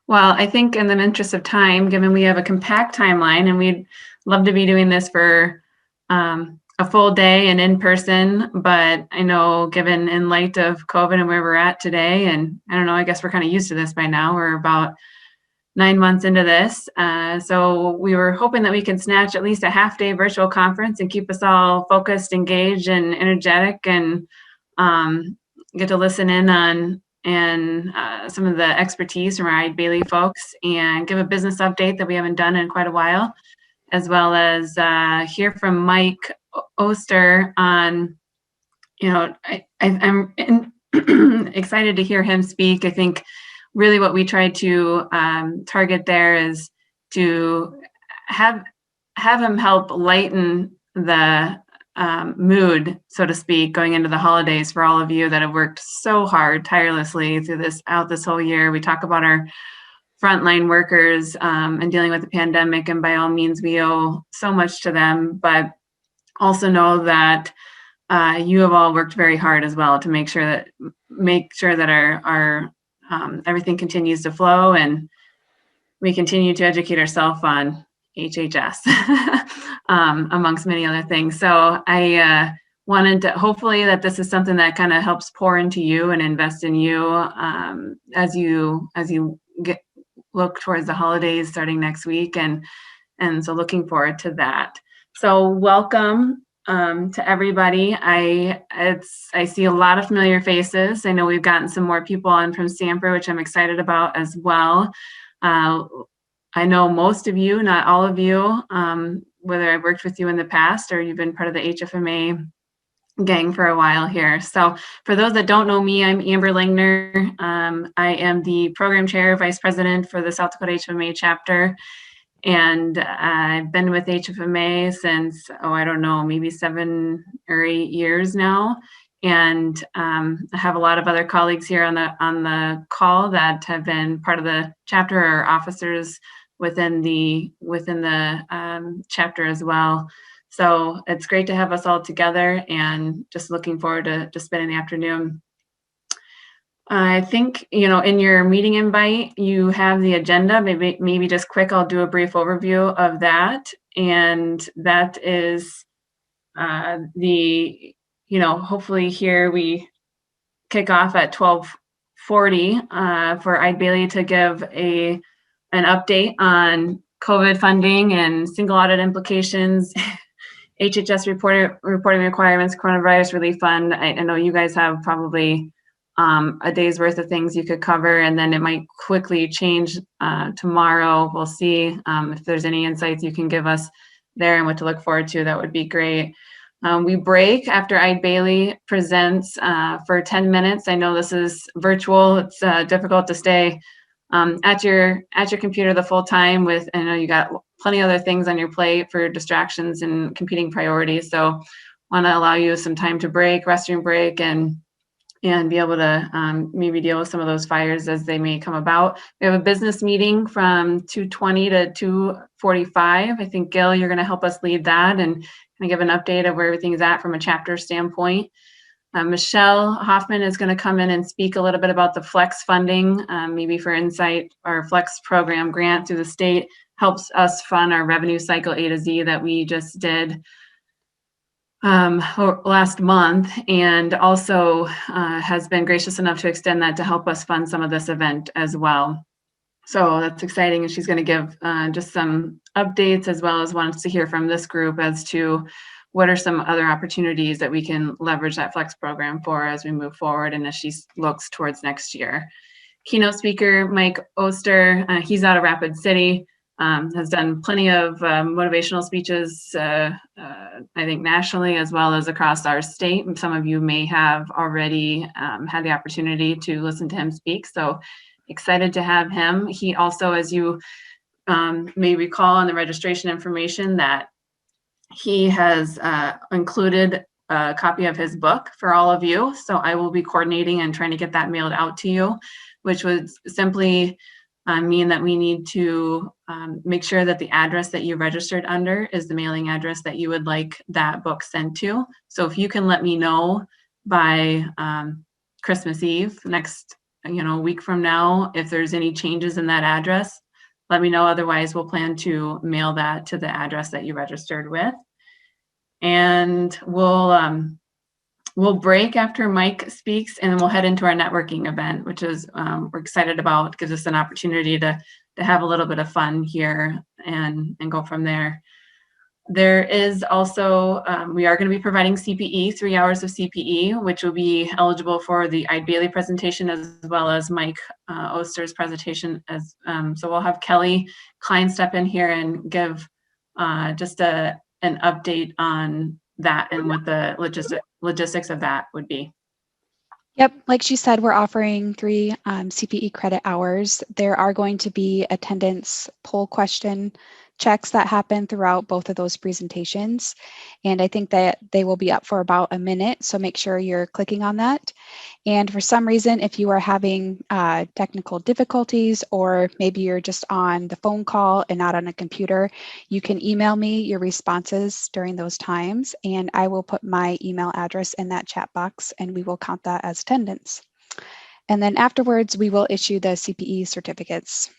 Well, I think in the interest of time, given we have a compact timeline and we'd love to be doing this for a full day and in person, but I know given in light of COVID and where we're at today, and I don't know, I guess we're kind of used to this by now. We're about 9 months into this. So we were hoping that we could snatch at least a half day virtual conference and keep us all focused, engaged, and energetic, and um, get to listen in on and some of the expertise from our Eide Bailly folks and give a business update that we haven't done in quite a while, as well as hear from Mike Oster on, I'm excited to hear him speak. I think really what we try to target there is to have him help lighten the mood, so to speak, going into the holidays for all of you that have worked so hard, tirelessly through this whole year. We talk about our frontline workers and dealing with the pandemic, and by all means, we owe so much to them, but also know that you have all worked very hard as well to make sure that our everything continues to flow, and we continue to educate ourselves on HHS, amongst many other things. So I wanted to, hopefully that this is something that kind of helps pour into you and invest in you as you look towards the holidays starting next week, and so looking forward to that. So welcome to everybody. I see a lot of familiar faces. I know we've gotten some more people on from Stamford, which I'm excited about as well. I know most of you, not all of you, whether I've worked with you in the past or you've been part of the HFMA gang for a while here. So for those that don't know me, I'm Amber Langner. I am the program chair, vice president for the South Dakota HFMA chapter. And I've been with HFMA since, I don't know, maybe 7 or 8 years now. And I have a lot of other colleagues here on the call that have been part of the chapter or officers within the chapter as well. So it's great to have us all together, and just looking forward to spending the afternoon. I think, in your meeting invite, you have the agenda. Maybe just quick, I'll do a brief overview of that. And that is hopefully here we kick off at 12:40 for Eide Bailly to give an update on COVID funding and single audit implications, HHS reporting requirements, coronavirus relief fund. I know you guys have probably a day's worth of things you could cover, and then it might quickly change tomorrow. We'll see if there's any insights you can give us there and what to look forward to. That would be great. We break after Eide Bailly presents for 10 minutes. I know this is virtual. It's difficult to stay at your computer the full time I know you got plenty of other things on your plate for distractions and competing priorities. So want to allow you some time to break, restroom break, and be able to maybe deal with some of those fires as they may come about. We have a business meeting from 2:20 to 2:45. I think, Gil, you're going to help us lead that and give an update of where everything's at from a chapter standpoint. Michelle Hoffman is going to come in and speak a little bit about the Flex funding, maybe for insight. Our Flex program grant through the state helps us fund our revenue cycle A to Z that we just did last month, and also has been gracious enough to extend that to help us fund some of this event as well. So that's exciting, and she's going to give just some updates, as well as wants to hear from this group as to what are some other opportunities that we can leverage that Flex program for as we move forward and as she looks towards next year. Keynote speaker Mike Oster, he's out of Rapid City. Has done plenty of motivational speeches, I think nationally as well as across our state. And some of you may have already had the opportunity to listen to him speak. So excited to have him. He also, as you may recall in the registration information, that he has included a copy of his book for all of you. So I will be coordinating and trying to get that mailed out to you, which would simply mean that we need to make sure that the address that you registered under is the mailing address that you would like that book sent to. So if you can let me know by Christmas Eve, next a week from now. If there's any changes in that address, let me know. Otherwise, we'll plan to mail that to the address that you registered with. And we'll break after Mike speaks, and then we'll head into our networking event, which is we're excited about. It gives us an opportunity to have a little bit of fun here and go from there. There is also, we are going to be providing CPE, 3 hours of CPE, which will be eligible for the Eide Bailly presentation as well as Mike Oster's presentation. So we'll have Kelly Klein step in here and give just an update on that and what the logistics of that would be. Yep, like she said, we're offering 3 CPE credit hours. There are going to be attendance poll question checks that happen throughout both of those presentations. And I think that they will be up for about a minute, so make sure you're clicking on that. And for some reason, if you are having technical difficulties, or maybe you're just on the phone call and not on a computer, you can email me your responses during those times, and I will put my email address in that chat box, and we will count that as attendance. And then afterwards, we will issue the CPE certificates.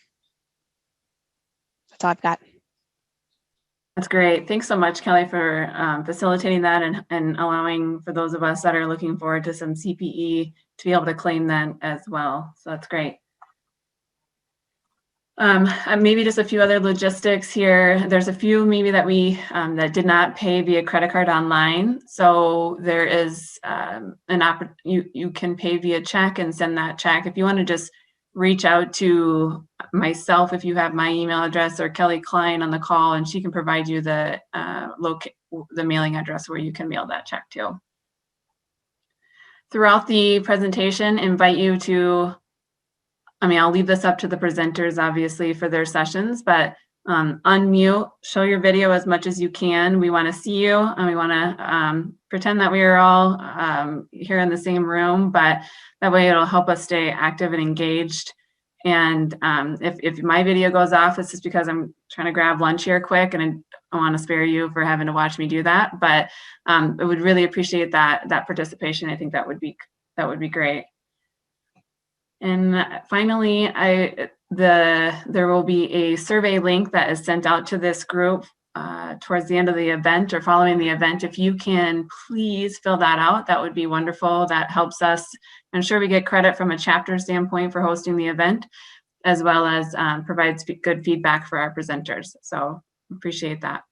That's all I've got. That's great. Thanks so much, Kelly, for facilitating that and allowing for those of us that are looking forward to some CPE to be able to claim that as well. So that's great. Maybe just a few other logistics here. There's a few maybe that we that did not pay via credit card online. So there is you can pay via check and send that check. If you want to just reach out to myself, if you have my email address, or Kelly Klein on the call, and she can provide you the mailing address where you can mail that check to. Throughout the presentation, invite you to, I'll leave this up to the presenters, obviously, for their sessions, but unmute, show your video as much as you can. We want to see you, and we want to pretend that we are all here in the same room, but that way it'll help us stay active and engaged. And if my video goes off, it's just because I'm trying to grab lunch here quick, and I want to spare you for having to watch me do that. But I would really appreciate that participation. I think that would be great. And finally, there will be a survey link that is sent out to this group towards the end of the event or following the event. If you can please fill that out, that would be wonderful. That helps us ensure we get credit from a chapter standpoint for hosting the event, as well as provides good feedback for our presenters. So appreciate that.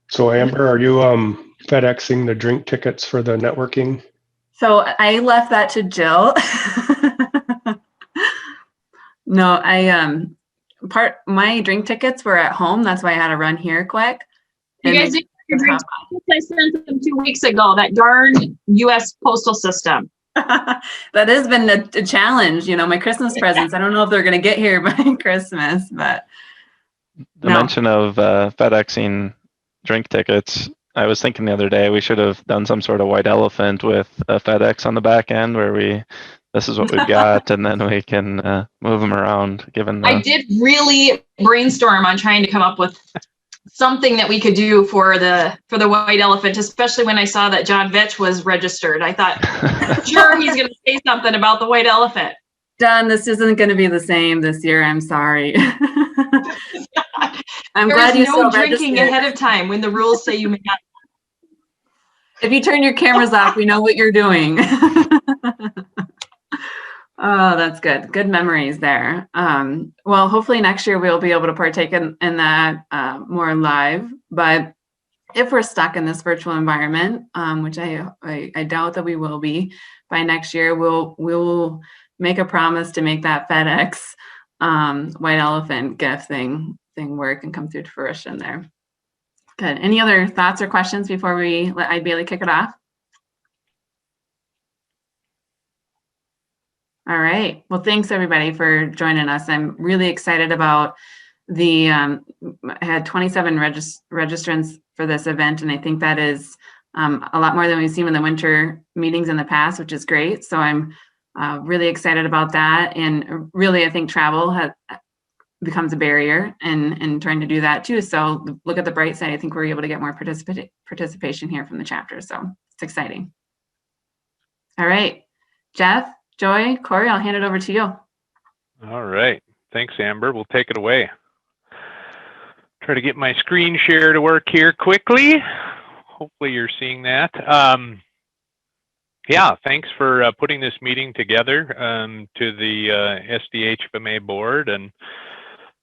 So Amber, are you FedExing the drink tickets for the networking? So I left that to Jill. No, my drink tickets were at home. That's why I had to run here quick. You guys did your drink tickets? I sent them 2 weeks ago. That darn U.S. postal system. That has been a challenge. My Christmas presents. I don't know if they're going to get here by Christmas, but the mention of FedExing drink tickets. I was thinking the other day we should have done some sort of white elephant with a FedEx on the back end where this is what we've got, and then we can move them around. I did really brainstorm on trying to come up with something that we could do for the white elephant, especially when I saw that John Vetch was registered. I thought, sure, he's going to say something about the white elephant. John, this isn't going to be the same this year. I'm sorry. I'm glad you no drinking ahead of time when the rules say you may not. If you turn your cameras off, we know what you're doing. Oh, that's good. Good memories there. Well, hopefully next year we'll be able to partake in that more live. But if we're stuck in this virtual environment, which I doubt that we will be, by next year we'll make a promise to make that FedEx white elephant gift thing work and come through to fruition there. Good. Any other thoughts or questions before we let Eide Bailly kick it off? All right. Well, thanks everybody for joining us. I'm really excited about I had 27 registrants for this event, and I think that is a lot more than we've seen in the winter meetings in the past, which is great. So I'm really excited about that. And really, I think travel becomes a barrier in trying to do that too. So look at the bright side. I think we're able to get more participation here from the chapter. So it's exciting. All right. Jeff, Joy, Corey, I'll hand it over to you. All right. Thanks, Amber. We'll take it away. Try to get my screen share to work here quickly. Hopefully you're seeing that. Yeah, thanks for putting this meeting together, to the SDHFMA board and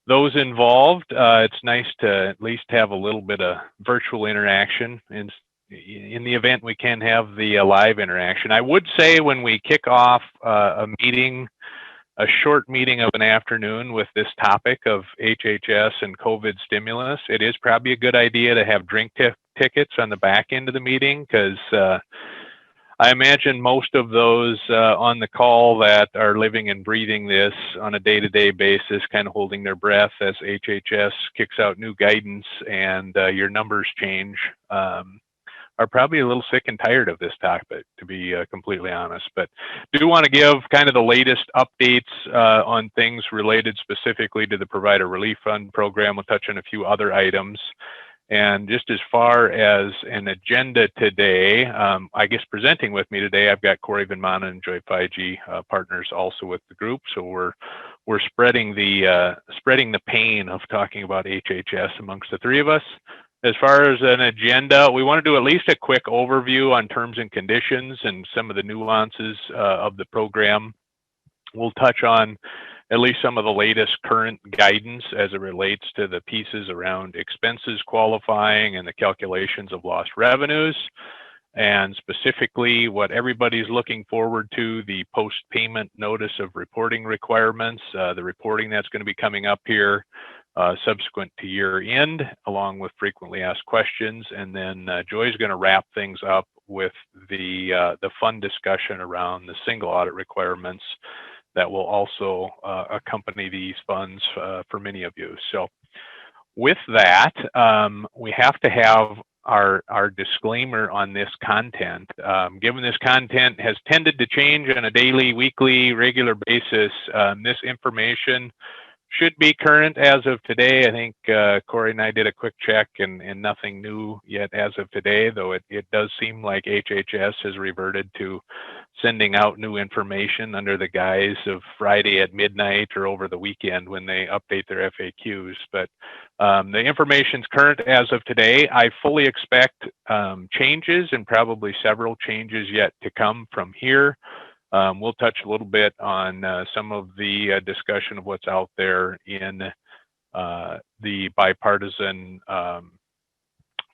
those involved. It's nice to at least have a little bit of virtual interaction in the event we can have the live interaction. I would say when we kick off a meeting, a short meeting of an afternoon with this topic of HHS and COVID stimulus, it is probably a good idea to have drink tickets on the back end of the meeting, because I imagine most of those on the call that are living and breathing this on a day-to-day basis, kind of holding their breath as HHS kicks out new guidance and your numbers change, are probably a little sick and tired of this topic, to be completely honest. But do want to give kind of the latest updates on things related specifically to the Provider Relief Fund program. We'll touch on a few other items. And just as far as an agenda today, I guess presenting with me today, I've got Corey Vinmana and Joy Feige, partners also with the group. So we're spreading the pain of talking about HHS amongst the three of us. As far as an agenda, we want to do at least a quick overview on terms and conditions and some of the nuances of the program. We'll touch on at least some of the latest current guidance as it relates to the pieces around expenses qualifying and the calculations of lost revenues, and specifically what everybody's looking forward to, the post-payment notice of reporting requirements, the reporting that's going to be coming up here subsequent to year end, along with frequently asked questions. And then Joy's going to wrap things up with the fun discussion around the single audit requirements that will also accompany these funds for many of you. So with that, we have to have our disclaimer on this content. Given this content has tended to change on a daily, weekly, regular basis, this information should be current as of today. I think Corey and I did a quick check, and nothing new yet as of today, though it does seem like HHS has reverted to sending out new information under the guise of Friday at midnight or over the weekend when they update their FAQs. But the information's current as of today. I fully expect changes, and probably several changes yet to come from here. We'll touch a little bit on some of the discussion of what's out there in the bipartisan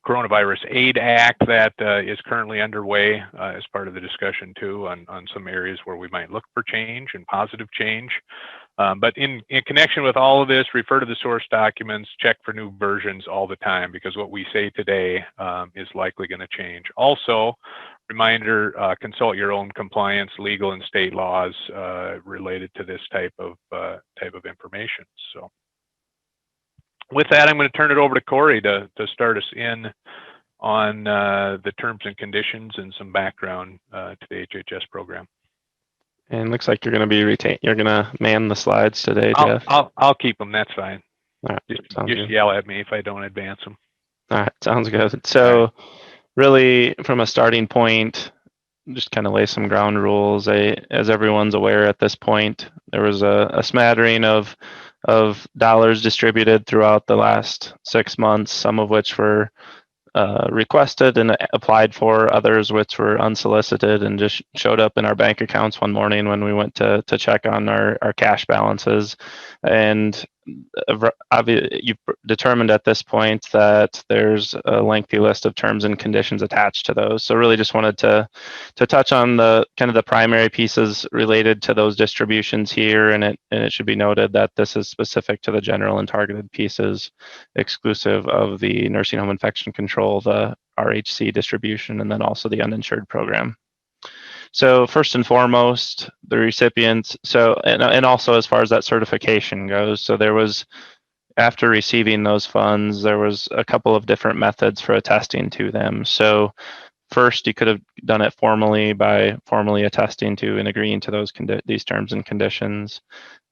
Coronavirus Aid Act that is currently underway as part of the discussion too, on some areas where we might look for change and positive change. But in connection with all of this, refer to the source documents, check for new versions all the time, because what we say today is likely going to change. Also, reminder, consult your own compliance, legal and state laws related to this type of information. So with that, I'm going to turn it over to Corey to start us in on the terms and conditions and some background to the HHS program. And looks like you're going to be you're going to man the slides today, Jeff. I'll keep them. That's fine. All right, Just yell at me if I don't advance them. All right, sounds good. So really, from a starting point, just kind of lay some ground rules. As everyone's aware at this point, there was a smattering of dollars distributed throughout the last 6 months, some of which were requested and applied for, others which were unsolicited and just showed up in our bank accounts one morning when we went to check on our cash balances. And you've determined at this point that there's a lengthy list of terms and conditions attached to those. So really just wanted to touch on the kind of the primary pieces related to those distributions here. And it should be noted that this is specific to the general and targeted pieces, exclusive of the nursing home infection control, the RHC distribution, and then also the uninsured program. So first and foremost, the recipients, and also as far as that certification goes, so there was, after receiving those funds, there was a couple of different methods for attesting to them. So first, you could have done it formally by formally attesting to and agreeing to these terms and conditions.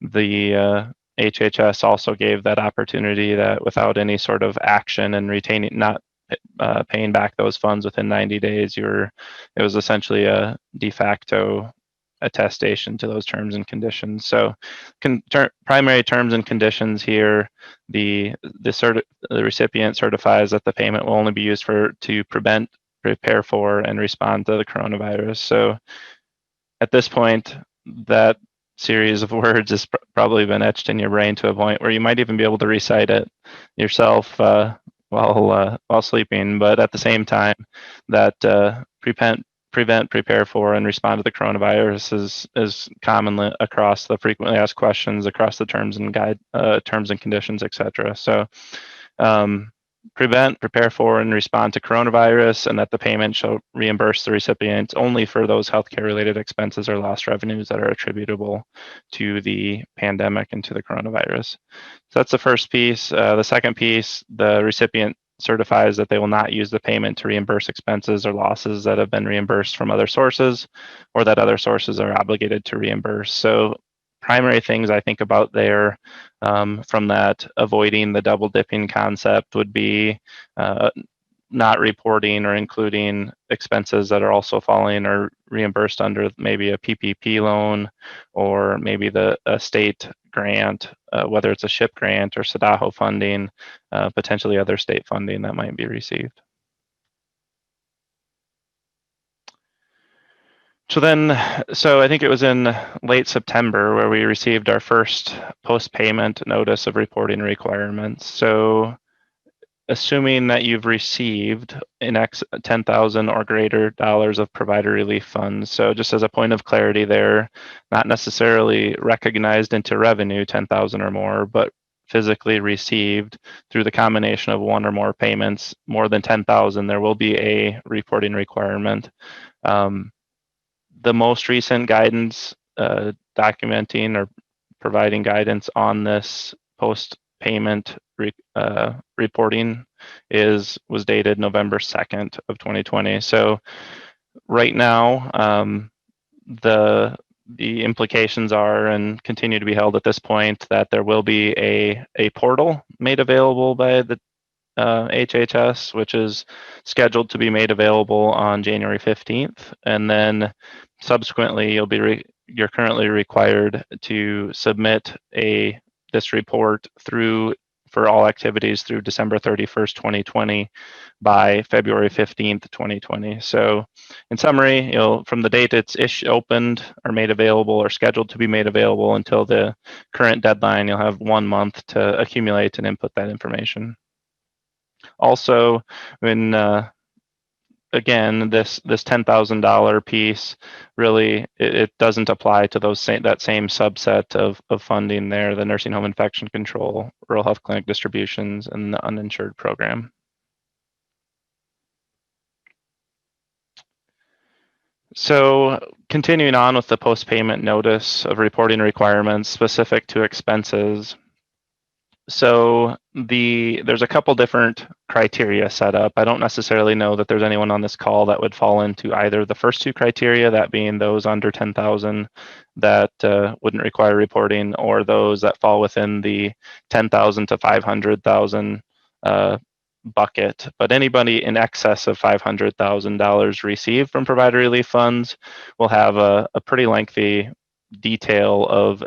The HHS also gave that opportunity that without any sort of action and not paying back those funds within 90 days, it was essentially a de facto attestation to those terms and conditions. So primary terms and conditions here, the recipient certifies that the payment will only be used to prevent, prepare for, and respond to the coronavirus. So at this point, that series of words has probably been etched in your brain to a point where you might even be able to recite it yourself while sleeping. But at the same time, that prevent, prepare for, and respond to the coronavirus is commonly across the frequently asked questions, across the terms and conditions, etc. So prevent, prepare for, and respond to coronavirus, and that the payment shall reimburse the recipient only for those healthcare-related expenses or lost revenues that are attributable to the pandemic and to the coronavirus. So that's the first piece. The second piece, the recipient certifies that they will not use the payment to reimburse expenses or losses that have been reimbursed from other sources, or that other sources are obligated to reimburse. So primary things I think about there from that avoiding the double dipping concept would be not reporting or including expenses that are also falling or reimbursed under maybe a PPP loan, or maybe a state grant, whether it's a SHIP grant or SADAHO funding, potentially other state funding that might be received. So I think it was in late September where we received our first post-payment notice of reporting requirements. So assuming that you've received in $10,000 or greater of provider relief funds. So just as a point of clarity there, not necessarily recognized into revenue, 10,000 or more, but physically received through the combination of one or more payments, more than 10,000, there will be a reporting requirement. The most recent guidance documenting or providing guidance on this post-payment reporting was dated November 2nd of 2020. So right now, the implications are and continue to be held at this point that there will be a portal made available by the HHS, which is scheduled to be made available on January 15th, and then subsequently you're currently required to submit this report for all activities through December 31st, 2020 by February 15th, 2020. So in summary, from the date it's opened or made available or scheduled to be made available until the current deadline, you'll have 1 month to accumulate and input that information. Also, again, this $10,000 piece really it doesn't apply to that same subset of funding there, the nursing home infection control, rural health clinic distributions, and the uninsured program. So continuing on with the post-payment notice of reporting requirements specific to expenses. So there's a couple different criteria set up. I don't necessarily know that there's anyone on this call that would fall into either the first two criteria, that being those under 10,000 that wouldn't require reporting, or those that fall within the 10,000 to 500,000 bucket. But anybody in excess of $500,000 received from provider relief funds will have a pretty lengthy detail of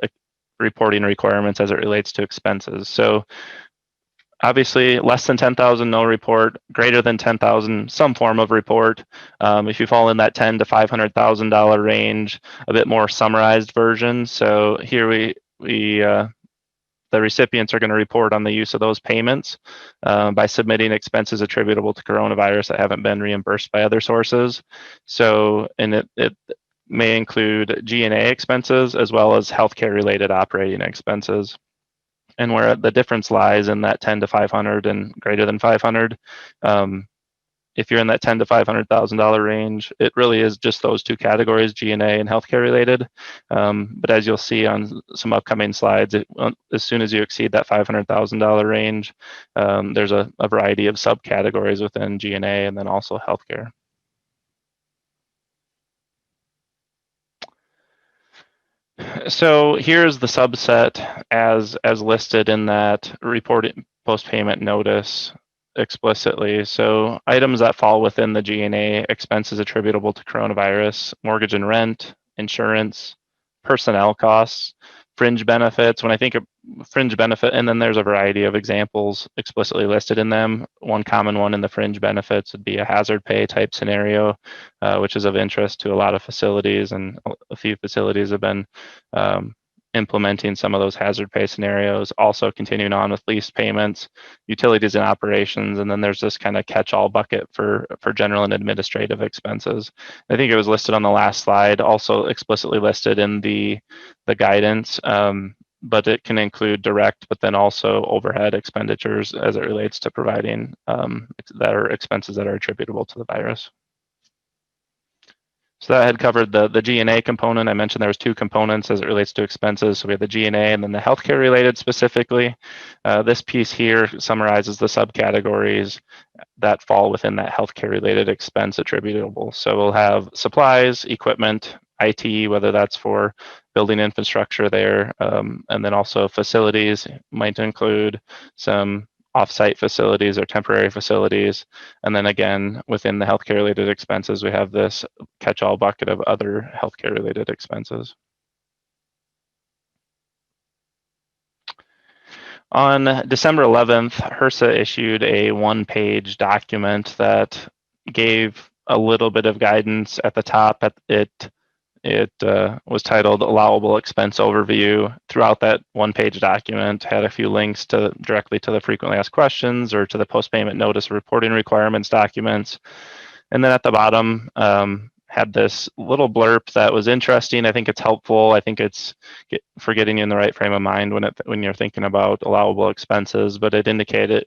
reporting requirements as it relates to expenses. So obviously less than 10,000, no report, greater than 10,000, some form of report. If you fall in that $10,000 to $500,000 range, a bit more summarized version. So here the recipients are going to report on the use of those payments by submitting expenses attributable to coronavirus that haven't been reimbursed by other sources. So, and it may include G&A expenses as well as healthcare related operating expenses. And where the difference lies in that 10 to 500 and greater than 500, if you're in that $10,000 to $500,000 range, it really is just those two categories, G&A and healthcare related. But as you'll see on some upcoming slides, as soon as you exceed that $500,000 range, there's a variety of subcategories within G&A and then also healthcare. So here's the subset as listed in that reported post-payment notice explicitly. So items that fall within the G&A expenses attributable to coronavirus, mortgage and rent, insurance, personnel costs, fringe benefits. When I think of fringe benefit, and then there's a variety of examples explicitly listed in them. One common one in the fringe benefits would be a hazard pay type scenario, which is of interest to a lot of facilities, and a few facilities have been implementing some of those hazard pay scenarios. Also continuing on with lease payments, utilities and operations, and then there's this kind of catch-all bucket for general and administrative expenses. I think it was listed on the last slide, also explicitly listed in the guidance, but it can include direct, but then also overhead expenditures as it relates to providing that are expenses that are attributable to the virus. So that had covered the G&A component. I mentioned there was two components as it relates to expenses. So we have the G&A and then the healthcare related specifically. This piece here summarizes the subcategories that fall within that healthcare related expense attributable. So we'll have supplies, equipment, IT, whether that's for building infrastructure there, and then also facilities might include some off-site facilities or temporary facilities. And then again, within the healthcare related expenses, we have this catch-all bucket of other healthcare related expenses. On December 11th, HRSA issued a one-page document that gave a little bit of guidance at the top. It was titled Allowable Expense Overview. Throughout that one-page document had a few links directly to the frequently asked questions or to the post-payment notice reporting requirements documents. And then at the bottom had this little blurb that was interesting. I think it's helpful. I think it's for getting you in the right frame of mind when you're thinking about allowable expenses, but it indicated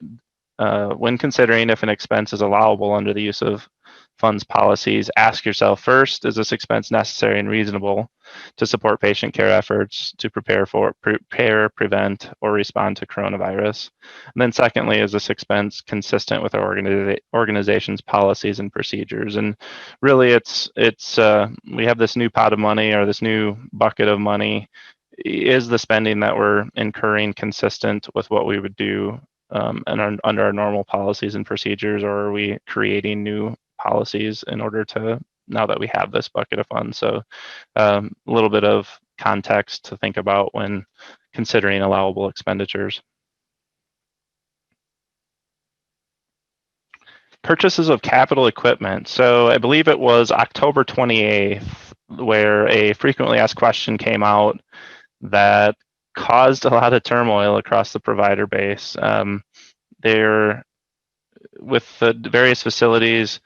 when considering if an expense is allowable under the use of funds policies, ask yourself first, is this expense necessary and reasonable to support patient care efforts to prepare, prevent, or respond to coronavirus? And then secondly, is this expense consistent with our organization's policies and procedures? And really we have this new pot of money or this new bucket of money. Is the spending that we're incurring consistent with what we would do and under our normal policies and procedures, or are we creating new policies in order to, now that we have this bucket of funds? So a little bit of context to think about when considering allowable expenditures. Purchases of capital equipment. So I believe it was October 28th where a frequently asked question came out that caused a lot of turmoil across the provider base. They're with the various facilities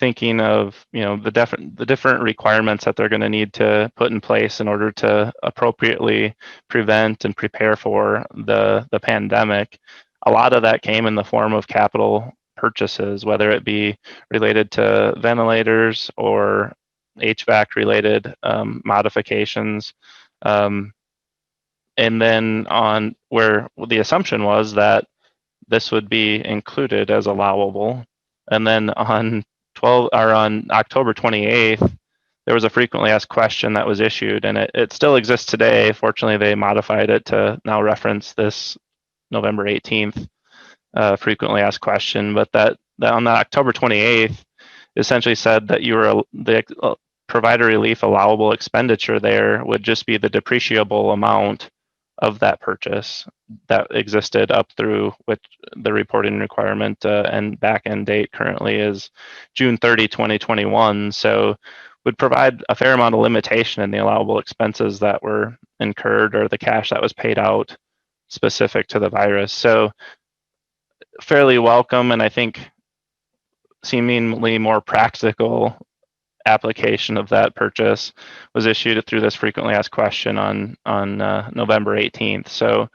thinking of the different requirements that they're going to need to put in place in order to appropriately prevent and prepare for the pandemic. A lot of that came in the form of capital purchases, whether it be related to ventilators or HVAC related modifications. And then on where the assumption was that this would be included as allowable. And then on October 28th, there was a frequently asked question that was issued, and it still exists today. Fortunately, they modified it to now reference this November 18th frequently asked question. But that on the October 28th essentially said that the provider relief allowable expenditure there would just be the depreciable amount of that purchase that existed up through which the reporting requirement and back end date currently is June 30, 2021. So would provide a fair amount of limitation in the allowable expenses that were incurred or the cash that was paid out specific to the virus. So fairly welcome, and I think seemingly more practical application of that purchase was issued through this frequently asked question on November 18th. So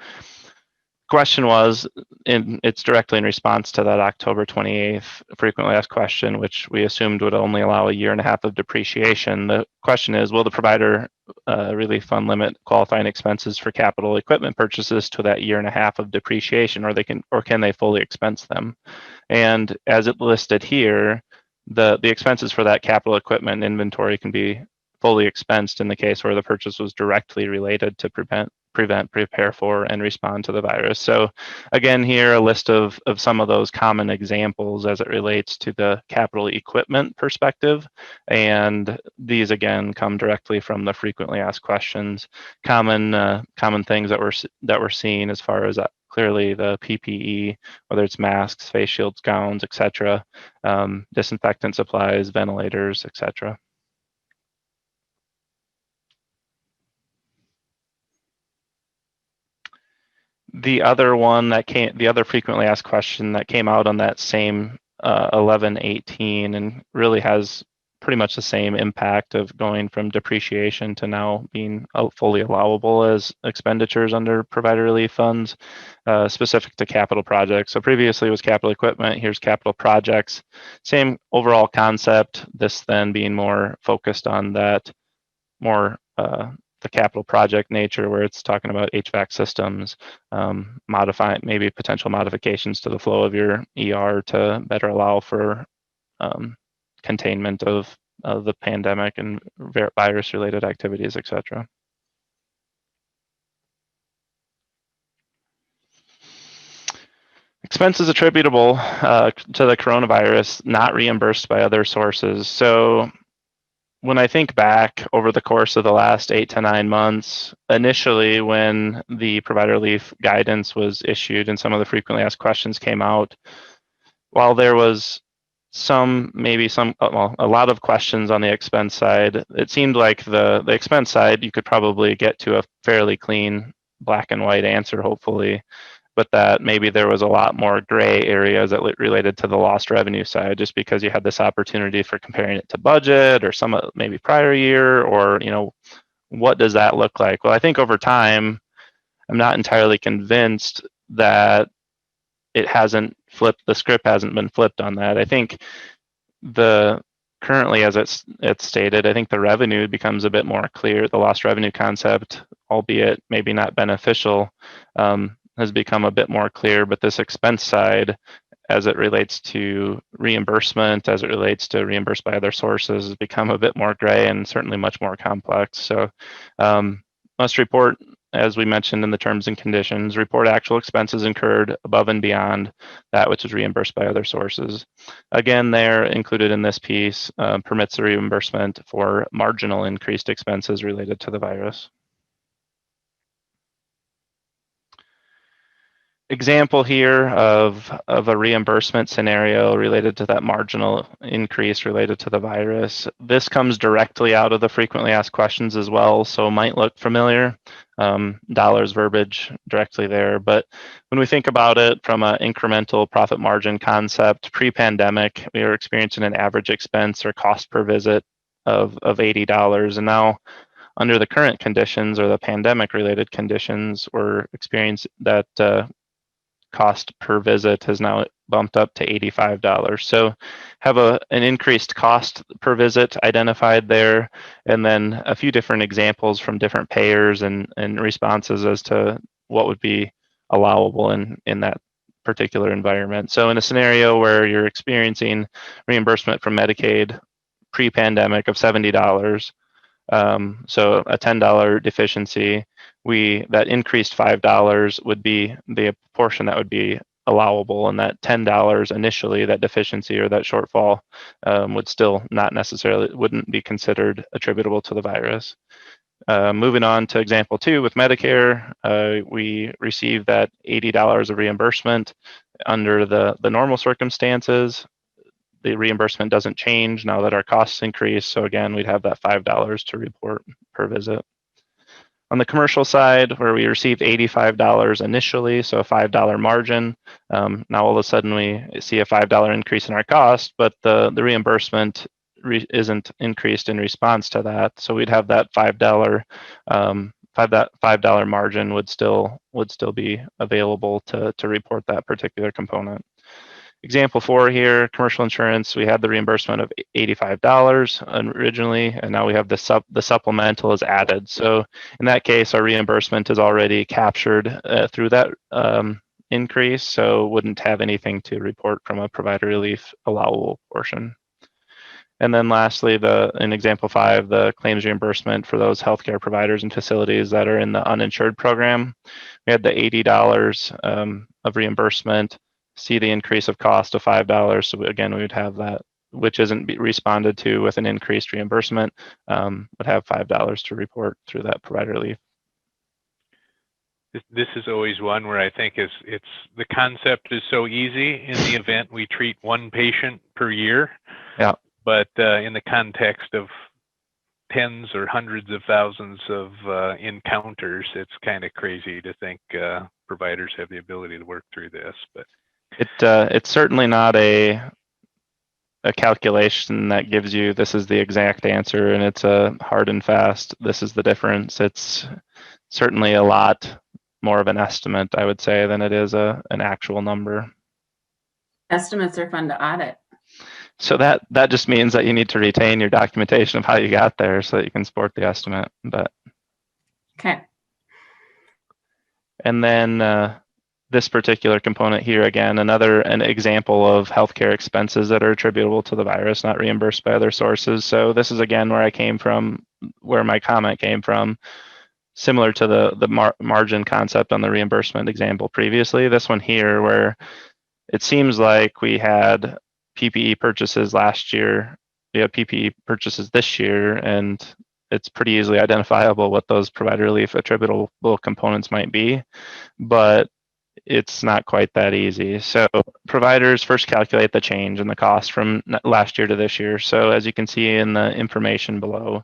question was, it's directly in response to that October 28th frequently asked question, which we assumed would only allow a 1.5 years of depreciation. The question is, will the provider relief fund limit qualifying expenses for capital equipment purchases to that 1.5 years of depreciation, or can they fully expense them? And as it listed here, the expenses for that capital equipment inventory can be fully expensed in the case where the purchase was directly related to prevent, prepare for, and respond to the virus. So again, here a list of some of those common examples as it relates to the capital equipment perspective. And these again come directly from the frequently asked questions. Common things that we're seeing as far as clearly the PPE, whether it's masks, face shields, gowns, etc., disinfectant supplies, ventilators, etc. The other frequently asked question that came out on that same 11/18 and really has pretty much the same impact of going from depreciation to now being fully allowable as expenditures under provider relief funds, specific to capital projects. So previously it was capital equipment, here's capital projects. Same overall concept, this then being more focused on that more the capital project nature where it's talking about HVAC systems, modifying maybe potential modifications to the flow of your ER to better allow for containment of the pandemic and virus-related activities, etc. Expenses attributable to the coronavirus not reimbursed by other sources. So when I think back over the course of the last 8 to 9 months, initially when the provider relief guidance was issued and some of the frequently asked questions came out, while there was a lot of questions on the expense side, it seemed like the expense side, you could probably get to a fairly clean black and white answer, hopefully, but that maybe there was a lot more gray areas that related to the lost revenue side, just because you had this opportunity for comparing it to budget or some maybe prior year, or what does that look like? Well, I think over time, I'm not entirely convinced that it hasn't flipped, the script hasn't been flipped on that. I think currently as it's stated, I think the revenue becomes a bit more clear. The lost revenue concept, albeit maybe not beneficial, has become a bit more clear, but this expense side, as it relates to reimbursement, as it relates to reimbursed by other sources, has become a bit more gray and certainly much more complex. So must report, as we mentioned in the terms and conditions, report actual expenses incurred above and beyond that which is reimbursed by other sources. Again, they're included in this piece, permits the reimbursement for marginal increased expenses related to the virus. Example here of a reimbursement scenario related to that marginal increase related to the virus. This comes directly out of the frequently asked questions as well, so might look familiar. Dollars verbiage directly there, but when we think about it from an incremental profit margin concept, pre-pandemic, we were experiencing an average expense or cost per visit of $80, and now under the current conditions or the pandemic related conditions, we're experiencing that cost per visit has now bumped up to $85. So have an increased cost per visit identified there, and then a few different examples from different payers and responses as to what would be allowable in that particular environment. So in a scenario where you're experiencing reimbursement from Medicaid pre-pandemic of $70, so a $10 deficiency, that increased $5 would be the portion that would be allowable, and that $10 initially, that deficiency or that shortfall, would still wouldn't be considered attributable to the virus. Moving on to example 2 with Medicare, we received that $80 of reimbursement under the normal circumstances. The reimbursement doesn't change now that our costs increase. So again, we'd have that $5 to report per visit. On the commercial side, where we received $85 initially, so a $5 margin, now all of a sudden we see a $5 increase in our cost, but the reimbursement isn't increased in response to that. So we'd have that $5 margin would still be available to report that particular component. Example 4 here, commercial insurance, we had the reimbursement of $85 originally, and now we have the supplemental is added. So in that case, our reimbursement is already captured through that increase, so wouldn't have anything to report from a provider relief allowable portion. And then lastly, in example 5, the claims reimbursement for those healthcare providers and facilities that are in the uninsured program. We had the $80 of reimbursement, see the increase of cost of $5. So again, we would have that, which isn't responded to with an increased reimbursement, would have $5 to report through that provider relief. This is always one where I think it's the concept is so easy in the event we treat one patient per year. Yeah. But in the context of tens or hundreds of thousands of encounters, it's kind of crazy to think providers have the ability to work through this. But it's certainly not a calculation that gives you this is the exact answer and it's a hard and fast, this is the difference. It's certainly a lot more of an estimate, I would say, than it is an actual number. Estimates are fun to audit. So that just means that you need to retain your documentation of how you got there so that you can support the estimate. But Okay. and then this particular component here, again, an example of healthcare expenses that are attributable to the virus, not reimbursed by other sources. So this is again where my comment came from. Similar to the margin concept on the reimbursement example previously, this one here where it seems like we had PPE purchases last year, we have PPE purchases this year, and it's pretty easily identifiable what those provider relief attributable components might be, but it's not quite that easy. So providers first calculate the change in the cost from last year to this year. So as you can see in the information below,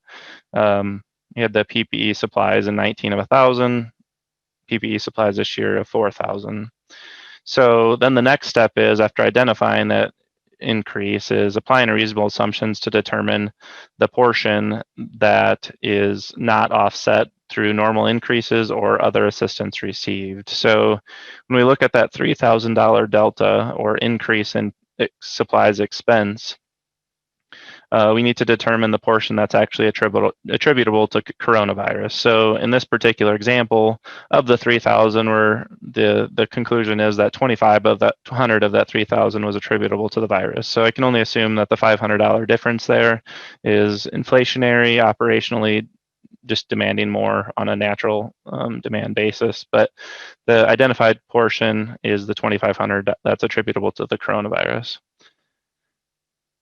you had the PPE supplies in 19 of 1,000, PPE supplies this year of 4,000. So then the next step is, after identifying that increase, is applying reasonable assumptions to determine the portion that is not offset through normal increases or other assistance received. So when we look at that $3,000 delta or increase in supplies expense, we need to determine the portion that's actually attributable to coronavirus. So in this particular example, of the 3,000, where the conclusion is that 200 of that 3,000 was attributable to the virus. So I can only assume that the $500 difference there is inflationary, operationally just demanding more on a natural demand basis. But the identified portion is the 2,500 that's attributable to the coronavirus.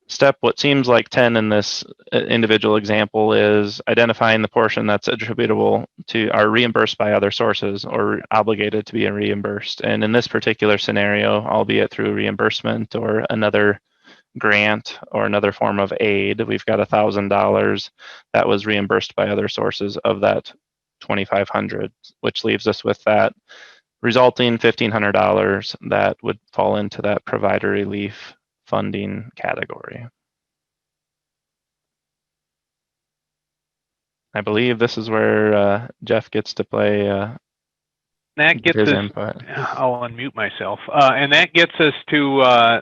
Step what seems like 10 in this individual example is identifying the portion that's attributable to or reimbursed by other sources or obligated to be reimbursed. And in this particular scenario, albeit through reimbursement or another grant or another form of aid, we've got $1,000 that was reimbursed by other sources of that 2,500, which leaves us with that resulting $1,500 that would fall into that provider relief funding category. I believe this is where Jeff gets to play that gets his us, input. I'll unmute myself. And that gets us to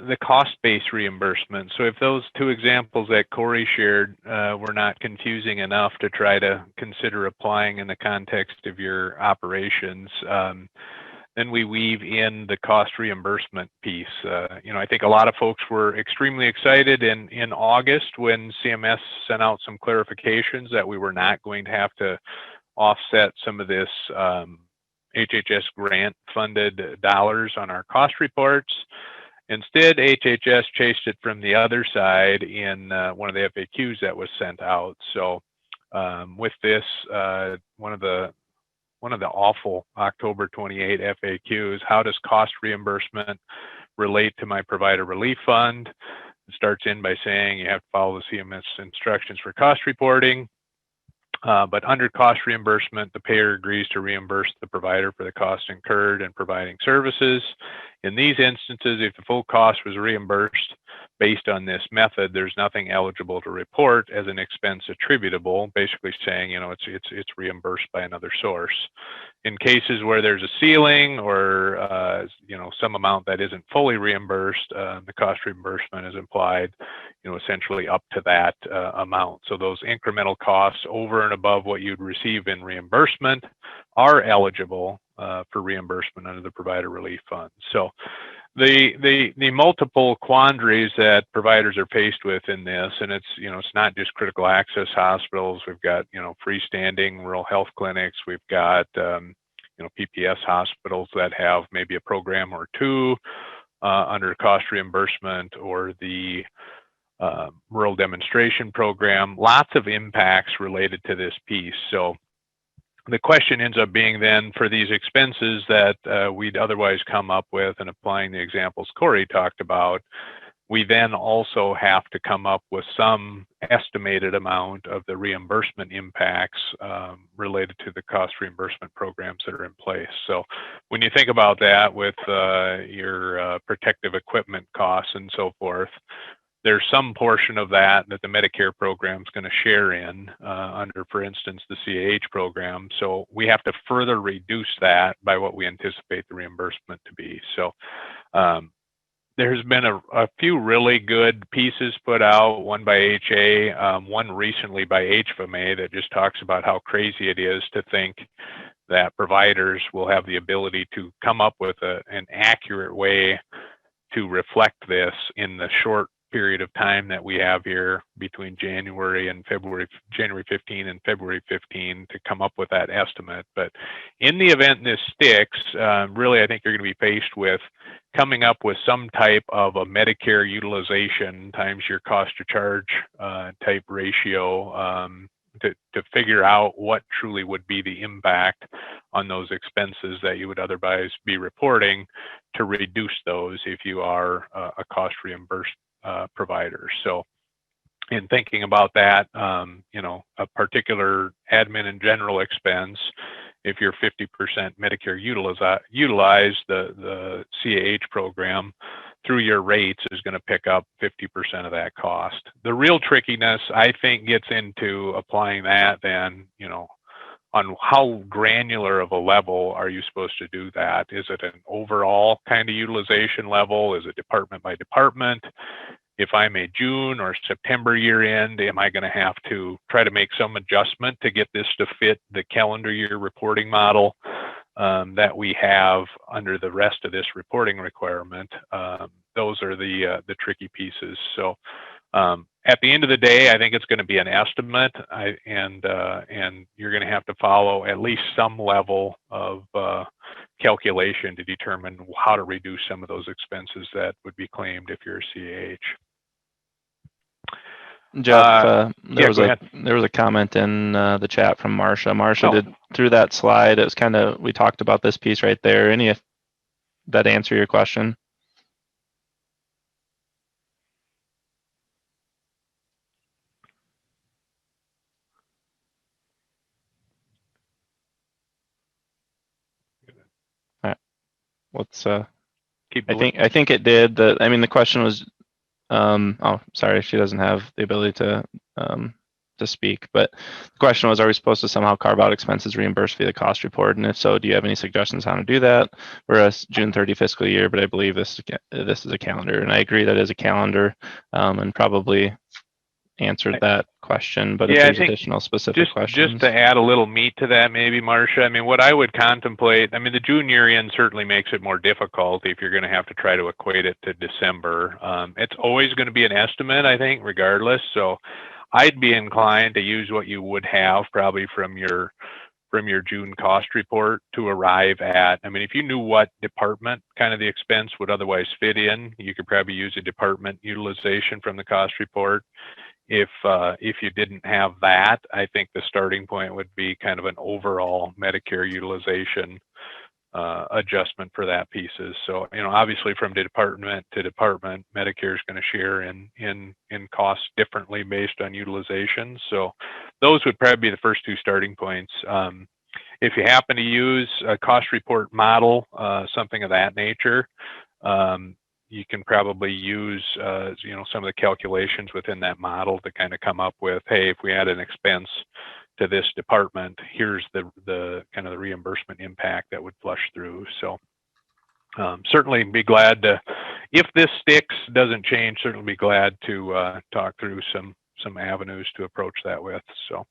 the cost-based reimbursement. So if those two examples that Corey shared were not confusing enough to try to consider applying in the context of your operations, then we weave in the cost reimbursement piece. I think a lot of folks were extremely excited in August when CMS sent out some clarifications that we were not going to have to offset some of this HHS grant funded dollars on our cost reports. Instead, HHS chased it from the other side in one of the FAQs that was sent out. So with this, one of the awful October 28 FAQs, how does cost reimbursement relate to my provider relief fund? It starts in by saying you have to follow the CMS instructions for cost reporting. But under cost reimbursement, the payer agrees to reimburse the provider for the cost incurred in providing services. In these instances, if the full cost was reimbursed based on this method, there's nothing eligible to report as an expense attributable, basically saying, it's reimbursed by another source. In cases where there's a ceiling or, some amount that isn't fully reimbursed, the cost reimbursement is implied, essentially up to that amount. So those incremental costs over and above what you'd receive in reimbursement are eligible for reimbursement under the provider relief fund. So the multiple quandaries that providers are faced with in this, and it's not just critical access hospitals. We've got freestanding rural health clinics. We've got PPS hospitals that have maybe a program or two under cost reimbursement, or the rural demonstration program. Lots of impacts related to this piece. So the question ends up being then, for these expenses that we'd otherwise come up with, and applying the examples Corey talked about, we then also have to come up with some estimated amount of the reimbursement impacts related to the cost reimbursement programs that are in place. So when you think about that with your protective equipment costs and so forth, there's some portion of that the Medicare program is going to share in under, for instance, the CAH program. So we have to further reduce that by what we anticipate the reimbursement to be. So there's been a few really good pieces put out, one by HA, one recently by HFMA, that just talks about how crazy it is to think that providers will have the ability to come up with an accurate way to reflect this in the short period of time that we have here between January 15 and February 15 to come up with that estimate. But in the event this sticks, really, I think you're going to be faced with coming up with some type of a Medicare utilization times your cost to charge type ratio to figure out what truly would be the impact on those expenses that you would otherwise be reporting, to reduce those if you are a cost reimbursed provider. So in thinking about that, a particular admin and general expense, if you're 50% Medicare utilize the CAH program through your rates, is going to pick up 50% of that cost. The real trickiness, I think, gets into applying that then, on how granular of a level are you supposed to do that? Is it an overall kind of utilization level? Is it department by department? If I'm a June or September year end, am I going to have to try to make some adjustment to get this to fit the calendar year reporting model that we have under the rest of this reporting requirement? Those are the tricky pieces. So at the end of the day, I think it's going to be an estimate, and you're going to have to follow at least some level of calculation to determine how to reduce some of those expenses that would be claimed if you're a CAH. Jeff, there go was a comment in the chat from Marcia. Marcia, Oh. did through that slide, it was kind of, we talked about this piece right there. Any that answer your question? All right. Let's Keep I think it did. I mean, the question was, oh, sorry, she doesn't have the ability to speak, but the question was, are we supposed to somehow carve out expenses reimbursed via the cost report? And if so, do you have any suggestions on how to do that? We're a June 30 fiscal year, but I believe this is a calendar, and I agree that is a calendar, and probably answered that question, but if Yeah, there's additional specific questions. Just to add a little meat to that, maybe, Marcia, I mean, what I would contemplate, I mean, the June year end certainly makes it more difficult if you're going to have to try to equate it to December. It's always going to be an estimate, I think, regardless. So I'd be inclined to use what you would have probably from your June cost report to arrive at. I mean, if you knew what department kind of the expense would otherwise fit in, you could probably use a department utilization from the cost report. If you didn't have that, I think the starting point would be kind of an overall Medicare utilization adjustment for that pieces. So, obviously from department to department, Medicare is going to share in costs differently based on utilization. So those would probably be the first two starting points. If you happen to use a cost report model, something of that nature, you can probably use some of the calculations within that model to kind of come up with, hey, if we add an expense to this department, here's the kind of the reimbursement impact that would flush through. So certainly be glad to, if this sticks, doesn't change, certainly be glad to talk through some avenues to approach that with. So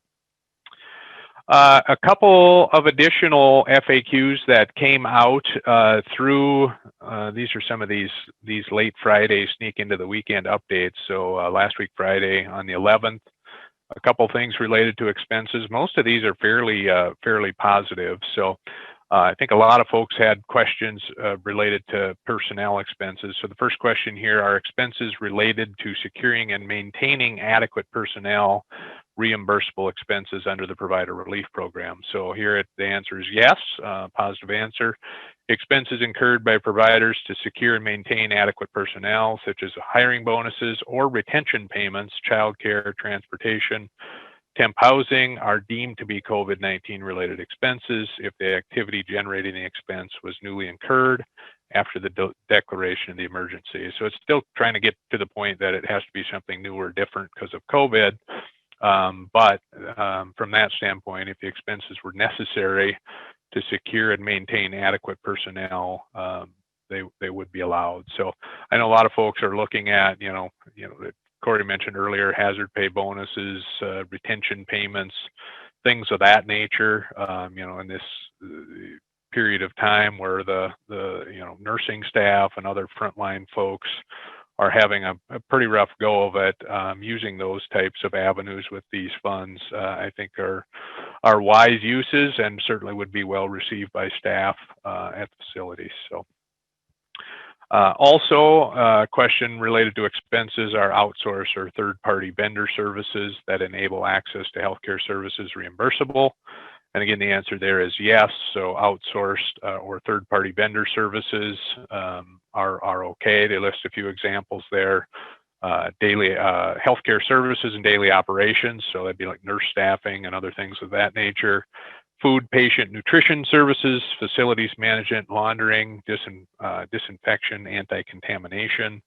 A couple of additional FAQs that came out through, these are some of these late Friday sneak into the weekend updates. So last week, Friday on the 11th, a couple things related to expenses. Most of these are fairly positive. So I think a lot of folks had questions related to personnel expenses. So the first question here, are expenses related to securing and maintaining adequate personnel reimbursable expenses under the Provider Relief Program? So here the answer is yes, positive answer. Expenses incurred by providers to secure and maintain adequate personnel, such as hiring bonuses or retention payments, childcare, transportation, temp housing, are deemed to be COVID-19 related expenses if the activity generating the expense was newly incurred after the declaration of the emergency. So it's still trying to get to the point that it has to be something new or different because of COVID. But from that standpoint, if the expenses were necessary to secure and maintain adequate personnel, they would be allowed. So I know a lot of folks are looking at, Corey mentioned earlier, hazard pay bonuses, retention payments, things of that nature. In this period of time where the nursing staff and other frontline folks are having a pretty rough go of it, using those types of avenues with these funds, I think are wise uses and certainly would be well received by staff at the facilities. So also a question related to expenses are outsourced or third-party vendor services that enable access to healthcare services reimbursable. And again, the answer there is yes. So outsourced or third-party vendor services are okay. They list a few examples there. Daily healthcare services and daily operations. So that'd be like nurse staffing and other things of that nature. Food, patient nutrition services, facilities management, laundering, disinfection, anti-contamination.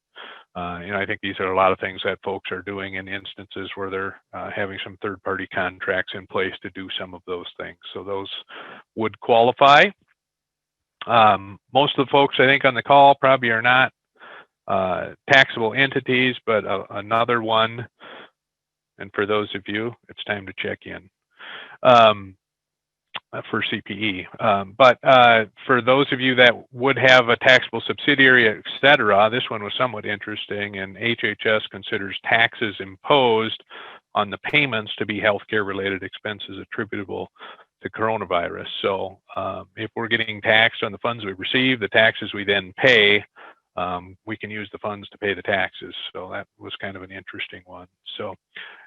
I think these are a lot of things that folks are doing in instances where they're having some third-party contracts in place to do some of those things. So those would qualify. Most of the folks I think on the call probably are not taxable entities, but another one, and for those of you, it's time to check in for CPE. But for those of you that would have a taxable subsidiary, et cetera, this one was somewhat interesting, and HHS considers taxes imposed on the payments to be healthcare related expenses attributable to coronavirus. So if we're getting taxed on the funds we receive, the taxes we then pay, we can use the funds to pay the taxes. So that was kind of an interesting one. So,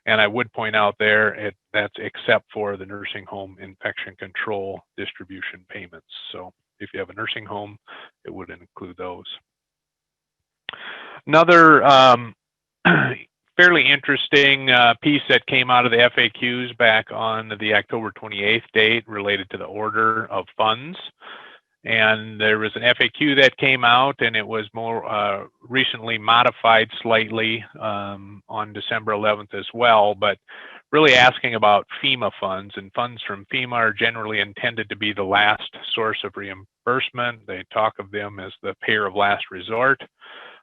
and I would point out there, that's except for the nursing home infection control distribution payments. So if you have a nursing home, it would include those. Another fairly interesting piece that came out of the FAQs back on the October 28th date related to the order of funds. And there was an FAQ that came out, and it was more recently modified slightly on December 11th as well, but really asking about FEMA funds. And funds from FEMA are generally intended to be the last source of reimbursement. They talk of them as the payer of last resort.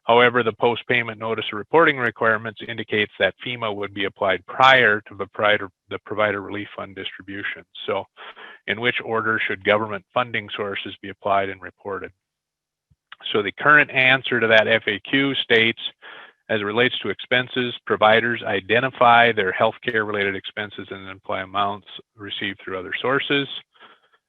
However, the post-payment notice of reporting requirements indicates that FEMA would be applied prior to the provider relief fund distribution. So in which order should government funding sources be applied and reported? So the current answer to that FAQ states, as it relates to expenses, providers identify their healthcare related expenses and apply amounts received through other sources.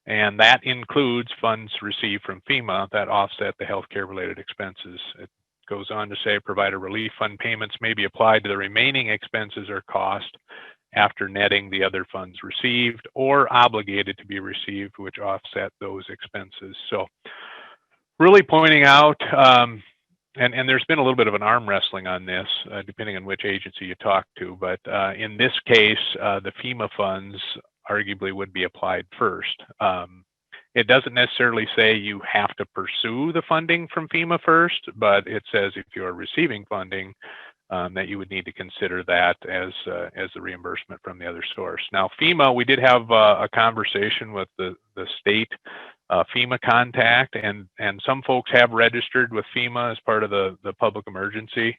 And that includes funds received from FEMA that offset the healthcare related expenses. It goes on to say provider relief fund payments may be applied to the remaining expenses or cost after netting the other funds received or obligated to be received, which offset those expenses. So really pointing out, and there's been a little bit of an arm wrestling on this, depending on which agency you talk to, but in this case, the FEMA funds arguably would be applied first. It doesn't necessarily say you have to pursue the funding from FEMA first, but it says if you are receiving funding, that you would need to consider that as the reimbursement from the other source. Now, FEMA, we did have a conversation with the state FEMA contact, and some folks have registered with FEMA as part of the public emergency.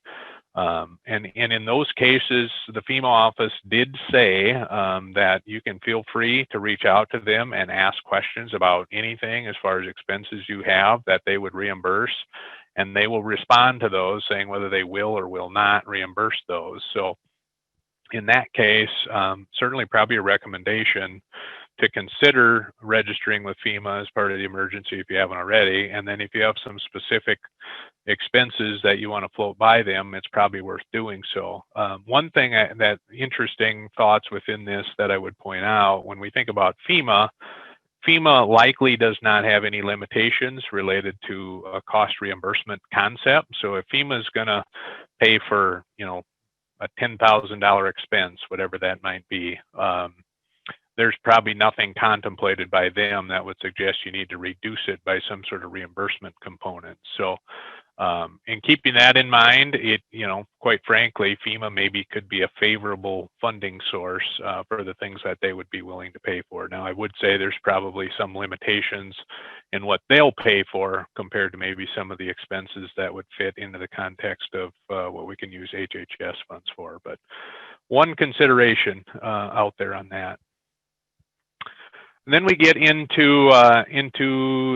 And in those cases, the FEMA office did say that you can feel free to reach out to them and ask questions about anything as far as expenses you have that they would reimburse, and they will respond to those saying whether they will or will not reimburse those. So in that case, certainly probably a recommendation to consider registering with FEMA as part of the emergency if you haven't already. And then if you have some specific expenses that you want to float by them, it's probably worth doing so. One thing that interesting thoughts within this that I would point out, when we think about FEMA, FEMA likely does not have any limitations related to a cost reimbursement concept. So if FEMA is going to pay for, a $10,000 expense, whatever that might be, there's probably nothing contemplated by them that would suggest you need to reduce it by some sort of reimbursement component. So in keeping that in mind, quite frankly, FEMA maybe could be a favorable funding source for the things that they would be willing to pay for. Now, I would say there's probably some limitations in what they'll pay for compared to maybe some of the expenses that would fit into the context of what we can use HHS funds for. But one consideration out there on that. And then we get into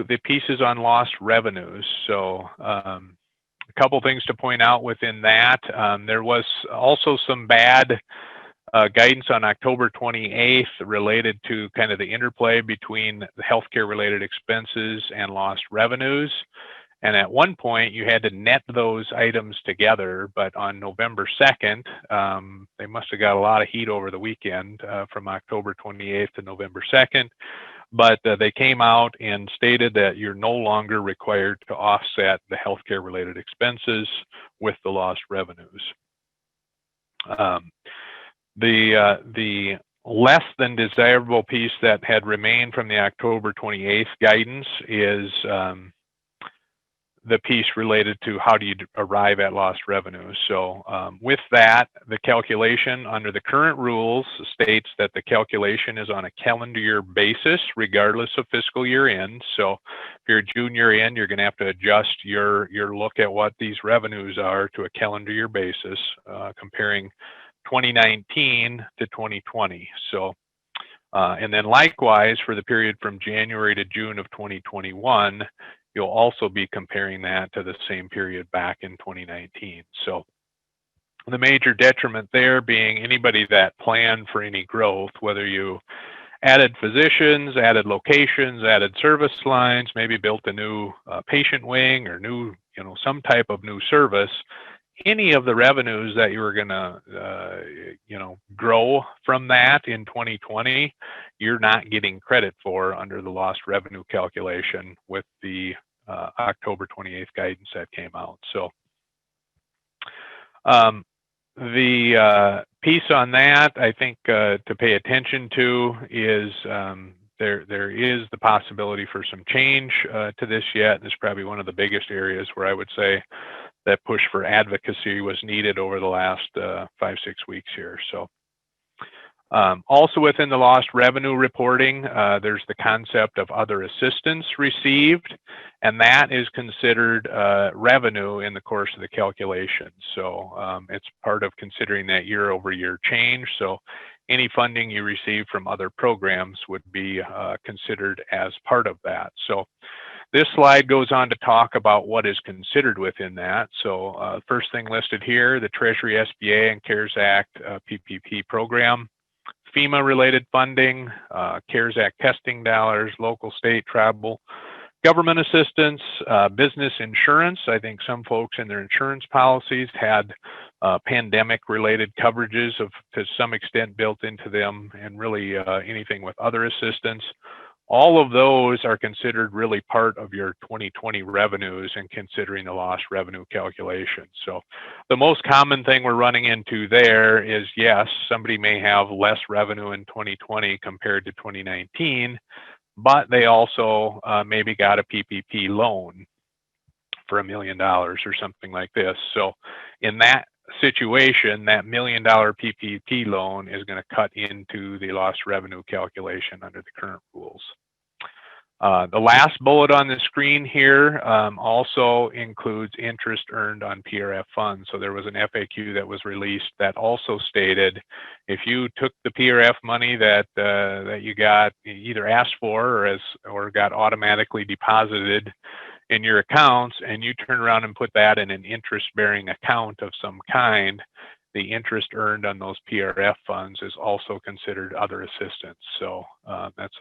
the pieces on lost revenues. So a couple things to point out within that. There was also some bad guidance on October 28th related to kind of the interplay between the healthcare related expenses and lost revenues. And at one point you had to net those items together, but on November 2nd, they must have got a lot of heat over the weekend from October 28th to November 2nd. But they came out and stated that you're no longer required to offset the healthcare related expenses with the lost revenues. The less than desirable piece that had remained from the October 28th guidance is the piece related to how do you arrive at lost revenues. So with that, the calculation under the current rules states that the calculation is on a calendar year basis, regardless of fiscal year end. So if you're a junior in, you're going to have to adjust your look at what these revenues are to a calendar year basis, comparing 2019 to 2020. So and then likewise for the period from January to June of 2021, you'll also be comparing that to the same period back in 2019. So the major detriment there being anybody that planned for any growth, whether you added physicians, added locations, added service lines, maybe built a new patient wing or new, some type of new service, any of the revenues that you were going to, grow from that in 2020, you're not getting credit for under the lost revenue calculation with the October 28th guidance that came out. So the piece on that, I think, to pay attention to is there is the possibility for some change to this yet. This is probably one of the biggest areas where I would say that push for advocacy was needed over the last 5-6 weeks here. So also within the lost revenue reporting, there's the concept of other assistance received, and that is considered revenue in the course of the calculation. So it's part of considering that year-over-year change. So any funding you receive from other programs would be considered as part of that. So this slide goes on to talk about what is considered within that. So first thing listed here, the Treasury SBA and CARES Act PPP program, FEMA related funding, CARES Act testing dollars, local, state, tribal government assistance, business insurance. I think some folks in their insurance policies had pandemic related coverages to some extent built into them, and really anything with other assistance. All of those are considered really part of your 2020 revenues and considering the lost revenue calculation. So the most common thing we're running into there is, yes, somebody may have less revenue in 2020 compared to 2019, but they also maybe got a PPP loan for $1 million or something like this. So in that situation, that $1 million PPP loan is going to cut into the lost revenue calculation under the current rules. The last bullet on the screen here also includes interest earned on PRF funds. So there was an FAQ that was released that also stated if you took the PRF money that you got either asked for or got automatically deposited in your accounts, and you turn around and put that in an interest-bearing account of some kind, the interest earned on those PRF funds is also considered other assistance. So that's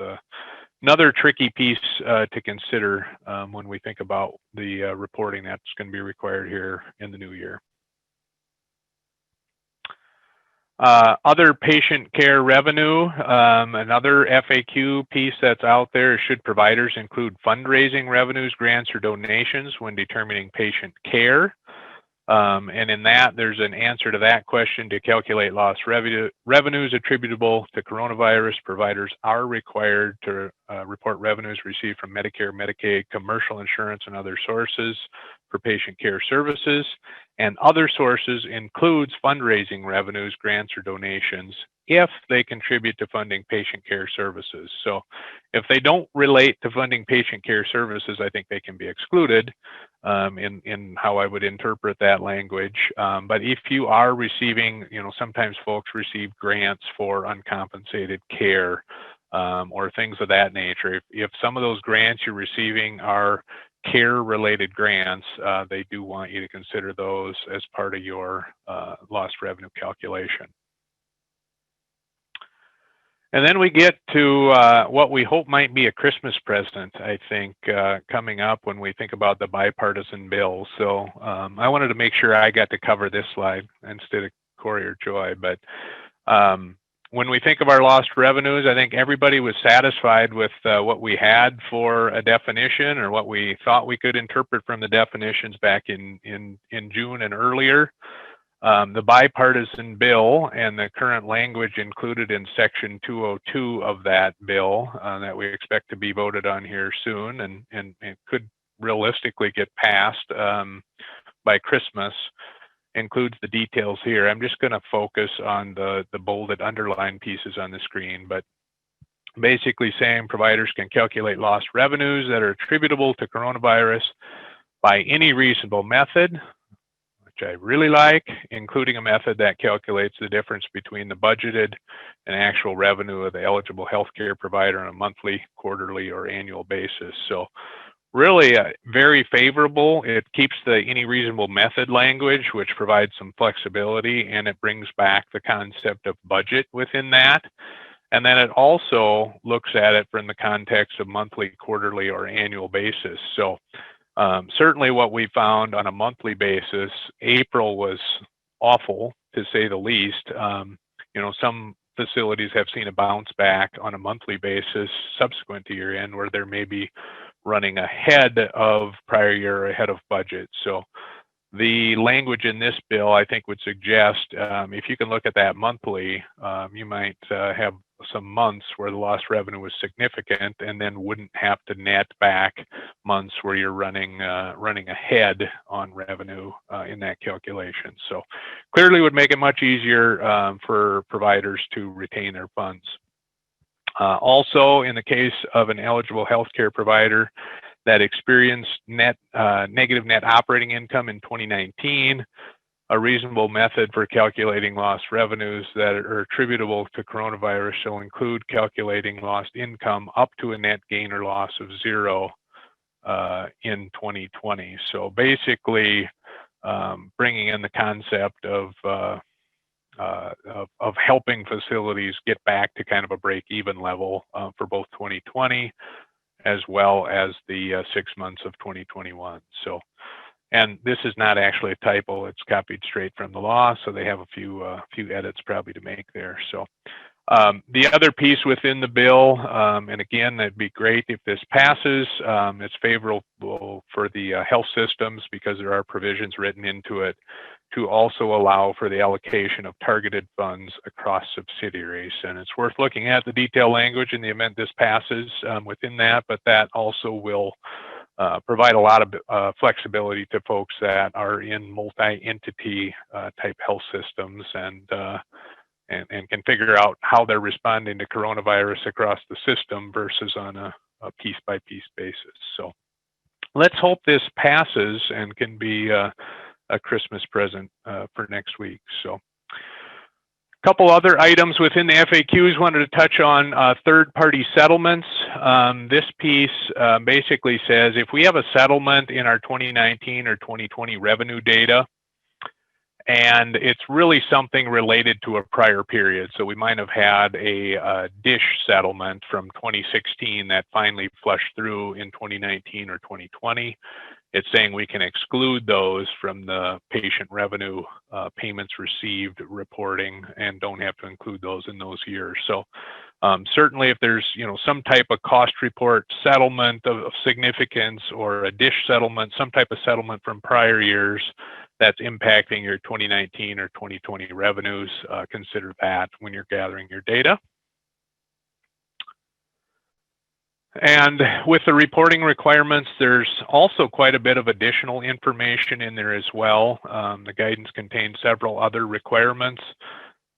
another tricky piece to consider when we think about the reporting that's going to be required here in the new year. Other patient care revenue, another FAQ piece that's out there. Should providers include fundraising revenues, grants, or donations when determining patient care? And in that, there's an answer to that question. To calculate lost revenues attributable to coronavirus, providers are required to report revenues received from Medicare, Medicaid, commercial insurance, and other sources for patient care services. And other sources includes fundraising revenues, grants, or donations if they contribute to funding patient care services. So if they don't relate to funding patient care services, I think they can be excluded in how I would interpret that language. But if you are receiving, sometimes folks receive grants for uncompensated care or things of that nature. If some of those grants you're receiving are care-related grants, they do want you to consider those as part of your lost revenue calculation. And then we get to what we hope might be a Christmas present, I think, coming up when we think about the bipartisan bill. So I wanted to make sure I got to cover this slide instead of Corey or Joy. But when we think of our lost revenues, I think everybody was satisfied with what we had for a definition, or what we thought we could interpret from the definitions back in June and earlier. The bipartisan bill and the current language included in Section 202 of that bill that we expect to be voted on here soon, and it could realistically get passed by Christmas, includes the details here. I'm just going to focus on the bolded underlined pieces on the screen, but basically saying providers can calculate lost revenues that are attributable to coronavirus by any reasonable method, which I really like, including a method that calculates the difference between the budgeted and actual revenue of the eligible healthcare provider on a monthly, quarterly, or annual basis. So really very favorable. It keeps the any reasonable method language, which provides some flexibility, and it brings back the concept of budget within that. And then it also looks at it from the context of monthly, quarterly, or annual basis. So certainly what we found on a monthly basis, April was awful, to say the least. Some facilities have seen a bounce back on a monthly basis subsequent to year end, where they're maybe running ahead of prior year, ahead of budget. So the language in this bill, I think, would suggest if you can look at that monthly, you might have some months where the lost revenue was significant, and then wouldn't have to net back months where you're running ahead on revenue in that calculation. So clearly would make it much easier for providers to retain their funds. Also, in the case of an eligible healthcare provider that experienced negative net operating income in 2019, a reasonable method for calculating lost revenues that are attributable to coronavirus shall include calculating lost income up to a net gain or loss of 0 in 2020. So basically, bringing in the concept of helping facilities get back to kind of a break-even level for both 2020 as well as the 6 months of 2021. So, and this is not actually a typo; it's copied straight from the law. So they have a few edits probably to make there. So the other piece within the bill, and again, it'd be great if this passes. It's favorable for the health systems because there are provisions written into it to also allow for the allocation of targeted funds across subsidiaries. And it's worth looking at the detailed language in the event this passes within that, but that also will provide a lot of flexibility to folks that are in multi-entity type health systems and can figure out how they're responding to coronavirus across the system versus on a a piece-by-piece basis. So let's hope this passes and can be a Christmas present for next week. So a couple other items within the FAQs wanted to touch on third-party settlements. This piece basically says if we have a settlement in our 2019 or 2020 revenue data, and it's really something related to a prior period. So we might have had a DISH settlement from 2016 that finally flushed through in 2019 or 2020. It's saying we can exclude those from the patient revenue payments received reporting and don't have to include those in those years. So certainly if there's some type of cost report settlement of significance or a DISH settlement, some type of settlement from prior years that's impacting your 2019 or 2020 revenues, consider that when you're gathering your data. And with the reporting requirements, there's also quite a bit of additional information in there as well. The guidance contains several other requirements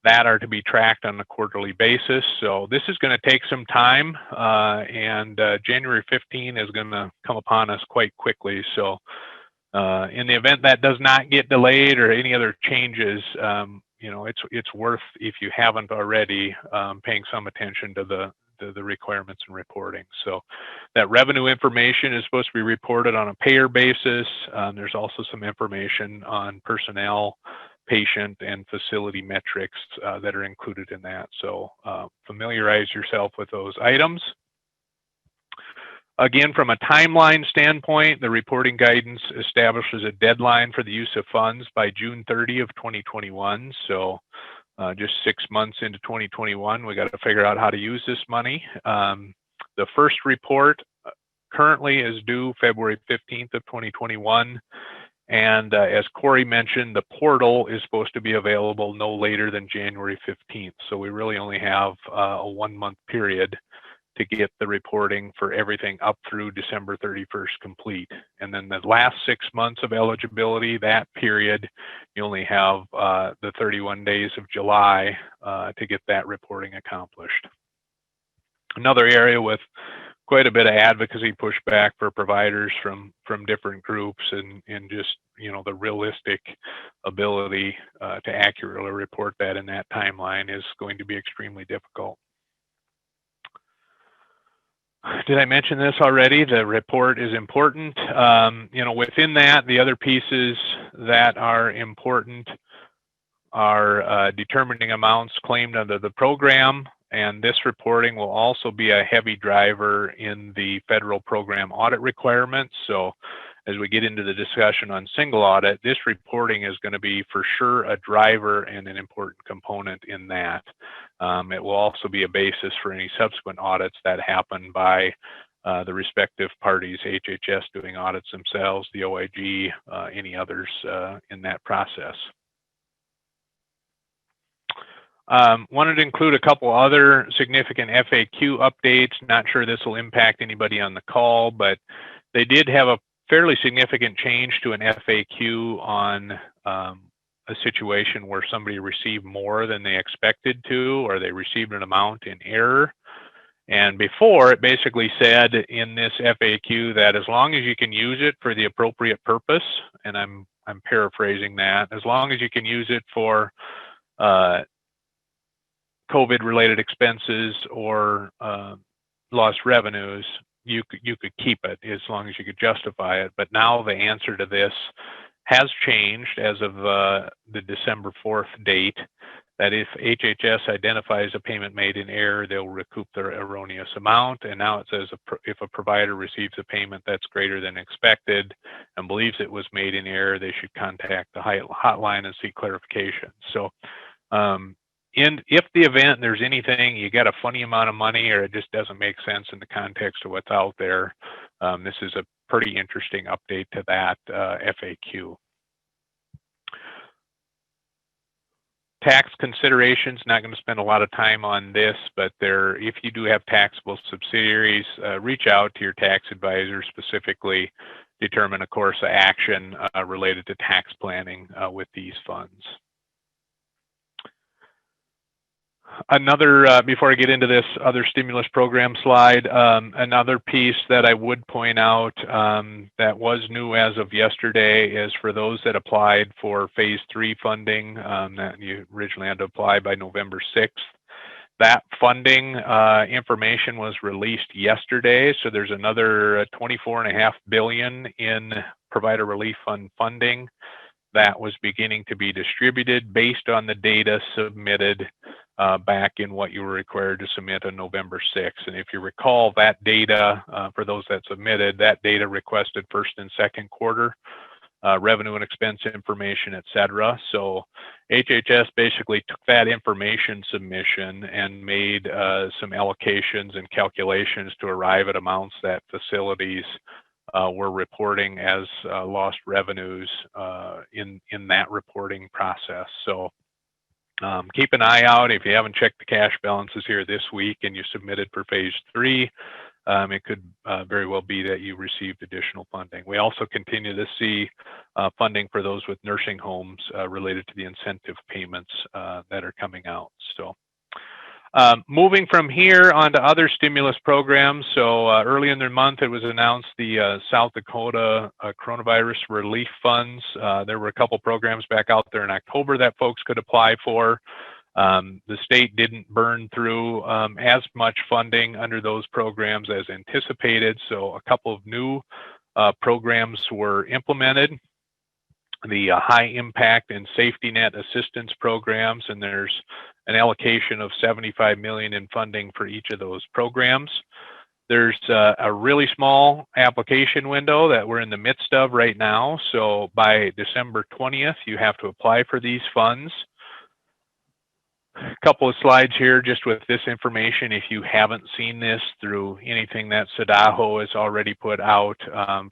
that are to be tracked on a quarterly basis. So this is going to take some time, and January 15 is going to come upon us quite quickly. So in the event that does not get delayed or any other changes, it's worth, if you haven't already, paying some attention to the requirements and reporting. So that revenue information is supposed to be reported on a payer basis. There's also some information on personnel, patient, and facility metrics that are included in that. So familiarize yourself with those items. Again, from a timeline standpoint, the reporting guidance establishes a deadline for the use of funds by June 30 of 2021. So just 6 months into 2021, we got to figure out how to use this money. The first report currently is due February 15th of 2021. And as Corey mentioned, the portal is supposed to be available no later than January 15th. So we really only have a 1 month period to get the reporting for everything up through December 31st complete. And then the last 6 months of eligibility, that period, you only have the 31 days of July to get that reporting accomplished. Another area with quite a bit of advocacy pushback for providers from different groups and just, the realistic ability to accurately report that in that timeline is going to be extremely difficult. Did I mention this already? The report is important. Within that, the other pieces that are important are determining amounts claimed under the program. And this reporting will also be a heavy driver in the federal program audit requirements. So as we get into the discussion on single audit, this reporting is going to be for sure a driver and an important component in that. It will also be a basis for any subsequent audits that happen by the respective parties, HHS doing audits themselves, the OIG, any others in that process. Wanted to include a couple other significant FAQ updates. Not sure this will impact anybody on the call, but they did have a fairly significant change to an FAQ on a situation where somebody received more than they expected to, or they received an amount in error. And before, it basically said in this FAQ that as long as you can use it for the appropriate purpose, and I'm paraphrasing that, as long as you can use it for COVID-related expenses or lost revenues, you could keep it as long as you could justify it. But now the answer to this has changed as of the December 4th date, that if HHS identifies a payment made in error, they'll recoup their erroneous amount. And now it says if a provider receives a payment that's greater than expected and believes it was made in error, they should contact the hotline and seek clarification. So if the event there's anything, you got a funny amount of money or it just doesn't make sense in the context of what's out there, this is a pretty interesting update to that FAQ. Tax considerations, not going to spend a lot of time on this, but if you do have taxable subsidiaries, reach out to your tax advisor, specifically determine a course of action related to tax planning with these funds. Another, before I get into this other stimulus program slide, another piece that I would point out that was new as of yesterday is for those that applied for phase 3 funding that you originally had to apply by November 6th. That funding information was released yesterday, so there's another $24.5 billion in Provider Relief Fund funding that was beginning to be distributed based on the data submitted back in what you were required to submit on November 6th. And if you recall, that data, for those that submitted, that data requested first and second quarter revenue and expense information, et cetera. So HHS basically took that information submission and made some allocations and calculations to arrive at amounts that facilities were reporting as lost revenues in that reporting process. So keep an eye out. If you haven't checked the cash balances here this week and you submitted for phase 3, it could very well be that you received additional funding. We also continue to see funding for those with nursing homes related to the incentive payments that are coming out. So moving from here on to other stimulus programs. So early in the month, it was announced the South Dakota coronavirus relief funds. There were a couple programs back out there in October that folks could apply for. The state didn't burn through as much funding under those programs as anticipated. So a couple of new programs were implemented. The high impact and safety net assistance programs, and there's an allocation of $75 million in funding for each of those programs. There's a really small application window that we're in the midst of right now. So by December 20th, you have to apply for these funds. A couple of slides here just with this information if you haven't seen this through anything that SEDAHO has already put out.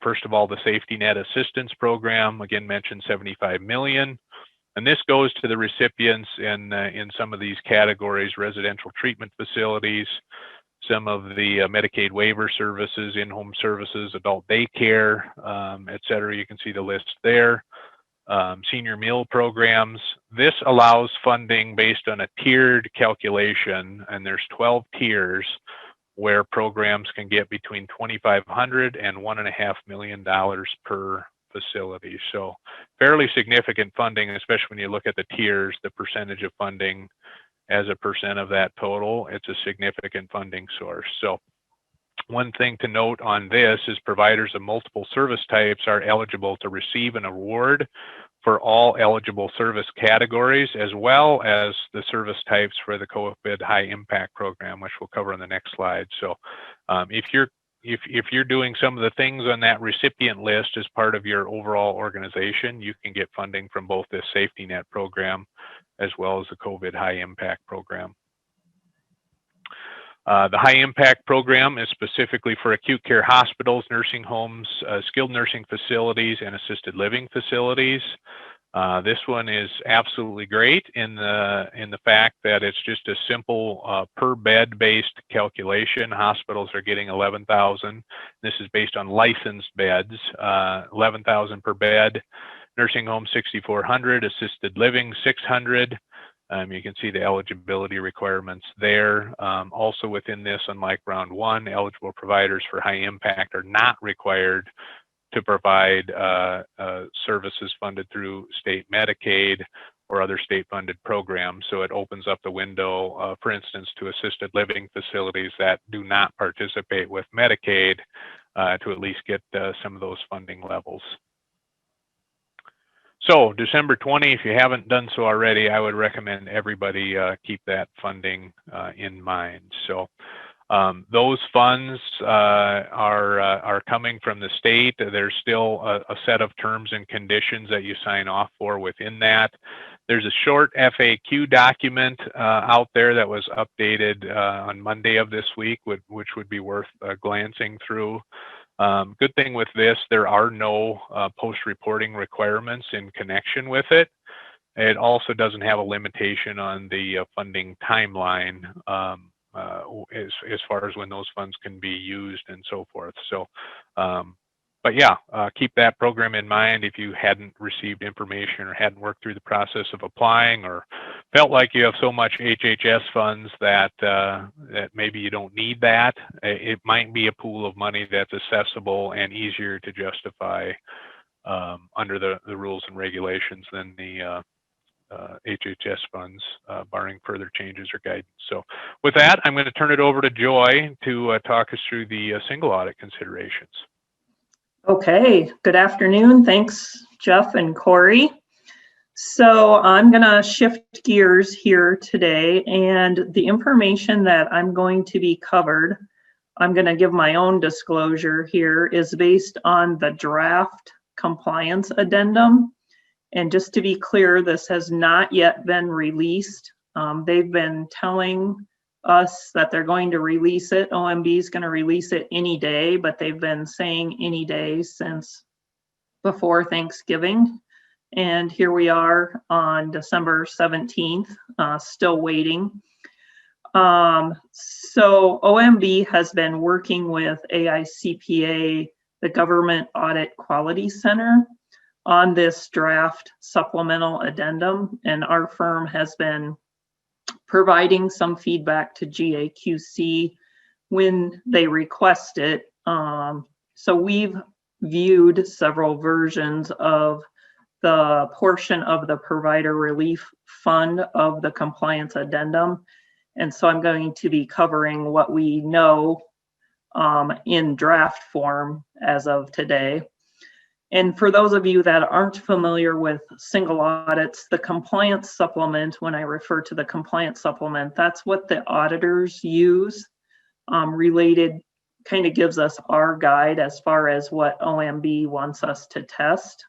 First of all, the Safety Net Assistance Program, again mentioned $75 million. And this goes to the recipients in some of these categories: residential treatment facilities, some of the Medicaid waiver services, in-home services, adult daycare, et cetera. You can see the list there. Senior meal programs. This allows funding based on a tiered calculation, and there's 12 tiers where programs can get between $2,500 and $1.5 million per facility. So fairly significant funding, especially when you look at the tiers, the percentage of funding as a percent of that total. It's a significant funding source. So one thing to note on this is providers of multiple service types are eligible to receive an award for all eligible service categories, as well as the service types for the COVID high impact program, which we'll cover on the next slide. So if you're doing some of the things on that recipient list as part of your overall organization, you can get funding from both this safety net program as well as the COVID high impact program. The high impact program is specifically for acute care hospitals, nursing homes, skilled nursing facilities, and assisted living facilities. This one is absolutely great in the fact that it's just a simple per bed based calculation. Hospitals are getting 11,000. This is based on licensed beds, 11,000 per bed. Nursing home 6,400, assisted living 600. You can see the eligibility requirements there. Also within this, unlike round one, eligible providers for high impact are not required to provide services funded through state Medicaid or other state funded programs. So it opens up the window, for instance, to assisted living facilities that do not participate with Medicaid to at least get some of those funding levels. So December 20, if you haven't done so already, I would recommend everybody keep that funding in mind. So those funds are coming from the state. There's still a set of terms and conditions that you sign off for within that. There's a short FAQ document out there that was updated on Monday of this week, which would be worth glancing through. Good thing with this, there are no post-reporting requirements in connection with it. It also doesn't have a limitation on the funding timeline as far as when those funds can be used and so forth. So but yeah, keep that program in mind if you hadn't received information or hadn't worked through the process of applying, or felt like you have so much HHS funds that that maybe you don't need that. It might be a pool of money that's accessible and easier to justify under the rules and regulations than the HHS funds, barring further changes or guidance. So with that, I'm going to turn it over to Joy to talk us through the single audit considerations. Okay, good afternoon. Thanks, Jeff and Corey. So I'm going to shift gears here today, and the information that I'm going to be covered, I'm going to give my own disclosure here, is based on the draft compliance addendum. And just to be clear, this has not yet been released. They've been telling us that they're going to release it. OMB is going to release it any day, but they've been saying any day since before Thanksgiving. And here we are on December 17th, still waiting. So OMB has been working with AICPA, the Government Audit Quality Center, on this draft supplemental addendum, and our firm has been providing some feedback to GAQC when they request it. So we've viewed several versions of the portion of the provider relief fund of the compliance addendum. And so I'm going to be covering what we know in draft form as of today. And for those of you that aren't familiar with single audits, the compliance supplement, when I refer to the compliance supplement, that's what the auditors use. Related kind of gives us our guide as far as what OMB wants us to test.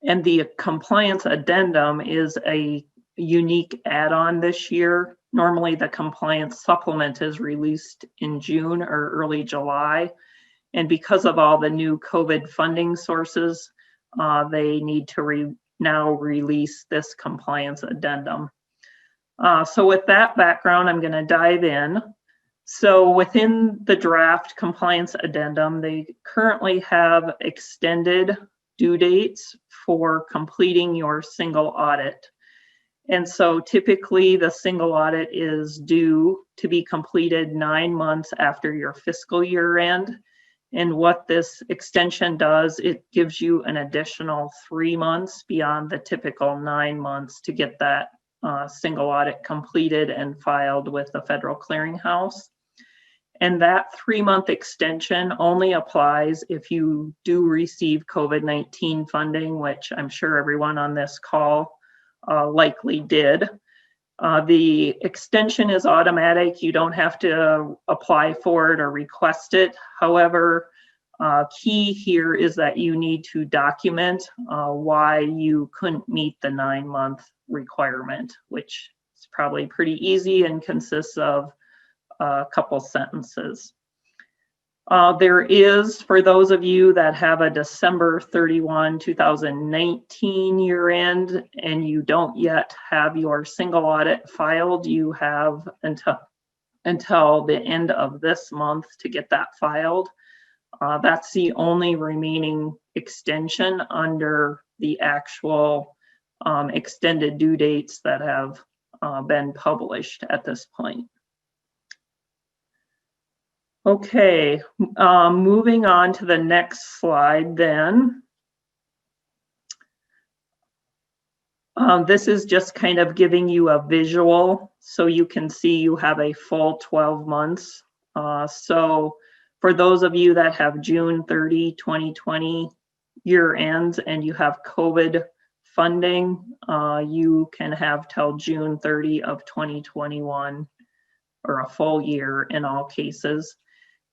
And the compliance addendum is a unique add-on this year. Normally the compliance supplement is released in June or early July. And because of all the new COVID funding sources, they need to now release this compliance addendum. So with that background, I'm going to dive in. So within the draft compliance addendum, they currently have extended due dates for completing your single audit. And so typically the single audit is due to be completed 9 months after your fiscal year end. And what this extension does, it gives you an additional 3 months beyond the typical 9 months to get that single audit completed and filed with the Federal Clearinghouse. And that 3-month extension only applies if you do receive COVID-19 funding, which I'm sure everyone on this call likely did. The extension is automatic. You don't have to apply for it or request it. However, key here is that you need to document why you couldn't meet the 9-month requirement, which is probably pretty easy and consists of a couple sentences. There is, for those of you that have a December 31, 2019 year end and you don't yet have your single audit filed, you have until the end of this month to get that filed. That's the only remaining extension under the actual extended due dates that have been published at this point. Okay, moving on to the next slide then. This is just kind of giving you a visual so you can see you have a full 12 months. So for those of you that have June 30, 2020 year ends and you have COVID funding, you can have till June 30 of 2021 or a full year in all cases.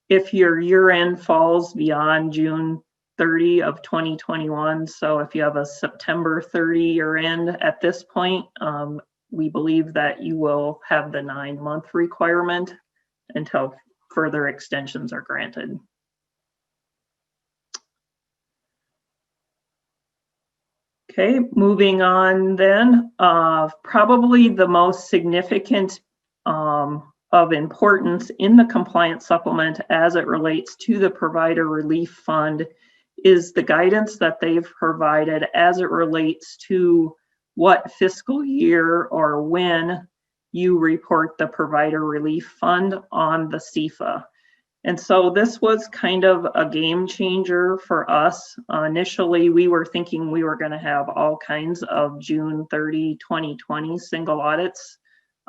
If your year end falls beyond June 30 of 2021, so if you have a September 30 year end at this point, we believe that you will have the 9-month requirement until further extensions are granted. Okay, moving on then, probably the most significant of importance in the compliance supplement as it relates to the provider relief fund is the guidance that they've provided as it relates to what fiscal year or when you report the provider relief fund on the CFA. And so this was kind of a game changer for us. Initially, we were thinking we were going to have all kinds of June 30, 2020 single audits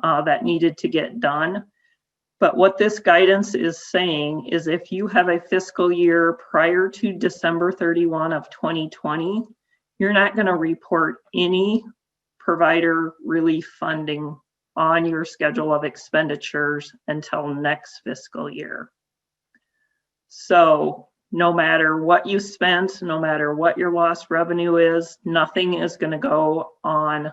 that needed to get done. But what this guidance is saying is if you have a fiscal year prior to December 31 of 2020, you're not going to report any provider relief funding on your schedule of expenditures until next fiscal year. So no matter what you spent, no matter what your lost revenue is, nothing is going to go on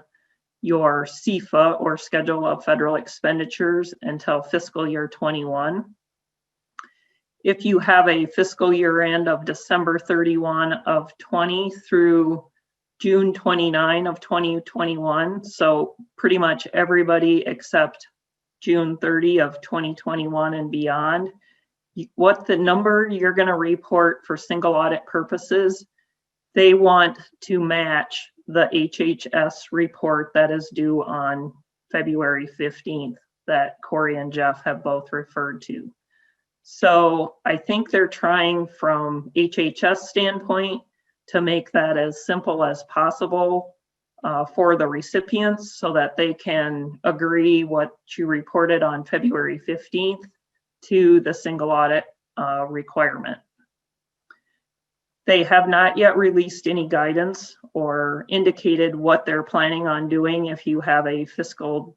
your CFA or schedule of federal expenditures until fiscal year 21. If you have a fiscal year end of December 31 of 20 through June 29 of 2021, so pretty much everybody except June 30 of 2021 and beyond, what the number you're going to report for single audit purposes, they want to match the HHS report that is due on February 15th that Corey and Jeff have both referred to. So I think they're trying from HHS standpoint to make that as simple as possible for the recipients so that they can agree what you reported on February 15th to the single audit requirement. They have not yet released any guidance or indicated what they're planning on doing if you have a fiscal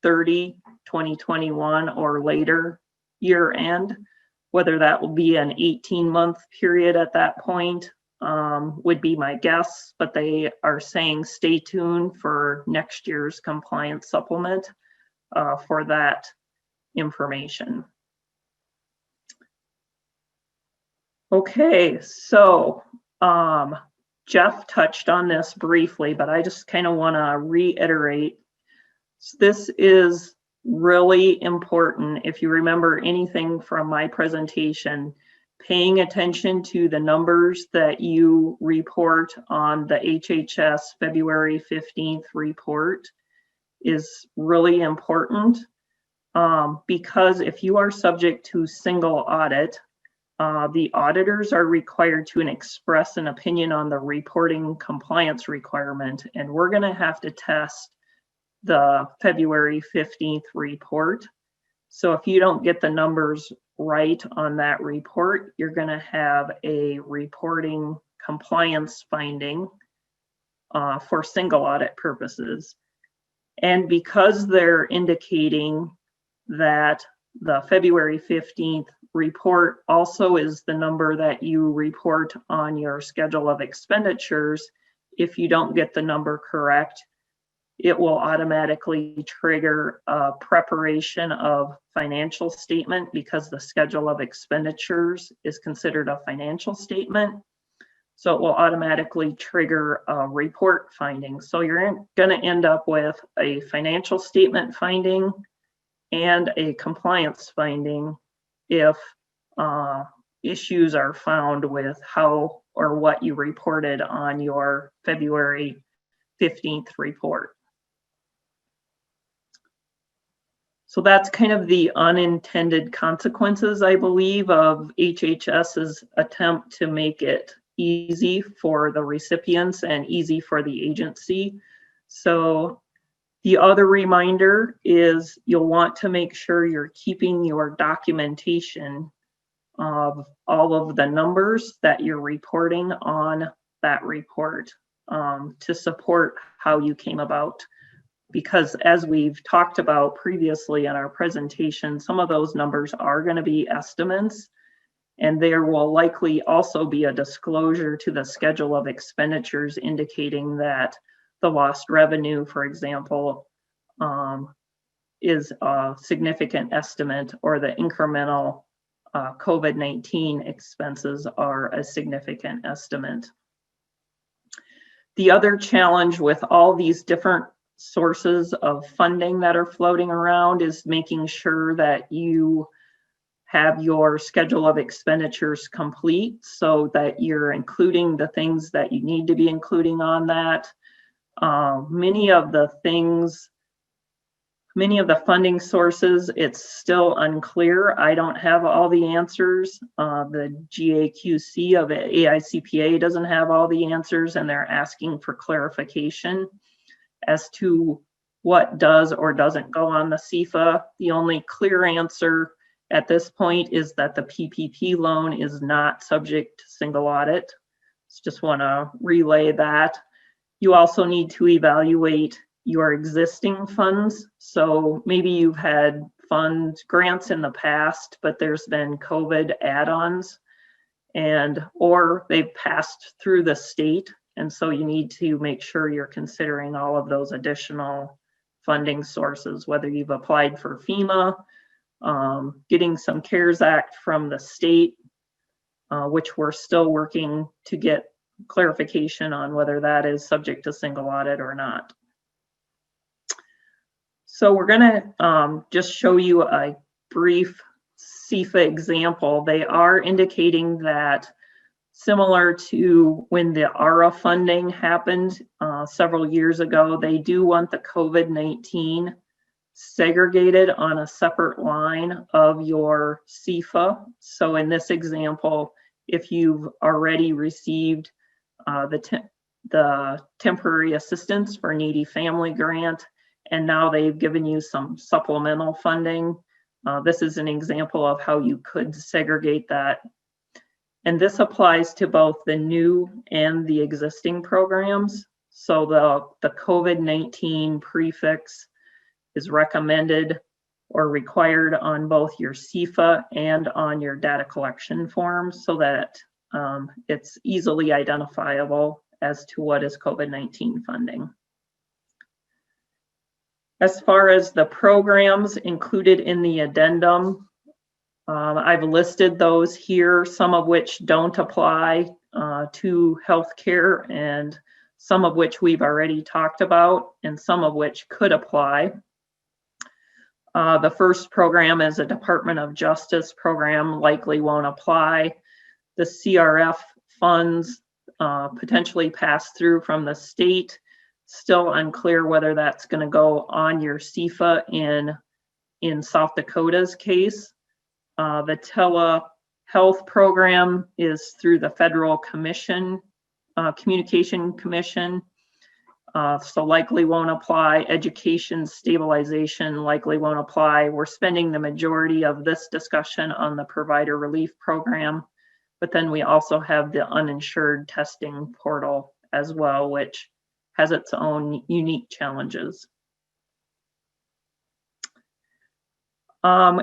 30, 2021 or later year end, whether that will be an 18-month period at that point would be my guess, but they are saying stay tuned for next year's compliance supplement for that information. Okay, so Jeff touched on this briefly, but I just kind of want to reiterate. This is really important. If you remember anything from my presentation, paying attention to the numbers that you report on the HHS February 15th report is really important because if you are subject to single audit, the auditors are required to express an opinion on the reporting compliance requirement, and we're going to have to test the February 15th report. So if you don't get the numbers right on that report, you're going to have a reporting compliance finding for single audit purposes. And because they're indicating that the February 15th report also is the number that you report on your schedule of expenditures, if you don't get the number correct, it will automatically trigger a preparation of financial statement because the schedule of expenditures is considered a financial statement. So it will automatically trigger a report finding. So you're going to end up with a financial statement finding and a compliance finding if issues are found with how or what you reported on your February 15th report. So that's kind of the unintended consequences, I believe, of HHS's attempt to make it easy for the recipients and easy for the agency. So the other reminder is you'll want to make sure you're keeping your documentation of all of the numbers that you're reporting on that report to support how you came about. Because as we've talked about previously in our presentation, some of those numbers are going to be estimates, and there will likely also be a disclosure to the schedule of expenditures indicating that the lost revenue, for example, is a significant estimate, or the incremental COVID-19 expenses are a significant estimate. The other challenge with all these different sources of funding that are floating around is making sure that you have your schedule of expenditures complete so that you're including the things that you need to be including on that. Many of the funding sources, it's still unclear. I don't have all the answers. The GAQC of AICPA doesn't have all the answers, and they're asking for clarification as to what does or doesn't go on the CEFA. The only clear answer at this point is that the PPP loan is not subject to single audit. Just want to relay that. You also need to evaluate your existing funds. So maybe you've had fund grants in the past, but there's been COVID add-ons or they've passed through the state. And so you need to make sure you're considering all of those additional funding sources, whether you've applied for FEMA, getting some CARES Act from the state, which we're still working to get clarification on whether that is subject to single audit or not. So we're gonna just show you a brief CEFA example. They are indicating that similar to when the ARA funding happened several years ago, they do want the COVID-19 segregated on a separate line of your CEFA. So in this example, if you've already received the temporary assistance for needy family grant, and now they've given you some supplemental funding, this is an example of how you could segregate that. And this applies to both the new and the existing programs. So the COVID-19 prefix is recommended or required on both your CEFA and on your data collection forms so that it's easily identifiable as to what is COVID-19 funding. As far as the programs included in the addendum, I've listed those here, some of which don't apply to healthcare and some of which we've already talked about and some of which could apply. The first program is a Department of Justice program, likely won't apply. The CRF funds potentially pass through from the state. Still unclear whether that's going to go on your CEFA in South Dakota's case. The telehealth program is through the Federal Commission, Communication Commission, so likely won't apply. Education stabilization likely won't apply. We're spending the majority of this discussion on the provider relief program, but then we also have the uninsured testing portal as well, which has its own unique challenges.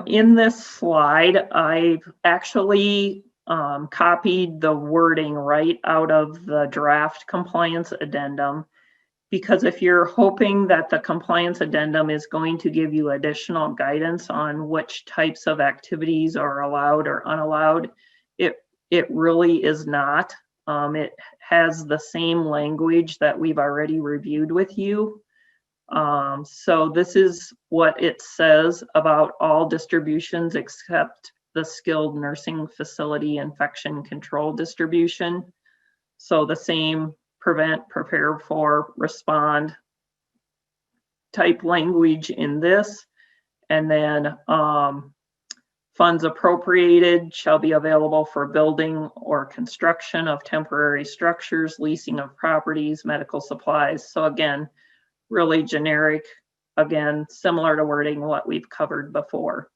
In this slide, I've actually copied the wording right out of the draft compliance addendum, because if you're hoping that the compliance addendum is going to give you additional guidance on which types of activities are allowed or unallowed, it really is not. It has the same language that we've already reviewed with you. So this is what it says about all distributions except the skilled nursing facility infection control distribution. So the same prevent, prepare for, respond type language in this. And then funds appropriated shall be available for building or construction of temporary structures, leasing of properties, medical supplies. So again, really generic, again, similar to wording what we've covered before.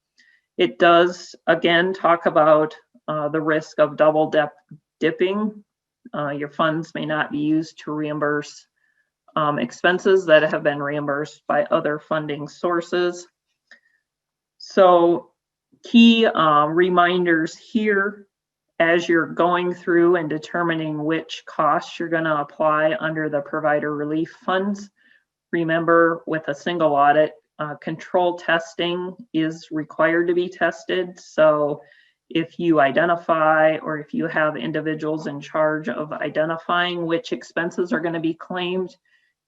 It does, again, talk about the risk of double dipping. Your funds may not be used to reimburse expenses that have been reimbursed by other funding sources. So key reminders here as you're going through and determining which costs you're going to apply under the provider relief funds. Remember, with a single audit, control testing is required to be tested. So if you identify or if you have individuals in charge of identifying which expenses are going to be claimed,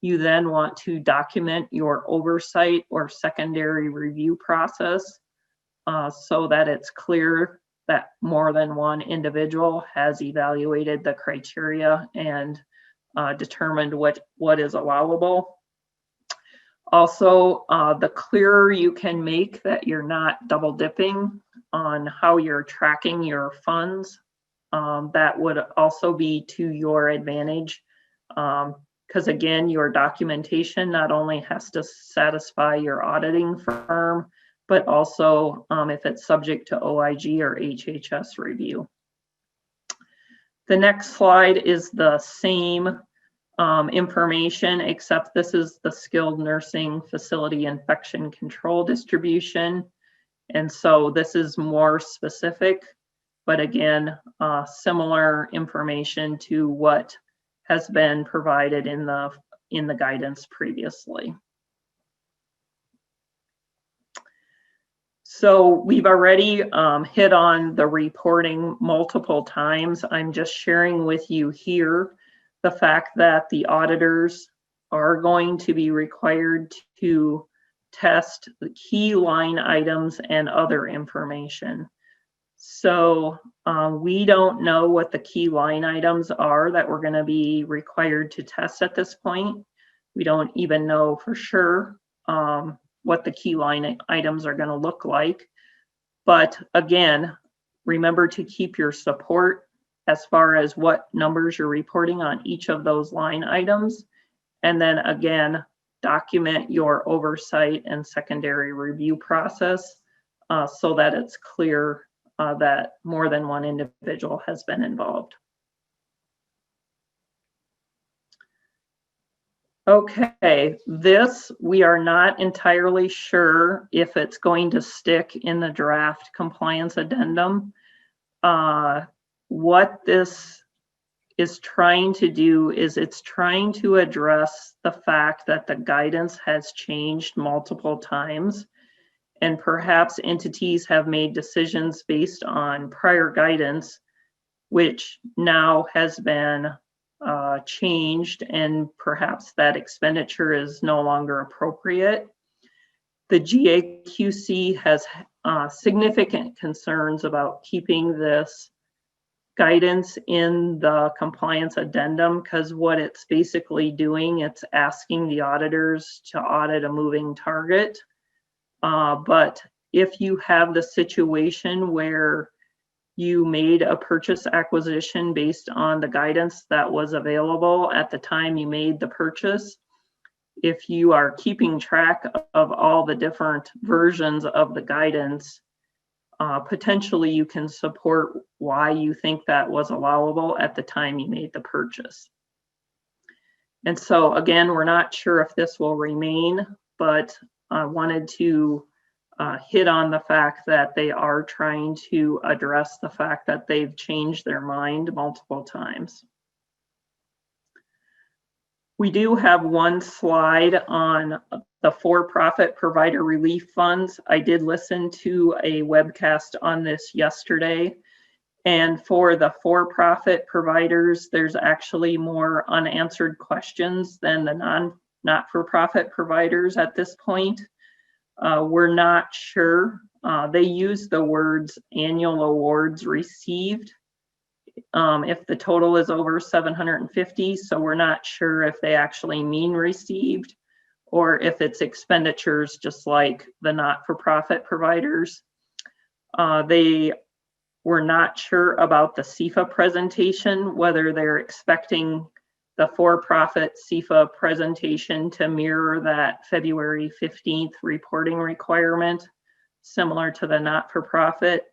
You then want to document your oversight or secondary review process so that it's clear that more than one individual has evaluated the criteria and determined what is allowable. Also, the clearer you can make that you're not double dipping on how you're tracking your funds, that would also be to your advantage. Because again, your documentation not only has to satisfy your auditing firm, but also if it's subject to OIG or HHS review. The next slide is the same information, except this is the skilled nursing facility infection control distribution. And so this is more specific, but again, similar information to what has been provided in the guidance previously. So we've already hit on the reporting multiple times. I'm just sharing with you here the fact that the auditors are going to be required to test the key line items and other information. So we don't know what the key line items are that we're going to be required to test at this point. We don't even know for sure what the key line items are going to look like. But again, remember to keep your support as far as what numbers you're reporting on each of those line items. And then again, document your oversight and secondary review process so that it's clear that more than one individual has been involved. Okay, this we are not entirely sure if it's going to stick in the draft compliance addendum. What this is trying to do is it's trying to address the fact that the guidance has changed multiple times, and perhaps entities have made decisions based on prior guidance, which now has been changed, and perhaps that expenditure is no longer appropriate. The GAQC has significant concerns about keeping this guidance in the compliance addendum, because what it's basically doing, it's asking the auditors to audit a moving target. But if you have the situation where you made a purchase acquisition based on the guidance that was available at the time you made the purchase, if you are keeping track of all the different versions of the guidance, potentially you can support why you think that was allowable at the time you made the purchase. And so again, we're not sure if this will remain, but I wanted to hit on the fact that they are trying to address the fact that they've changed their mind multiple times. We do have one slide on the for-profit provider relief funds. I did listen to a webcast on this yesterday, and for the for-profit providers, there's actually more unanswered questions than the not-for-profit providers at this point. We're not sure. They use the words annual awards received if the total is over 750. So we're not sure if they actually mean received or if it's expenditures just like the not-for-profit providers. They were not sure about the CFA presentation, whether they're expecting the for-profit CFA presentation to mirror that February 15th reporting requirement, similar to the not-for-profit.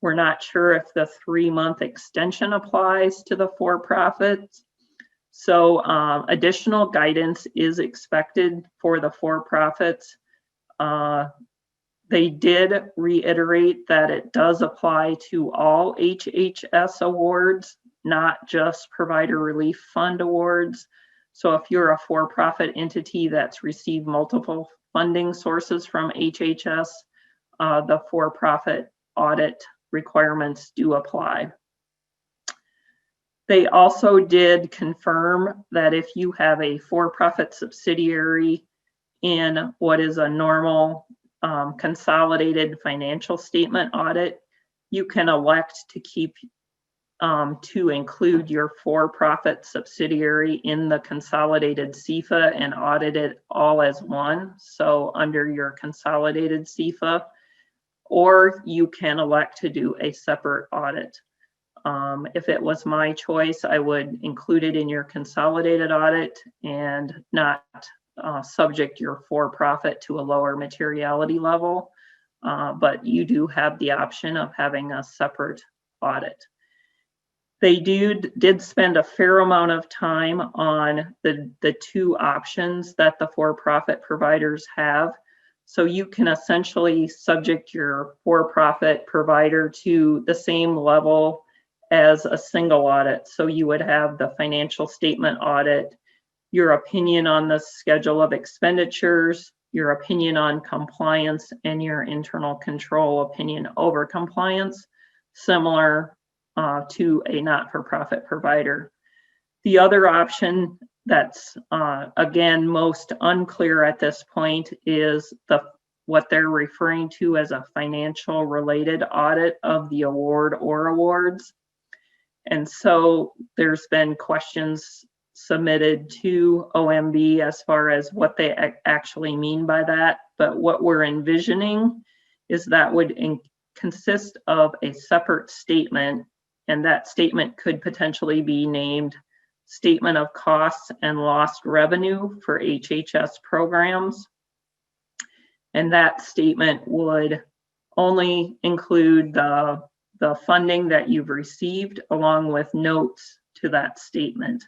We're not sure if the 3-month extension applies to the for-profits. So additional guidance is expected for the for-profits. They did reiterate that it does apply to all HHS awards, not just provider relief fund awards. So if you're a for-profit entity that's received multiple funding sources from HHS, the for-profit audit requirements do apply. They also did confirm that if you have a for-profit subsidiary in what is a normal consolidated financial statement audit, you can elect to keep to include your for-profit subsidiary in the consolidated CFA and audit it all as one, so under your consolidated CFA, or you can elect to do a separate audit. If it was my choice, I would include it in your consolidated audit and not subject your for-profit to a lower materiality level, but you do have the option of having a separate audit. They did spend a fair amount of time on the two options that the for-profit providers have. So you can essentially subject your for-profit provider to the same level as a single audit. So you would have the financial statement audit, your opinion on the schedule of expenditures, your opinion on compliance, and your internal control opinion over compliance, similar to a not-for-profit provider. The other option that's, again, most unclear at this point is what they're referring to as a financial related audit of the award or awards. And so there's been questions submitted to OMB as far as what they actually mean by that. But what we're envisioning is that would consist of a separate statement, and that statement could potentially be named Statement of Costs and Lost Revenue for HHS programs. And that statement would only include the funding that you've received along with notes to that statement.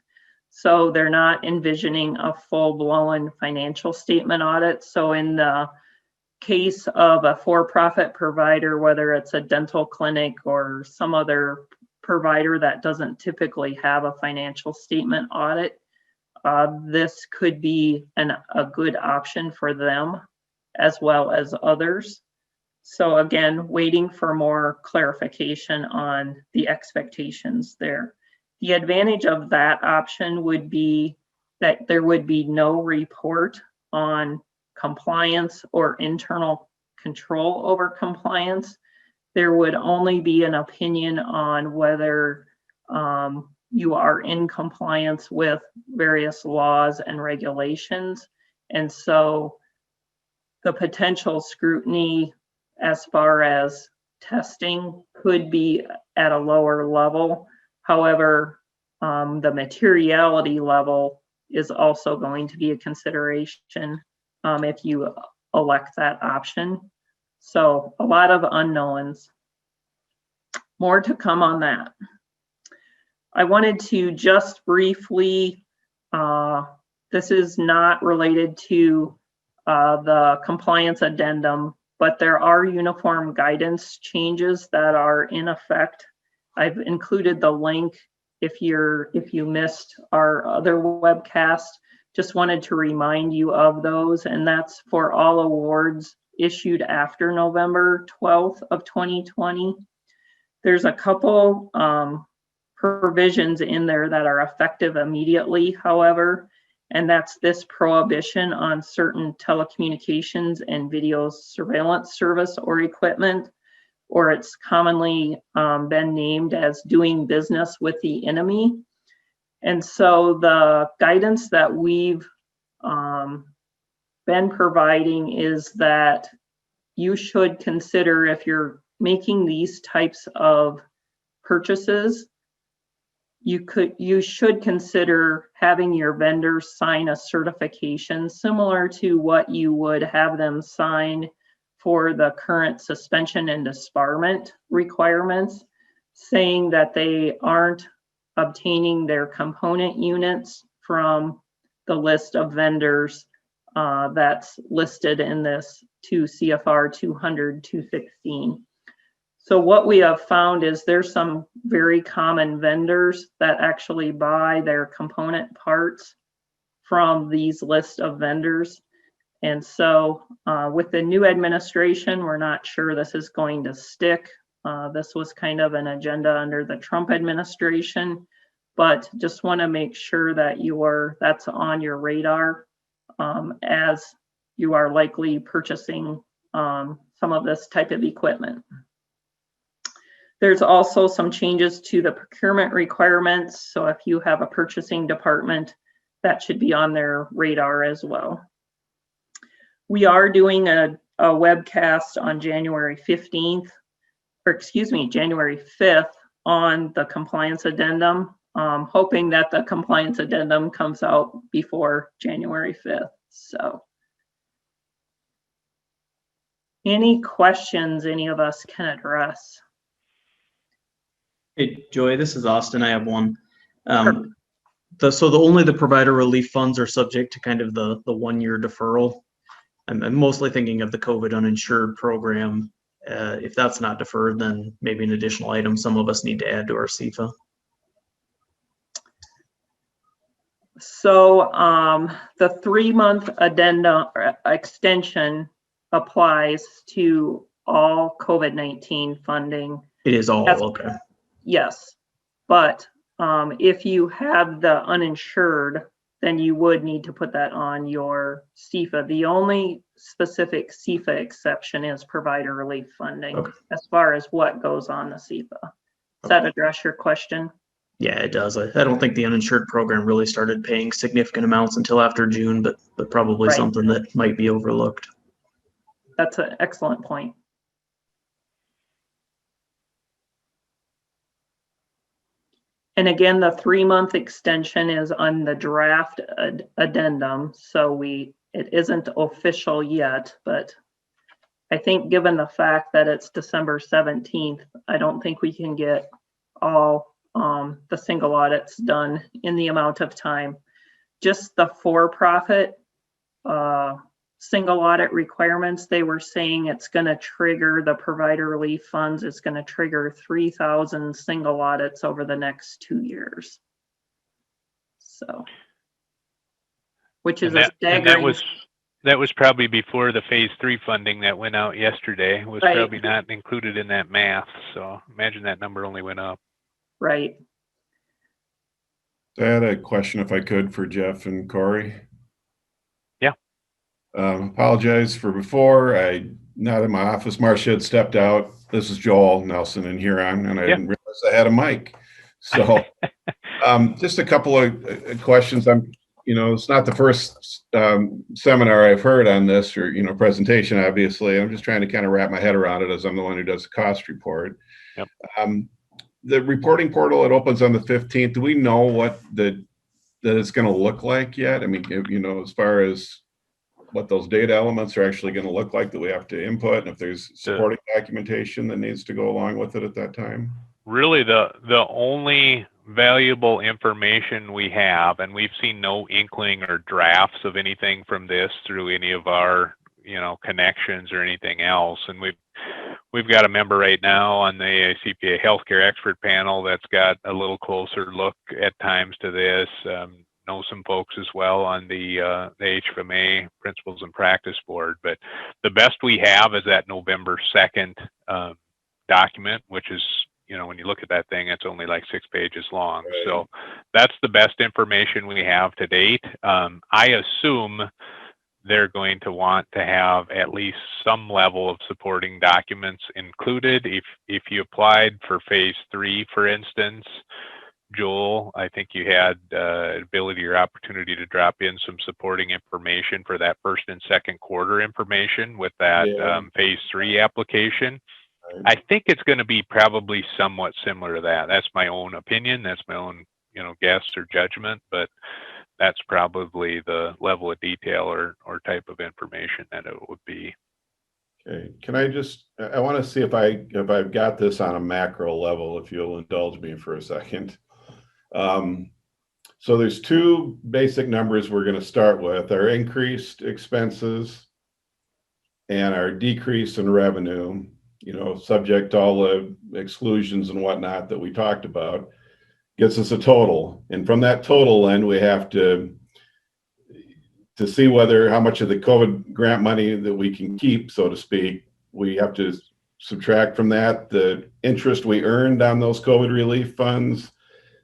So they're not envisioning a full-blown financial statement audit. So in the case of a for-profit provider, whether it's a dental clinic or some other provider that doesn't typically have a financial statement audit, this could be a good option for them as well as others. So again, waiting for more clarification on the expectations there. The advantage of that option would be that there would be no report on compliance or internal control over compliance. There would only be an opinion on whether you are in compliance with various laws and regulations. And so the potential scrutiny as far as testing could be at a lower level. However, the materiality level is also going to be a consideration if you elect that option. So a lot of unknowns. More to come on that. I wanted to just briefly, this is not related to the compliance addendum, but there are uniform guidance changes that are in effect. I've included the link if you missed our other webcast. Just wanted to remind you of those, and that's for all awards issued after November 12th of 2020. There's a couple provisions in there that are effective immediately, however, and that's this prohibition on certain telecommunications and video surveillance service or equipment, or it's commonly been named as doing business with the enemy. And so the guidance that we've been providing is that you should consider, if you're making these types of purchases, you should consider having your vendors sign a certification similar to what you would have them sign for the current suspension and disbarment requirements, saying that they aren't obtaining their component units from the list of vendors that's listed in this 2 CFR 200-216. So what we have found is there's some very common vendors that actually buy their component parts from these lists of vendors. And so with the new administration, we're not sure this is going to stick. This was kind of an agenda under the Trump administration, but just want to make sure that that's on your radar as you are likely purchasing some of this type of equipment. There's also some changes to the procurement requirements. So if you have a purchasing department, that should be on their radar as well. We are doing a webcast on January 15th, or excuse me, January 5th on the compliance addendum, hoping that the compliance addendum comes out before January 5th. So any questions any of us can address? Hey, Joy, this is Austin. I have one. Sure. So only the provider relief funds are subject to kind of the 1 year deferral. I'm mostly thinking of the COVID uninsured program. If that's not deferred, then maybe an additional item some of us need to add to our CEFA. So the 3-month addendum extension applies to all COVID-19 funding. It is all, okay. Yes, but if you have the uninsured, then you would need to put that on your CEFA. The only specific CEFA exception is provider relief funding, as far as what goes on the CEFA. Does that address your question? Yeah, it does. I don't think the uninsured program really started paying significant amounts until after June, but probably Right. something that might be overlooked. That's an excellent point. And again, the 3-month extension is on the draft addendum, so it isn't official yet, but I think given the fact that it's December 17th, I don't think we can get all the single audits done in the amount of time. Just the for-profit single audit requirements, they were saying it's going to trigger the provider relief funds. It's going to trigger 3,000 single audits over the next 2 years. So, which is a staggering. That was probably before the phase 3 funding that went out yesterday. It was Right. probably not included in that math. So imagine that number only went up. Right. I had a question, if I could, for Jeff and Corey. Yeah. Apologize for before. Not in my office. Marcia had stepped out. This is Joel Nelson in Huron, and I didn't realize I had a mic. So just a couple of questions. It's not the first seminar I've heard on this or, presentation, obviously. I'm just trying to kind of wrap my head around it as I'm the one who does the cost report. Yep. The reporting portal, it opens on the 15th. Do we know what that it's going to look like yet? I mean, as far as what those data elements are actually going to look like that we have to input, and if there's supporting documentation that needs to go along with it at that time? Really, the only valuable information we have, and we've seen no inkling or drafts of anything from this through any of our connections or anything else. And we've got a member right now on the AICPA healthcare expert panel that's got a little closer look at times to this. Know some folks as well on the HFMA Principles and Practice Board. But the best we have is that November 2nd document, which is, when you look at that thing, it's only like 6 pages long. Right. So that's the best information we have to date. I assume they're going to want to have at least some level of supporting documents included. If you applied for phase 3, for instance, Joel, I think you had ability or opportunity to drop in some supporting information for that first and second quarter information with that phase 3 application. Right. I think it's going to be probably somewhat similar to that. That's my own opinion. That's my own, guess or judgment, but that's probably the level of detail or type of information that it would be. Okay. I want to see if I've got this on a macro level, if you'll indulge me for a second. So there's 2 basic numbers we're going to start with: our increased expenses and our decrease in revenue, subject to all the exclusions and whatnot that we talked about, gets us a total. And from that total then we have to see how much of the COVID grant money that we can keep, so to speak. We have to subtract from that the interest we earned on those COVID relief funds,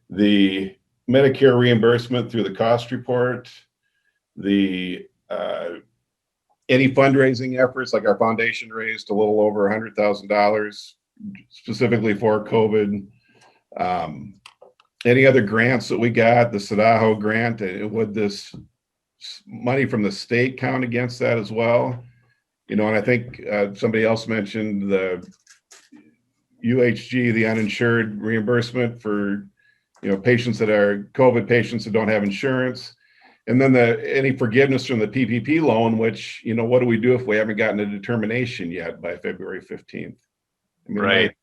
the Medicare reimbursement through the cost report, the any fundraising efforts, like our foundation raised a little over $100,000 specifically for COVID. Any other grants that we got, the Sadaho grant, would this money from the state count against that as well? And I think somebody else mentioned the UHG, the uninsured reimbursement for, patients that are COVID patients that don't have insurance. And then any forgiveness from the PPP loan, which, what do we do if we haven't gotten a determination yet by February 15th? I mean, Right.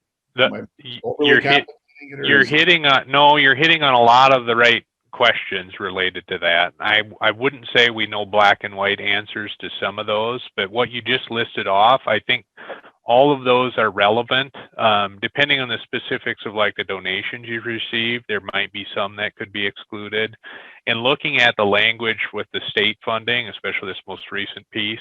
you're hitting on a lot of the right questions related to that. I wouldn't say we know black and white answers to some of those, but what you just listed off, I think all of those are relevant. Depending on the specifics of like the donations you've received, there might be some that could be excluded. And looking at the language with the state funding, especially this most recent piece,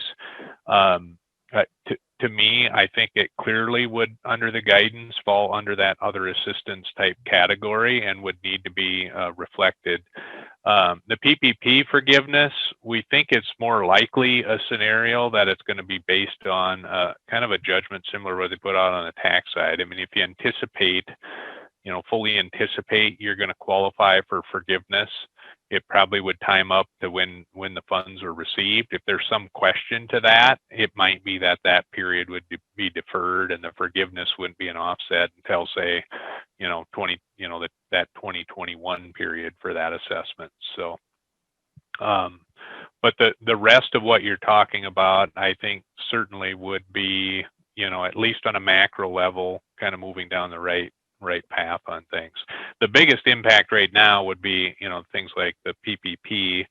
to me, I think it clearly would, under the guidance, fall under that other assistance type category and would need to be reflected. The PPP forgiveness, we think it's more likely a scenario that it's going to be based on kind of a judgment similar to what they put out on the tax side. I mean, if you anticipate, fully anticipate you're going to qualify for forgiveness, it probably would time up to when the funds were received. If there's some question to that, it might be that period would be deferred and the forgiveness wouldn't be an offset until, say, that 2021 period for that assessment. So, but the rest of what you're talking about, I think certainly would be, at least on a macro level, kind of moving down the right path on things. The biggest impact right now would be, things like the PPP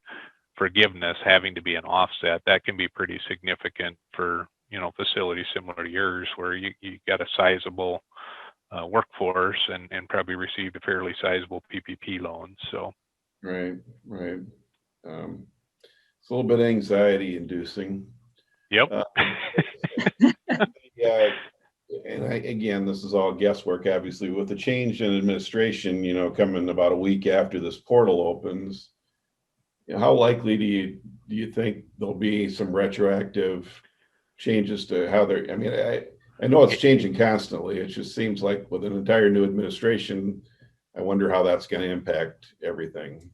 forgiveness having to be an offset. That can be pretty significant for, facilities similar to yours, where you got a sizable workforce and probably received a fairly sizable PPP loan. So, right. It's a little bit anxiety inducing. Yep. Yeah. And again, this is all guesswork, obviously, with the change in administration, coming about a week after this portal opens. How likely do you think there'll be some retroactive changes to how they're, I know it's changing constantly. It just seems like with an entire new administration, I wonder how that's going to impact everything.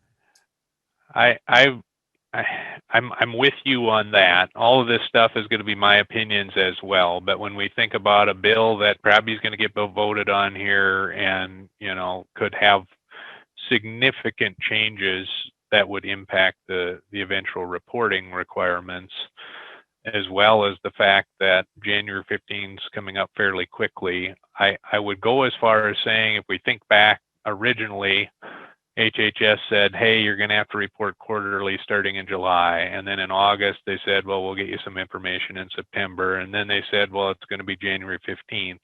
I'm with you on that. All of this stuff is going to be my opinions as well. But when we think about a bill that probably is going to get voted on here and, could have significant changes that would impact the eventual reporting requirements, as well as the fact that January 15th is coming up fairly quickly, I would go as far as saying, if we think back originally, HHS said, hey, you're going to have to report quarterly starting in July. And then in August, they said, well, we'll get you some information in September. And then they said, well, it's going to be January 15th.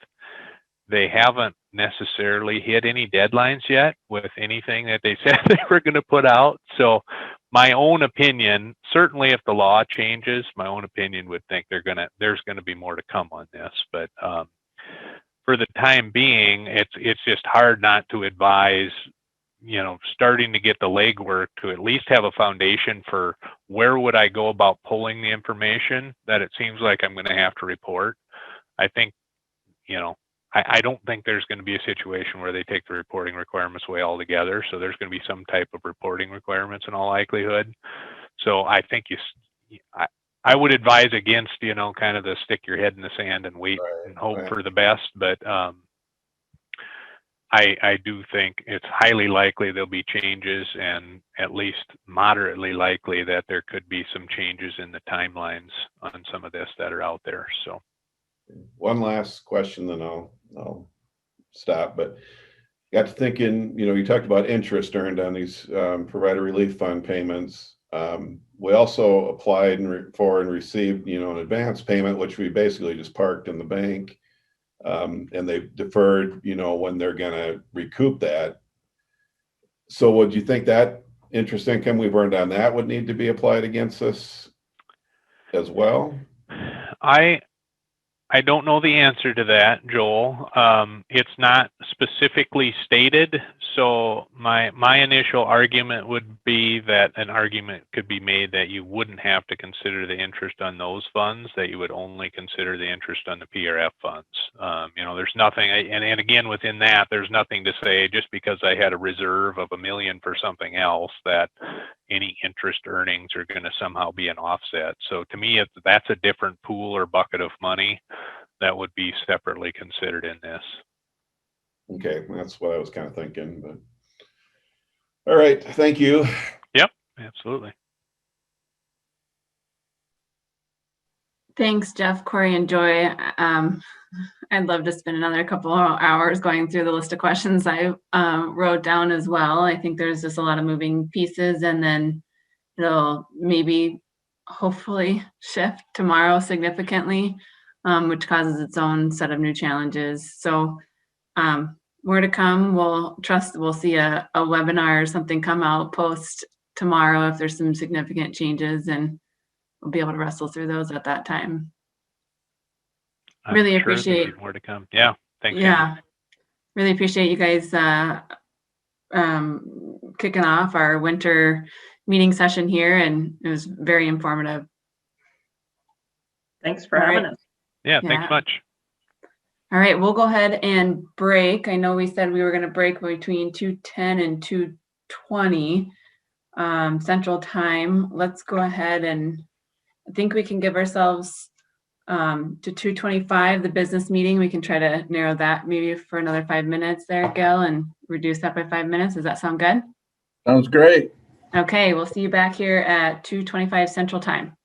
They haven't necessarily hit any deadlines yet with anything that they said they were going to put out. So my own opinion, certainly if the law changes, my own opinion would think there's going to be more to come on this. But for the time being, it's just hard not to advise, starting to get the legwork to at least have a foundation for where would I go about pulling the information that it seems like I'm going to have to report. I think, I don't think there's going to be a situation where they take the reporting requirements away altogether. So there's going to be some type of reporting requirements in all likelihood. So I think I would advise against, kind of the stick your head in the sand and wait and hope for the best. But I do think it's highly likely there'll be changes, and at least moderately likely that there could be some changes in the timelines on some of this that are out there. So one last question, then I'll stop. But got to thinking, you talked about interest earned on these provider relief fund payments. We also applied for and received, an advance payment, which we basically just parked in the bank. And they've deferred, when they're going to recoup that. So would you think that interest income we've earned on that would need to be applied against us as well? I don't know the answer to that, Joel. It's not specifically stated, so my initial argument would be that an argument could be made that you wouldn't have to consider the interest on those funds, that you would only consider the interest on the PRF funds. You know, there's nothing, and again, within that, there's nothing to say just because I had a reserve of $1 million for something else that any interest earnings are going to somehow be an offset. So to me, that's a different pool or bucket of money that would be separately considered in this. Okay, that's what I was kind of thinking, but. All right, thank you. Yep, absolutely. Thanks, Jeff, Corey, and Joy. I'd love to spend another couple of hours going through the list of questions I wrote down as well. I think there's just a lot of moving pieces, and then it'll maybe hopefully shift tomorrow significantly, which causes its own set of new challenges. So more to come. We'll see a webinar or something come out post tomorrow if there's some significant changes, and we'll be able to wrestle through those at that time. I'm Really sure appreciate there's more to come. Yeah, thanks. Yeah, Amber. really appreciate you guys kicking off our winter meeting session here, and it was very informative. Thanks for All right. having us. Yeah, Yeah. thanks much. All right, we'll go ahead and break. I know we said we were going to break between 2:10 and 2:20 Central Time. Let's go ahead, and I think we can give ourselves to 2:25, the business meeting. We can try to narrow that maybe for another 5 minutes there, Gail, and reduce that by 5 minutes. Does that sound good? Sounds great. Okay, we'll see you back here at 2:25 Central Time.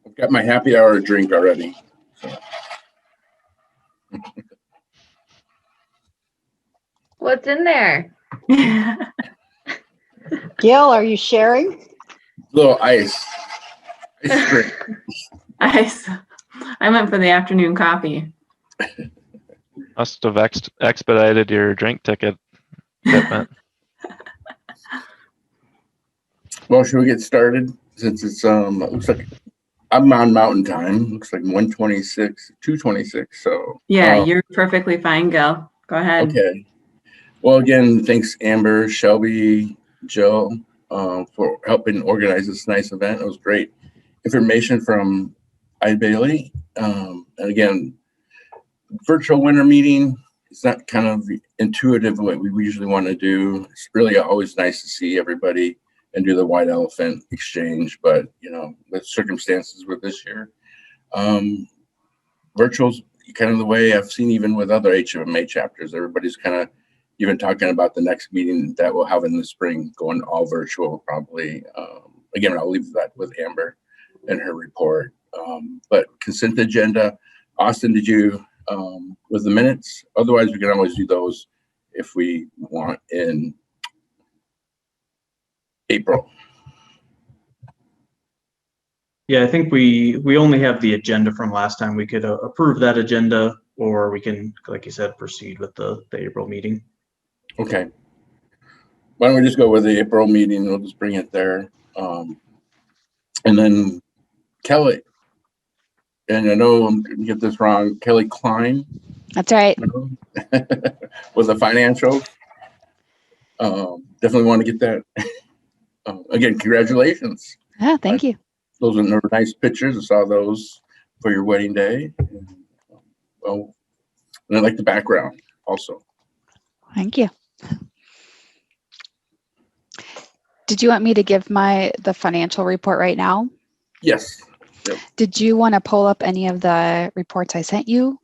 I've got my happy hour drink already. What's in there? Gil, are you sharing? Little ice. Ice drink. Nice. I went for the afternoon coffee. Must have expedited your drink ticket shipment. Well, should we get started? Since it's it looks like I'm on Mountain Time. Looks like 2:26. So Yeah, you're perfectly fine, Gil. Go ahead. okay. Well, again, thanks Amber, Shelby, Jill, for helping organize this nice event. It was great information from iBailey. And again, virtual winter meeting. It's not kind of intuitive what we usually want to do. It's really always nice to see everybody and do the white elephant exchange, but you know, the circumstances with this year, virtual's kind of the way I've seen even with other HFMA chapters. Everybody's kind of even talking about the next meeting that we'll have in the spring, going all virtual probably. Again, I'll leave that with Amber and her report. But consent agenda, Austin, did you, with the minutes? Otherwise, we can always do those if we want in April. Yeah, I think we only have the agenda from last time. We could approve that agenda, or we can, like you said, proceed with the April meeting. Okay. Why don't we just go with the April meeting? We'll just bring it there. And then Kelly, and I know I'm going to get this wrong, Kelly Klein. That's right. Was a financial. Definitely want to get that. Again, congratulations. Yeah, thank you. Those are nice pictures. I saw those for your wedding day. Well, and I like the background also. Thank you. Did you want me to give the financial report right now? Yes. Yep. Did you want to pull up any of the reports I sent you?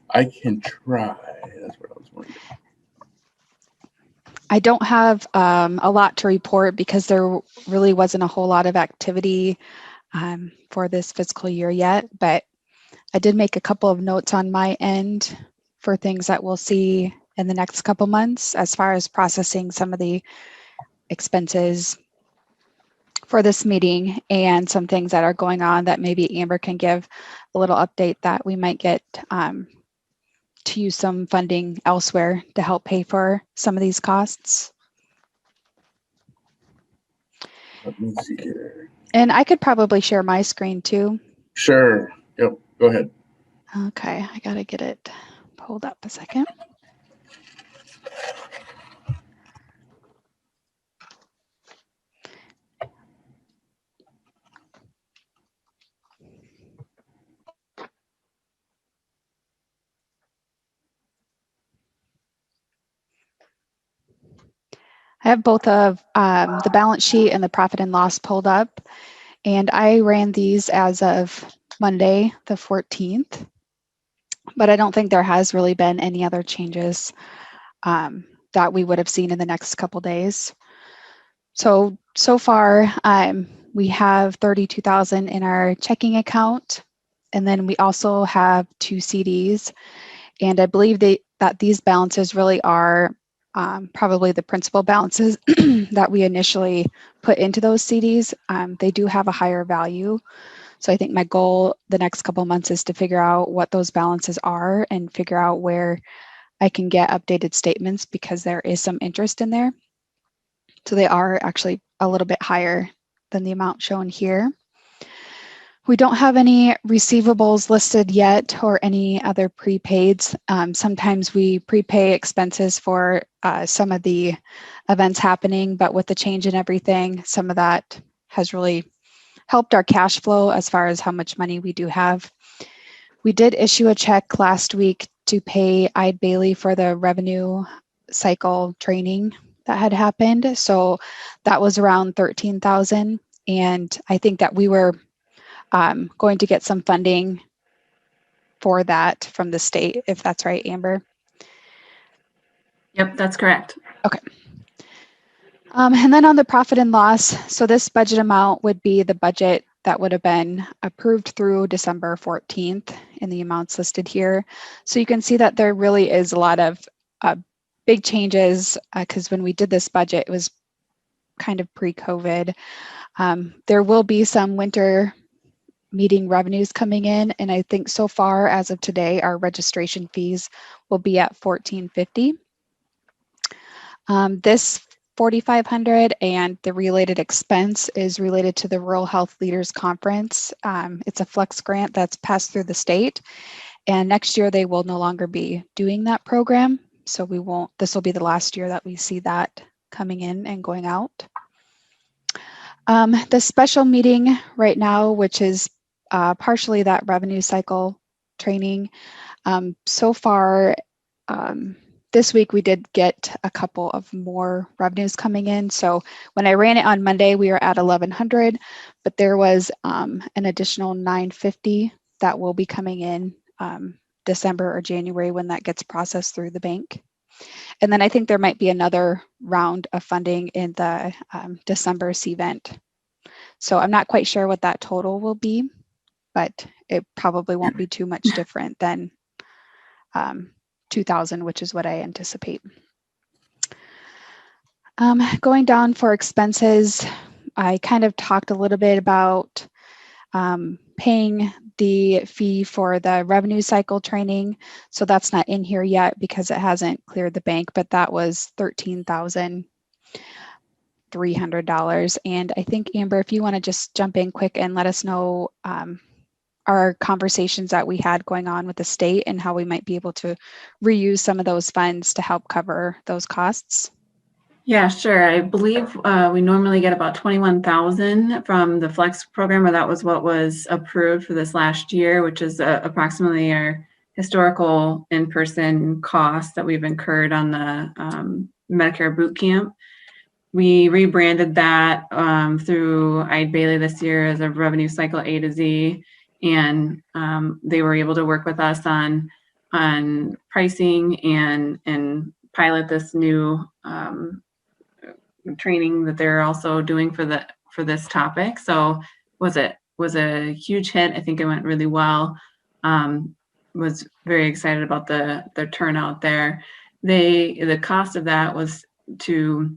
I can try. That's what I was wondering. I don't have a lot to report because there really wasn't a whole lot of activity for this fiscal year yet, but I did make a couple of notes on my end for things that we'll see in the next couple months as far as processing some of the expenses for this meeting and some things that are going on that maybe Amber can give a little update that we might get to use some funding elsewhere to help pay for some of these costs. Let me see here. And I could probably share my screen too. Sure. Yep. Go ahead. Okay, I gotta get it pulled up a second. I have both of the balance sheet and the profit and loss pulled up, and I ran these as of Monday, the 14th, but I don't think there has really been any other changes that we would have seen in the next couple days. So far, we have $32,000 in our checking account, and then we also have 2 CDs, and I believe that these balances really are probably the principal balances that we initially put into those CDs. They do have a higher value. So I think my goal the next couple months is to figure out what those balances are and figure out where I can get updated statements because there is some interest in there. So they are actually a little bit higher than the amount shown here. We don't have any receivables listed yet or any other prepaids. Sometimes we prepay expenses for some of the events happening, but with the change in everything, some of that has really helped our cash flow as far as how much money we do have. We did issue a check last week to pay Eide Bailly for the revenue cycle training that had happened. So that was around $13,000. And I think that we were going to get some funding for that from the state, if that's right, Amber. Yep, that's correct. Okay. And then on the profit and loss, so this budget amount would be the budget that would have been approved through December 14th in the amounts listed here. So you can see that there really is a lot of big changes because when we did this budget, it was kind of pre-COVID. There will be some winter meeting revenues coming in, and I think so far as of today, our registration fees will be at $1,450. This $4,500 and the related expense is related to the Rural Health Leaders Conference. It's a flex grant that's passed through the state, and next year they will no longer be doing that program. So we won't, this will be the last year that we see that coming in and going out. The special meeting right now, which is partially that revenue cycle training, So far, this week we did get a couple of more revenues coming in. So when I ran it on Monday, we were at 1,100, but there was an additional 950 that will be coming in December or January when that gets processed through the bank. And then I think there might be another round of funding in the December CVent. So I'm not quite sure what that total will be, but it probably won't be too much different than 2,000, which is what I anticipate. Going down for expenses, I kind of talked a little bit about paying the fee for the revenue cycle training. So that's not in here yet because it hasn't cleared the bank, but that was $13,300. And I think, Amber, if you want to just jump in quick and let us know our conversations that we had going on with the state and how we might be able to reuse some of those funds to help cover those costs. Yeah, sure. I believe we normally get about 21,000 from the Flex program, or that was what was approved for this last year, which is approximately our historical in-person costs that we've incurred on the Medicare boot camp. We rebranded that through Eide Bailly this year as a revenue cycle A to Z, and they were able to work with us on pricing and pilot this new training that they're also doing for this topic. So was a huge hit. I think it went really well. Was very excited about the turnout there. The cost of that was, to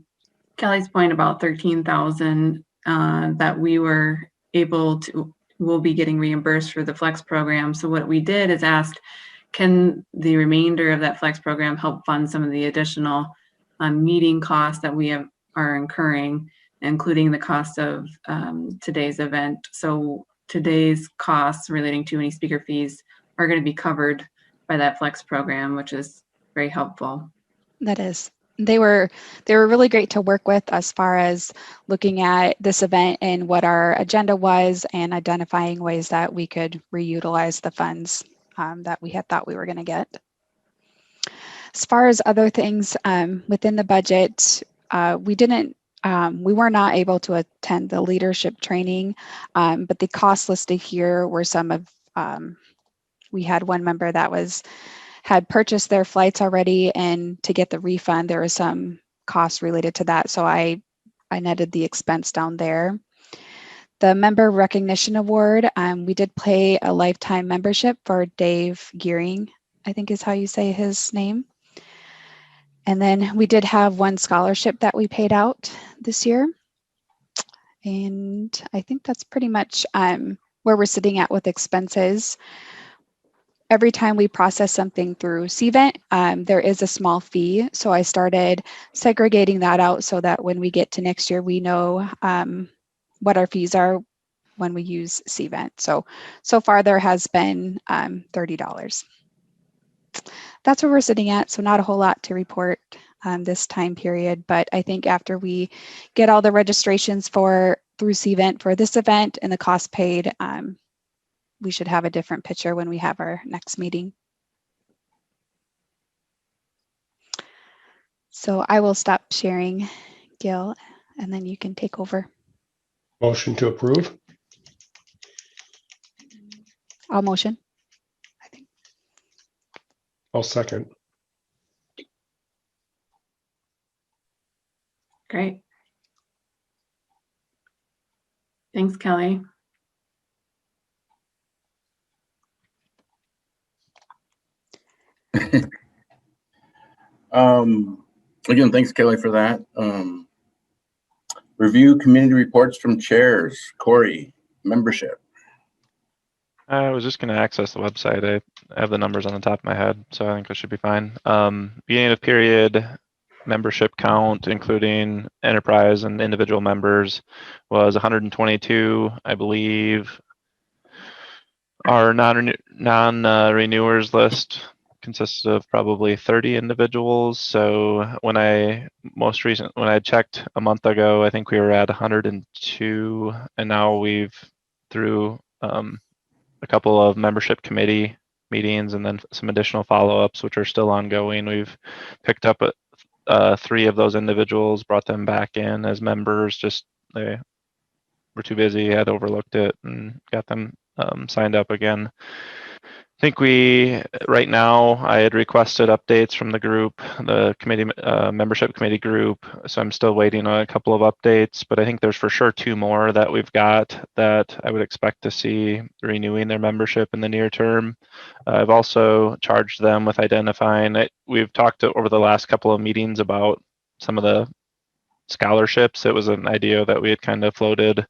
Kelly's point, about 13,000 that we will be getting reimbursed for the Flex program. So what we did is asked, can the remainder of that Flex program help fund some of the additional meeting costs that we are incurring, including the cost of today's event. So today's costs relating to any speaker fees are going to be covered by that Flex program, which is very helpful. That is. They were really great to work with as far as looking at this event and what our agenda was and identifying ways that we could reutilize the funds that we had thought we were going to get. As far as other things within the budget, we were not able to attend the leadership training, but the costs listed here were some of, we had one member that had purchased their flights already, and to get the refund, there was some costs related to that. So I netted the expense down there. The Member Recognition Award, we did pay a lifetime membership for Dave Gearing, I think is how you say his name. And then we did have one scholarship that we paid out this year. And I think that's pretty much where we're sitting at with expenses. Every time we process something through CVent, there is a small fee. So I started segregating that out so that when we get to next year, we know what our fees are when we use CVent. So far there has been $30. That's where we're sitting at. So not a whole lot to report this time period, but I think after we get all the registrations through CVent for this event and the cost paid, we should have a different picture when we have our next meeting. So I will stop sharing, Gil, and then you can take over. Motion to approve. I'll motion. I'll second. Great. Thanks, Kelly. Again, thanks, Kelly, for that. Review community reports from chairs. Corey, membership. I was just going to access the website. I have the numbers on the top of my head, so I think it should be fine. Beginning of period membership count, including enterprise and individual members, was 122, I believe. Our non-renewers list consists of probably 30 individuals. So when I checked a month ago, I think we were at 102, and now we've through a couple of membership committee meetings, and then some additional follow-ups, which are still ongoing. We've picked up 3 of those individuals, brought them back in as members. Just they were too busy, had overlooked it, and got them signed up again. I think right now, I had requested updates from the group, the committee membership committee group. So I'm still waiting on a couple of updates, but I think there's for sure 2 more that we've got that I would expect to see renewing their membership in the near term. I've also charged them with identifying it. We've talked over the last couple of meetings about some of the scholarships. It was an idea that we had kind of floated, I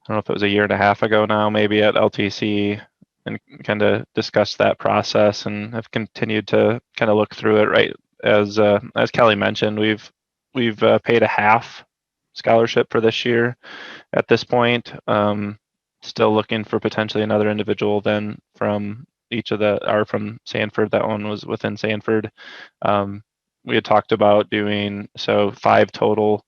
don't know if it was a year and a half ago now, maybe at LTC, and kind of discussed that process, and have continued to kind of look through it. Right, as Kelly mentioned, we've paid a half scholarship for this year at this point. Still looking for potentially another individual then from from Sanford. That one was within Sanford. We had talked about doing 5 total,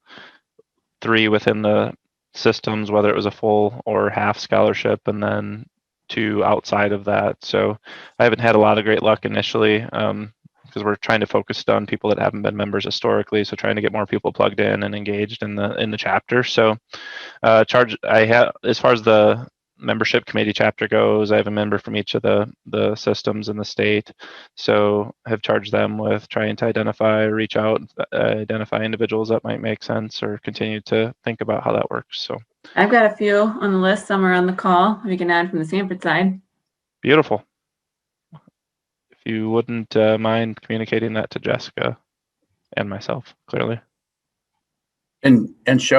3 within the systems, whether it was a full or half scholarship, and then 2 outside of that. So I haven't had a lot of great luck initially, because we're trying to focus on people that haven't been members historically. So trying to get more people plugged in and engaged in the chapter. So I have, as far as the membership committee chapter goes, I have a member from each of the systems in the state. So I have charged them with trying to reach out, identify individuals that might make sense, or continue to think about how that works. So I've got a few on the list. Some are on the call. We can add from the Sanford side. beautiful. If you wouldn't mind communicating that to Jessica and myself, clearly. And she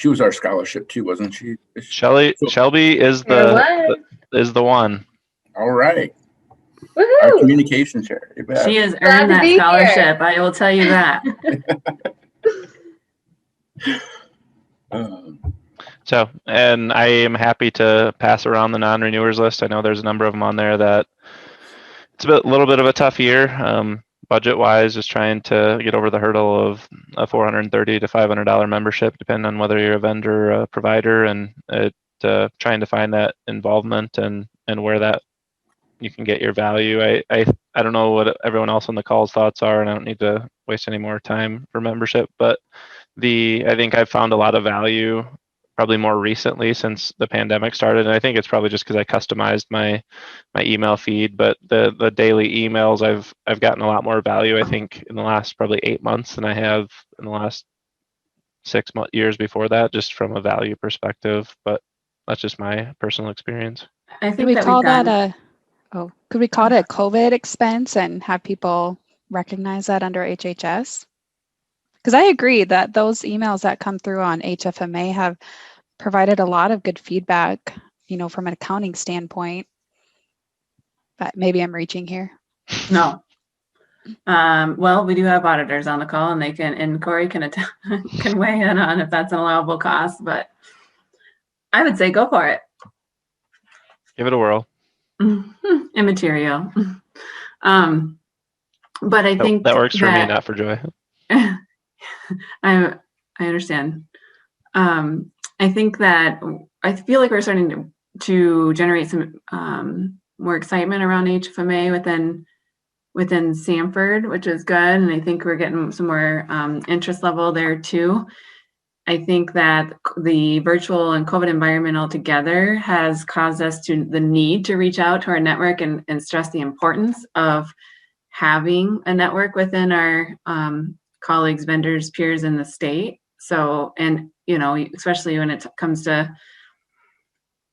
was our scholarship too, wasn't she? Shelby is the one. All right. Woohoo! Our communication chair. You bet. She has Glad earned to that be here. scholarship. I will tell you that. So, and I am happy to pass around the non-renewers list. I know there's a number of them on there that it's a little bit of a tough year, budget-wise, just trying to get over the hurdle of a $430 to $500 membership, depending on whether you're a vendor or a provider, and trying to find that involvement and where that you can get your value. I don't know what everyone else on the call's thoughts are, and I don't need to waste any more time for membership, but I think I've found a lot of value probably more recently since the pandemic started. And I think it's probably just because I customized my email feed, but the daily emails, I've gotten a lot more value, I think, in the last probably 8 months than I have in the last 6 years before that, just from a value perspective. But that's just my personal experience. I think Could we that call we've that done. could we call it a COVID expense and have people recognize that under HHS? Because I agree that those emails that come through on HFMA have provided a lot of good feedback, from an accounting standpoint. But maybe I'm reaching here. No. Well, we do have auditors on the call, and Corey can weigh in on if that's an allowable cost, but I would say go for it. Give it a whirl. Immaterial. But I think that works for me, not for Joy. I understand. I think that I feel like we're starting to generate some more excitement around HFMA within Sanford, which is good. And I think we're getting some more interest level there too. I think that the virtual and COVID environment altogether has caused us the need to reach out to our network and stress the importance of having a network within our colleagues, vendors, peers in the state. So, and especially when it comes to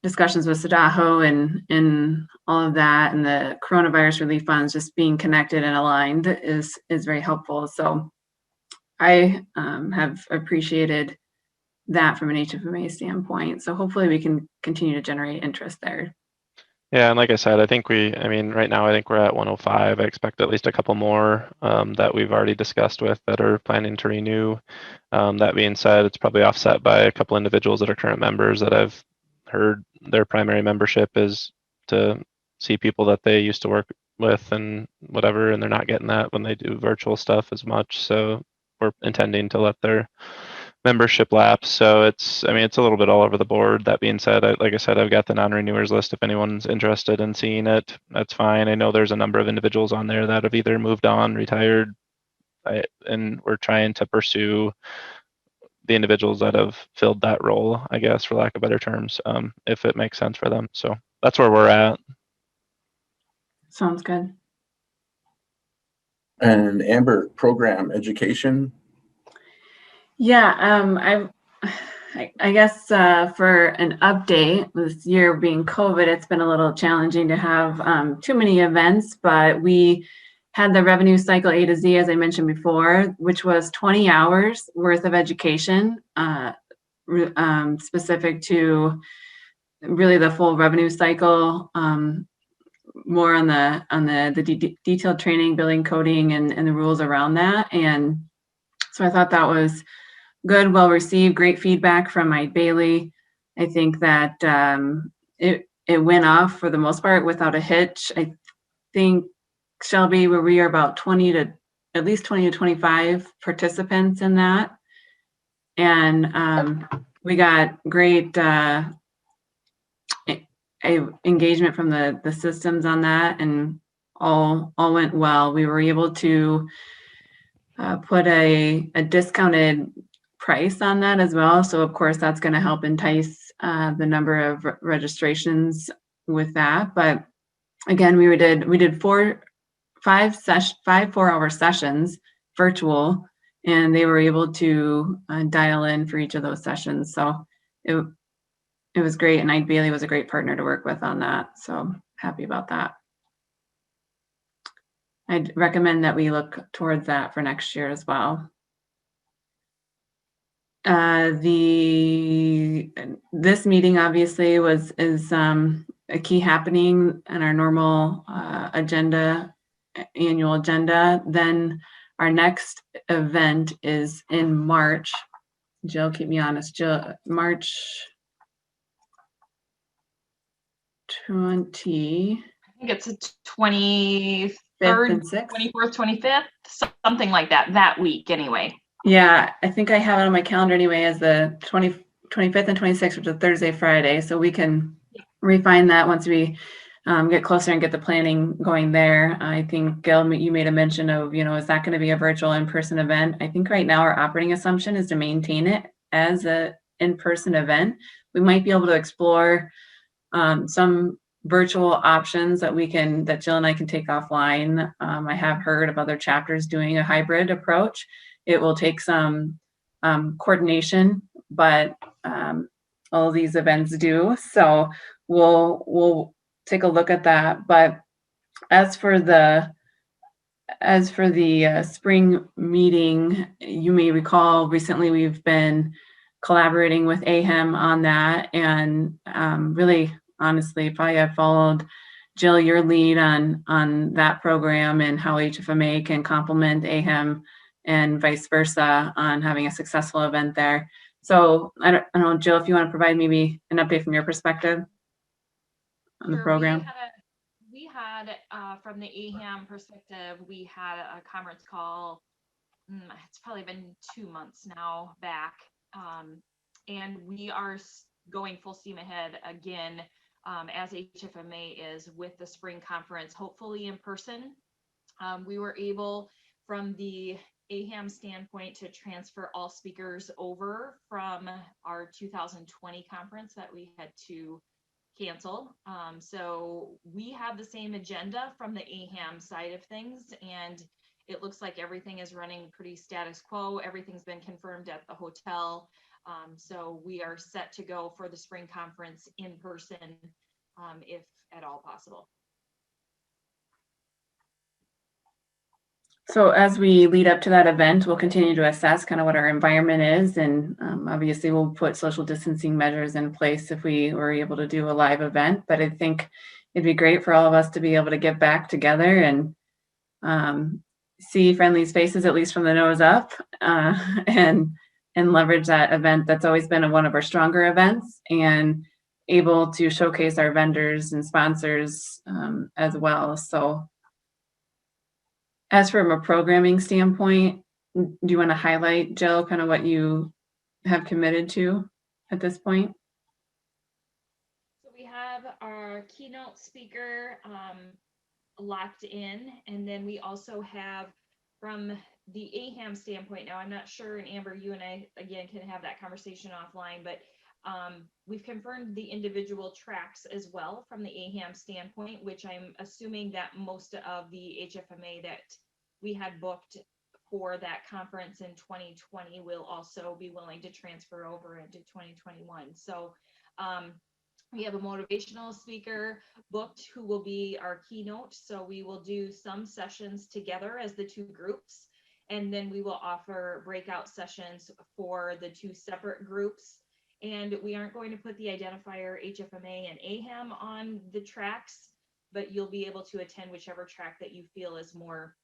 discussions with SEDAHO and all of that, and the coronavirus relief funds, just being connected and aligned is very helpful. So I have appreciated that from an HFMA standpoint. So hopefully we can continue to generate interest there. Yeah, and like I said, right now I think we're at 105. I expect at least a couple more that we've already discussed with that are planning to renew. That being said, it's probably offset by a couple individuals that are current members that I've heard their primary membership is to see people that they used to work with and whatever, and they're not getting that when they do virtual stuff as much. So we're intending to let their membership lapse. So it's, I mean, it's a little bit all over the board. That being said, like I said, I've got the non-renewers list. If anyone's interested in seeing it, that's fine. I know there's a number of individuals on there that have either moved on, retired, and we're trying to pursue the individuals that have filled that role, I guess, for lack of better terms, if it makes sense for them. So that's where we're at. Sounds good. And Amber, program education. Yeah, I guess for an update, this year being COVID, it's been a little challenging to have too many events, but we had the revenue cycle A to Z, as I mentioned before, which was 20 hours worth of education, specific to really the full revenue cycle, more on the detailed training, billing, coding, and the rules around that. And so I thought that was good, well received, great feedback from Mike Bailey. I think that it went off for the most part without a hitch. I think, Shelby, where we are about 20 to at least 20 to 25 participants in that. And we got great engagement from the systems on that, and all went well. We were able to put a discounted price on that as well. So of course that's going to help entice the number of registrations with that. But again, we did 5 4-hour sessions virtual, and they were able to dial in for each of those sessions. So it was great, and Ike Bailey was a great partner to work with on that. So happy about that. I'd recommend that we look towards that for next year as well. This meeting obviously is a key happening in our normal annual agenda. Then our next event is in March. Jill, keep me honest. Jill, March 20. I think it's a 23rd, 24th, 25th, something like that week anyway. Yeah, I think I have it on my calendar anyway as the 25th and 26th, which is Thursday, Friday. So we can refine that once we get closer and get the planning going there. I think, Gil, you made a mention of, is that going to be a virtual in-person event? I think right now our operating assumption is to maintain it as a in-person event. We might be able to explore some virtual options that Jill and I can take offline. I have heard of other chapters doing a hybrid approach. It will take some coordination, but all of these events do. So we'll take a look at that. But as for the spring meeting, you may recall recently we've been collaborating with AHEM on that, and really, honestly, probably I've followed Jill, your lead on that program and how HFMA can complement AHEM and vice versa on having a successful event there. So I don't know, Jill, if you want to provide maybe an update from your perspective on the program. We had from the AHAM perspective, we had a conference call. It's probably been 2 months now back, and we are going full steam ahead again, as HFMA is, with the spring conference, hopefully in person. We were able, from the AHAM standpoint, to transfer all speakers over from our 2020 conference that we had to cancel. So we have the same agenda from the AHAM side of things, and it looks like everything is running pretty status quo. Everything's been confirmed at the hotel. So we are set to go for the spring conference in person, if at all possible. So as we lead up to that event, we'll continue to assess kind of what our environment is, and obviously we'll put social distancing measures in place if we were able to do a live event. But I think it'd be great for all of us to be able to get back together and see friendly faces, at least from the nose up, and leverage that event. That's always been one of our stronger events, and able to showcase our vendors and sponsors as well. So as from a programming standpoint, do you want to highlight, Jill, kind of what you have committed to at this point? So we have our keynote speaker locked in, and then we also have from the AHAM standpoint. Now, I'm not sure, and Amber, you and I again can have that conversation offline, but we've confirmed the individual tracks as well from the AHAM standpoint, which I'm assuming that most of the HFMA that we had booked for that conference in 2020 will also be willing to transfer over into 2021. So we have a motivational speaker booked who will be our keynote. So we will do some sessions together as the two groups, and then we will offer breakout sessions for the two separate groups. And we aren't going to put the identifier HFMA and AHAM on the tracks, but you'll be able to attend whichever track that you feel is more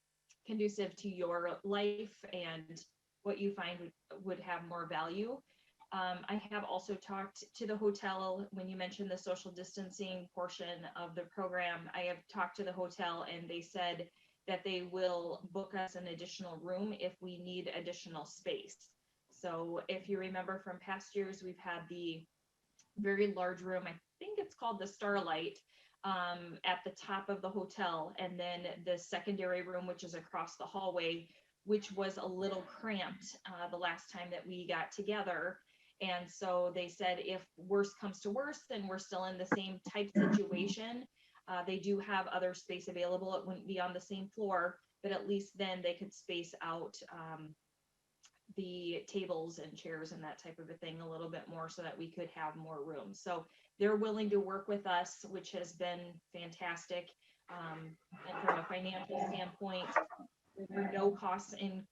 conducive to your life and what you find would have more value. I have also talked to the hotel when you mentioned the social distancing portion of the program. I have talked to the hotel and they said that they will book us an additional room if we need additional space. So if you remember from past years, we've had the very large room, I think it's called the Starlight, at the top of the hotel, and then the secondary room, which is across the hallway, which was a little cramped the last time that we got together. And so they said if worse comes to worse, then we're still in the same type situation. They do have other space available. It wouldn't be on the same floor, but at least then they could space out the tables and chairs and that type of a thing a little bit more so that we could have more room. So they're willing to work with us, which has been fantastic. And from a financial standpoint, there were no costs in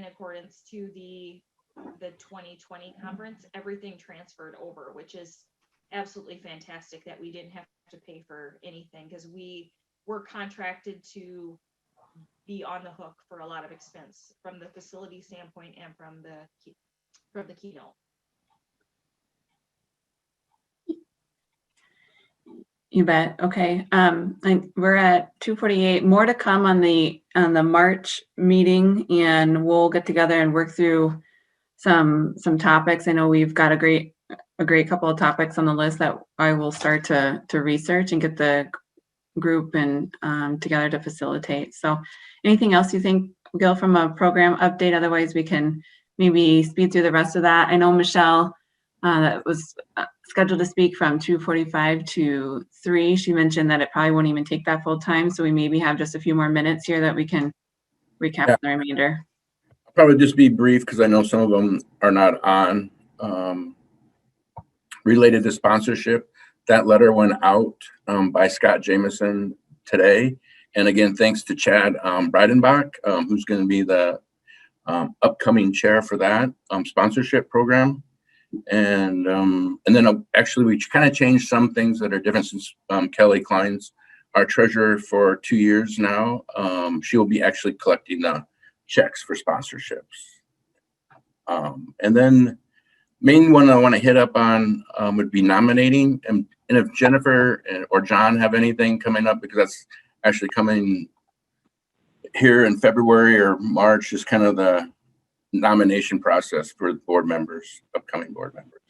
accordance to the 2020 conference. Everything transferred over, which is absolutely fantastic that we didn't have to pay for anything, because we were contracted to be on the hook for a lot of expense from the facility standpoint and from the keynote. You bet. Okay. We're at 2:48. More to come on the March meeting, and we'll get together and work through some topics. I know we've got a great couple of topics on the list that I will start to research and get the group and together to facilitate. So anything else you think, Gil, from a program update? Otherwise, we can maybe speed through the rest of that. I know Michelle that was scheduled to speak from 2:45 to 3. She mentioned that it probably won't even take that full time. So we maybe have just a few more minutes here that we can recap the remainder. I'll probably just be brief because I know some of them are not on. Related to sponsorship, that letter went out by Scott Jameson today. And again, thanks to Chad Breidenbach, who's going to be the upcoming chair for that sponsorship program. And then actually we kind of changed some things that are different since Kelly Klein's our treasurer for 2 years now. She will be actually collecting the checks for sponsorships. And then main one I want to hit up on would be nominating. And if Jennifer or John have anything coming up, because that's actually coming here in February or March, is kind of the nomination process for board members, upcoming board members.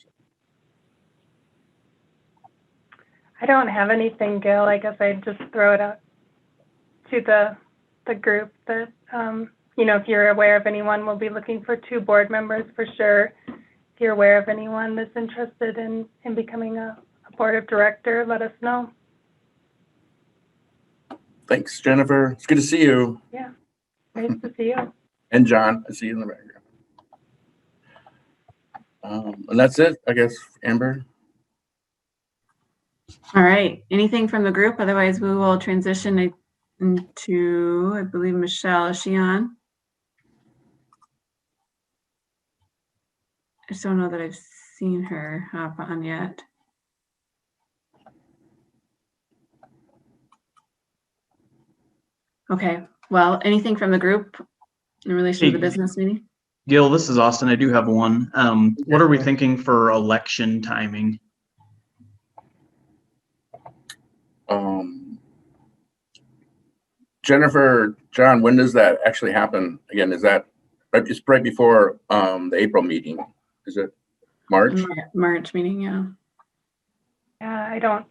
I don't have anything, Gil. I guess I'd just throw it out to the group that, if you're aware of anyone, we'll be looking for 2 board members for sure. If you're aware of anyone that's interested in becoming a board of director, let us know. Thanks, Jennifer. It's good to see you. Yeah, nice to see you. And John, I see you in the background. And that's it, I guess, Amber. All right. Anything from the group? Otherwise, we will transition into, I believe, Michelle. Is she on? I just don't know that I've seen her hop on yet. Okay. Well, anything from the group in relation to the business meeting? Gil, this is Austin. I do have one. What are we thinking for election timing? Jennifer, John, when does that actually happen? Again, is that It's right before the April meeting. Is it March? March meeting, yeah. Yeah, I don't.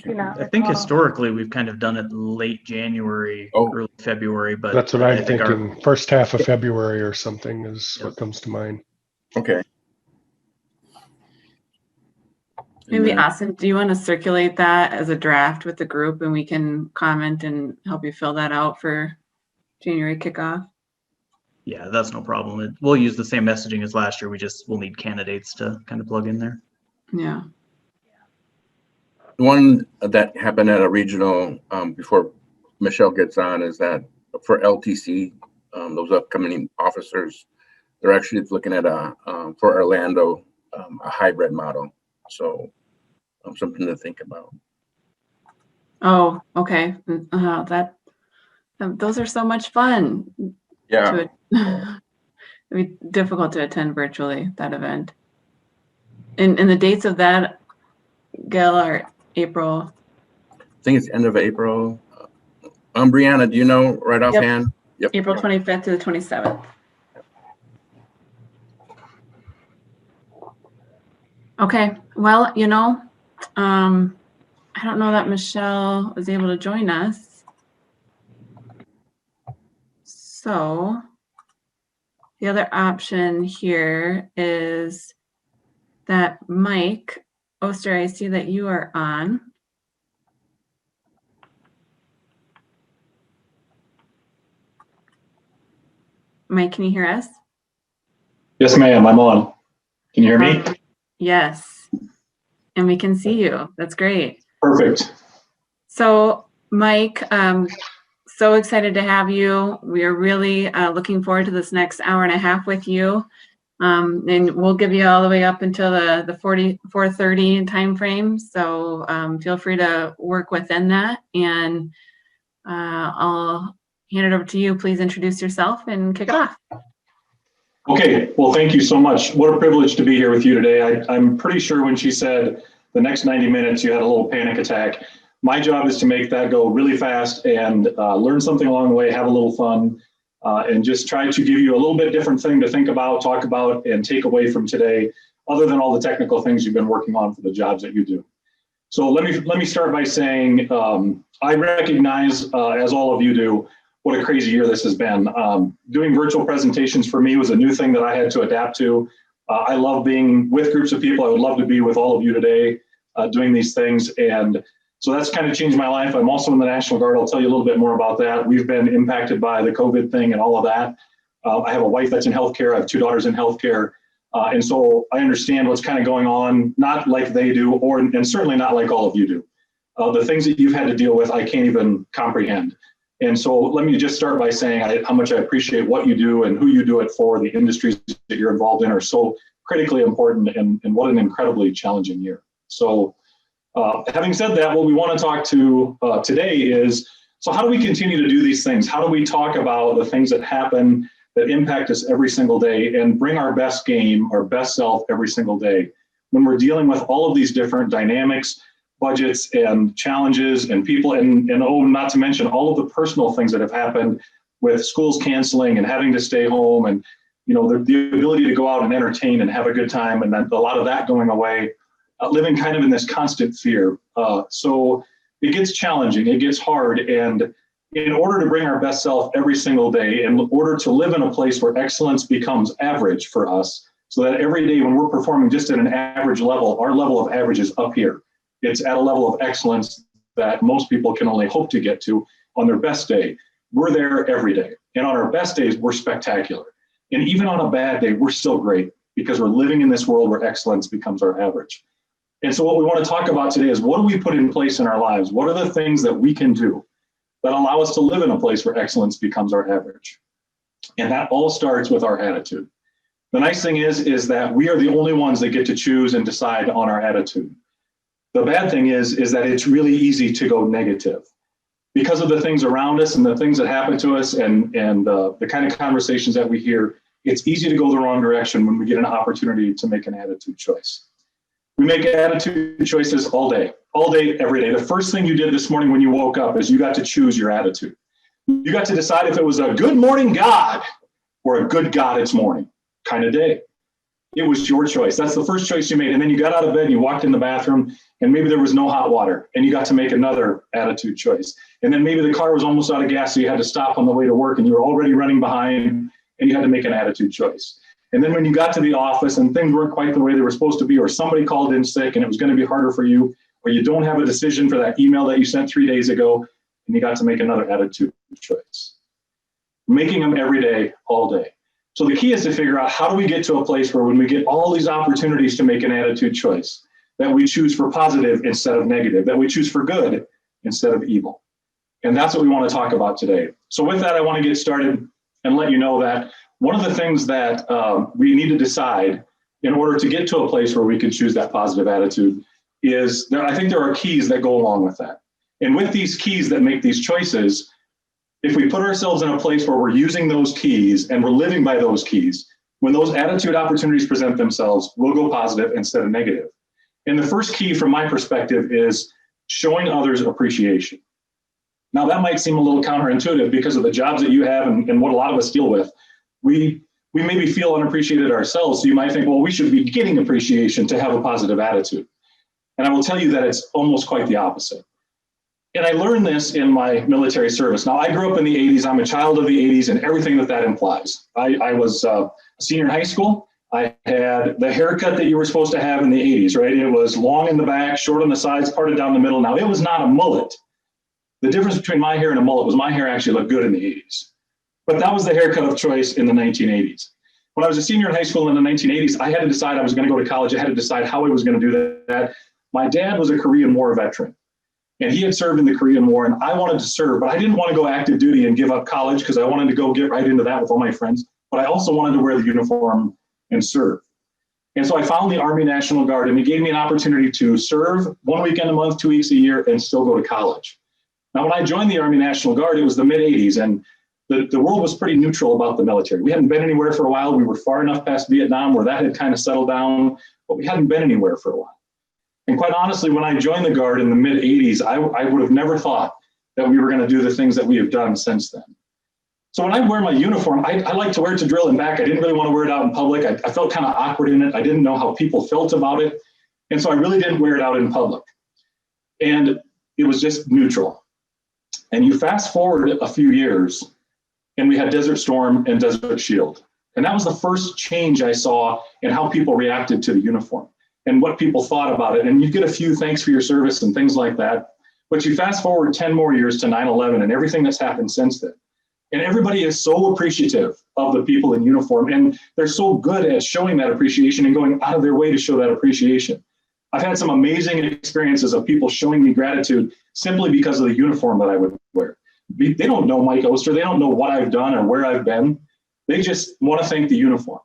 Do not I think recall. historically we've kind of done it late January, early February, but That's what I I'm think thinking. First half of February or something is what comes to mind. Okay. Maybe Austin, do you want to circulate that as a draft with the group and we can comment and help you fill that out for January kickoff? Yeah, that's no problem. We'll use the same messaging as last year. We'll need candidates to kind of plug in there. Yeah. One that happened at a regional before Michelle gets on is that for LTC, those upcoming officers, they're actually looking at for Orlando, a hybrid model. So something to think about. Oh, okay. Those are so much fun. Yeah. It'd be difficult to attend virtually, that event. And the dates of that, Gail, are April. I think it's end of April. Brianna, do you know right offhand? Yep. April 25th to the 27th. Okay, well, I don't know that Michelle was able to join us. So the other option here is that Mike Oster, I see that you are on. Mike, can you hear us? Yes, ma'am, I'm on. Can you hear me? Yes, and we can see you. That's great. Perfect. So, Mike, so excited to have you. We are really looking forward to this next hour and a half with you. And we'll give you all the way up until the 4:30 time frame. So feel free to work within that. And I'll hand it over to you. Please introduce yourself and kick it off. Okay, well, thank you so much. What a privilege to be here with you today. I'm pretty sure when she said the next 90 minutes, you had a little panic attack. My job is to make that go really fast and learn something along the way, have a little fun, and just try to give you a little bit different thing to think about, talk about, and take away from today, other than all the technical things you've been working on for the jobs that you do. So let me start by saying I recognize, as all of you do, what a crazy year this has been. Doing virtual presentations for me was a new thing that I had to adapt to. I love being with groups of people. I would love to be with all of you today doing these things. And so that's kind of changed my life. I'm also in the National Guard. I'll tell you a little bit more about that. We've been impacted by the COVID thing and all of that. I have a wife that's in healthcare. I have 2 daughters in healthcare. And so I understand what's kind of going on, not like they do, and certainly not like all of you do. The things that you've had to deal with, I can't even comprehend. And so let me just start by saying how much I appreciate what you do and who you do it for. The industries that you're involved in are so critically important, and what an incredibly challenging year. So having said that, what we want to talk to today is, so how do we continue to do these things? How do we talk about the things that happen that impact us every single day and bring our best game, our best self every single day when we're dealing with all of these different dynamics, budgets and challenges and people, and not to mention all of the personal things that have happened with schools canceling and having to stay home, and the ability to go out and entertain and have a good time, and then a lot of that going away, living kind of in this constant fear. So it gets challenging, it gets hard, and in order to bring our best self every single day, in order to live in a place where excellence becomes average for us, so that every day when we're performing just at an average level, our level of average is up here. It's at a level of excellence that most people can only hope to get to on their best day. We're there every day. And on our best days, we're spectacular. And even on a bad day, we're still great because we're living in this world where excellence becomes our average. And so what we want to talk about today is, what do we put in place in our lives? What are the things that we can do that allow us to live in a place where excellence becomes our average? And that all starts with our attitude. The nice thing is that we are the only ones that get to choose and decide on our attitude. The bad thing is that it's really easy to go negative because of the things around us and the things that happen to us and the kind of conversations that we hear. It's easy to go the wrong direction when we get an opportunity to make an attitude choice. We make attitude choices all day, every day. The first thing you did this morning when you woke up is you got to choose your attitude. You got to decide if it was a good morning, God, or a good God, it's morning kind of day. It was your choice. That's the first choice you made. And then you got out of bed and you walked in the bathroom and maybe there was no hot water and you got to make another attitude choice. And then maybe the car was almost out of gas, so you had to stop on the way to work and you were already running behind and you had to make an attitude choice. And then when you got to the office and things weren't quite the way they were supposed to be, or somebody called in sick and it was going to be harder for you, or you don't have a decision for that email that you sent 3 days ago, and you got to make another attitude choice. Making them every day, all day. So the key is to figure out, how do we get to a place where when we get all these opportunities to make an attitude choice, that we choose for positive instead of negative, that we choose for good instead of evil. And that's what we want to talk about today. So with that, I want to get started and let you know that one of the things that we need to decide in order to get to a place where we can choose that positive attitude is, I think there are keys that go along with that. And with these keys that make these choices, if we put ourselves in a place where we're using those keys and we're living by those keys, when those attitude opportunities present themselves, we'll go positive instead of negative. And the first key from my perspective is showing others appreciation. Now that might seem a little counterintuitive because of the jobs that you have and what a lot of us deal with. We maybe feel unappreciated ourselves, so you might think, well, we should be getting appreciation to have a positive attitude. And I will tell you that it's almost quite the opposite. And I learned this in my military service. Now, I grew up in the 80s. I'm a child of the 80s and everything that implies. I was a senior in high school. I had the haircut that you were supposed to have in the 80s, right? It was long in the back, short on the sides, parted down the middle. Now, it was not a mullet. The difference between my hair and a mullet was my hair actually looked good in the 80s. But that was the haircut of choice in the 1980s. When I was a senior in high school in the 1980s, I had to decide I was going to go to college. I had to decide how I was going to do that. My dad was a Korean War veteran. And he had served in the Korean War, and I wanted to serve, but I didn't want to go active duty and give up college because I wanted to go get right into that with all my friends. But I also wanted to wear the uniform and serve. And so I found the Army National Guard, and it gave me an opportunity to serve 1 weekend a month, 2 weeks a year, and still go to college. Now, when I joined the Army National Guard, it was the mid-'80s, and the world was pretty neutral about the military. We hadn't been anywhere for a while. We were far enough past Vietnam where that had kind of settled down, but we hadn't been anywhere for a while. And quite honestly, when I joined the Guard in the mid-'80s, I would have never thought that we were going to do the things that we have done since then. So when I wear my uniform, I like to wear it to drill and back. I didn't really want to wear it out in public. I felt kind of awkward in it. I didn't know how people felt about it. And so I really didn't wear it out in public. And it was just neutral. And you fast forward a few years, and we had Desert Storm and Desert Shield. And that was the first change I saw in how people reacted to the uniform and what people thought about it. And you get a few thanks for your service and things like that. But you fast forward 10 more years to 9/11 and everything that's happened since then. And everybody is so appreciative of the people in uniform. And they're so good at showing that appreciation and going out of their way to show that appreciation. I've had some amazing experiences of people showing me gratitude simply because of the uniform that I would wear. They don't know Mike Oster. They don't know what I've done or where I've been. They just want to thank the uniform.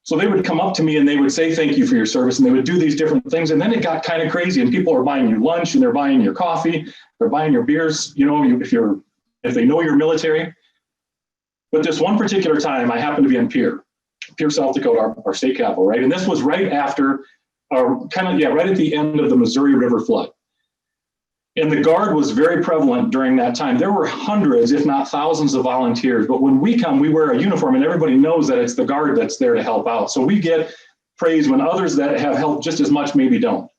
So they would come up to me and they would say, thank you for your service. And they would do these different things. And then it got kind of crazy and people are buying you lunch and they're buying your coffee. They're buying your beers, you know, if they know you're military. But this one particular time I happened to be in Pierre, South Dakota, our state capital, right? And this was right after, right at the end of the Missouri River flood. And the Guard was very prevalent during that time. There were hundreds, if not thousands of volunteers. But when we come, we wear a uniform and everybody knows that it's the Guard that's there to help out. So we get praise when others that have helped just as much maybe don't.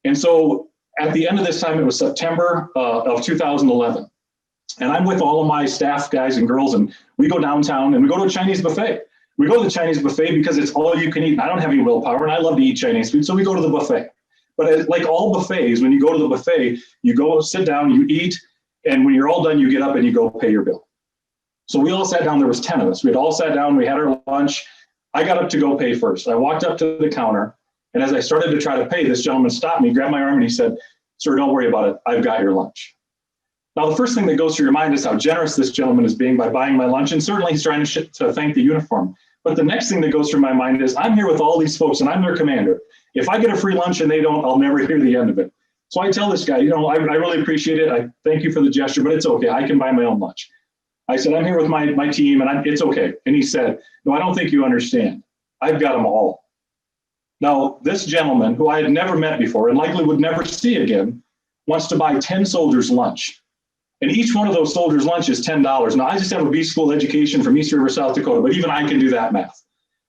And so at the end of this time, it was September of 2011. And I'm with all of my staff guys and girls, and we go downtown and we go to a Chinese buffet. We go to the Chinese buffet because it's all you can eat. And I don't have any willpower and I love to eat Chinese food. So we go to the buffet. But like all buffets, when you go to the buffet, you go sit down, you eat, and when you're all done, you get up and you go pay your bill. So we all sat down. There was 10 of us. We had all sat down. We had our lunch. I got up to go pay first. I walked up to the counter, and as I started to try to pay, this gentleman stopped me, grabbed my arm, and he said, "Sir, don't worry about it. I've got your lunch." Now, the first thing that goes through your mind is how generous this gentleman is being by buying my lunch, and certainly he's trying to thank the uniform. But the next thing that goes through my mind is I'm here with all these folks, and I'm their commander. If I get a free lunch and they don't, I'll never hear the end of it. So I tell this guy, I really appreciate it. I thank you for the gesture, but it's okay. I can buy my own lunch. I said, I'm here with my team and it's okay. And he said, no, I don't think you understand. I've got them all. Now, this gentleman who I had never met before and likely would never see again wants to buy 10 soldiers lunch. And each one of those soldiers' lunch is $10. Now, I just have a B school education from East River, South Dakota, but even I can do that math.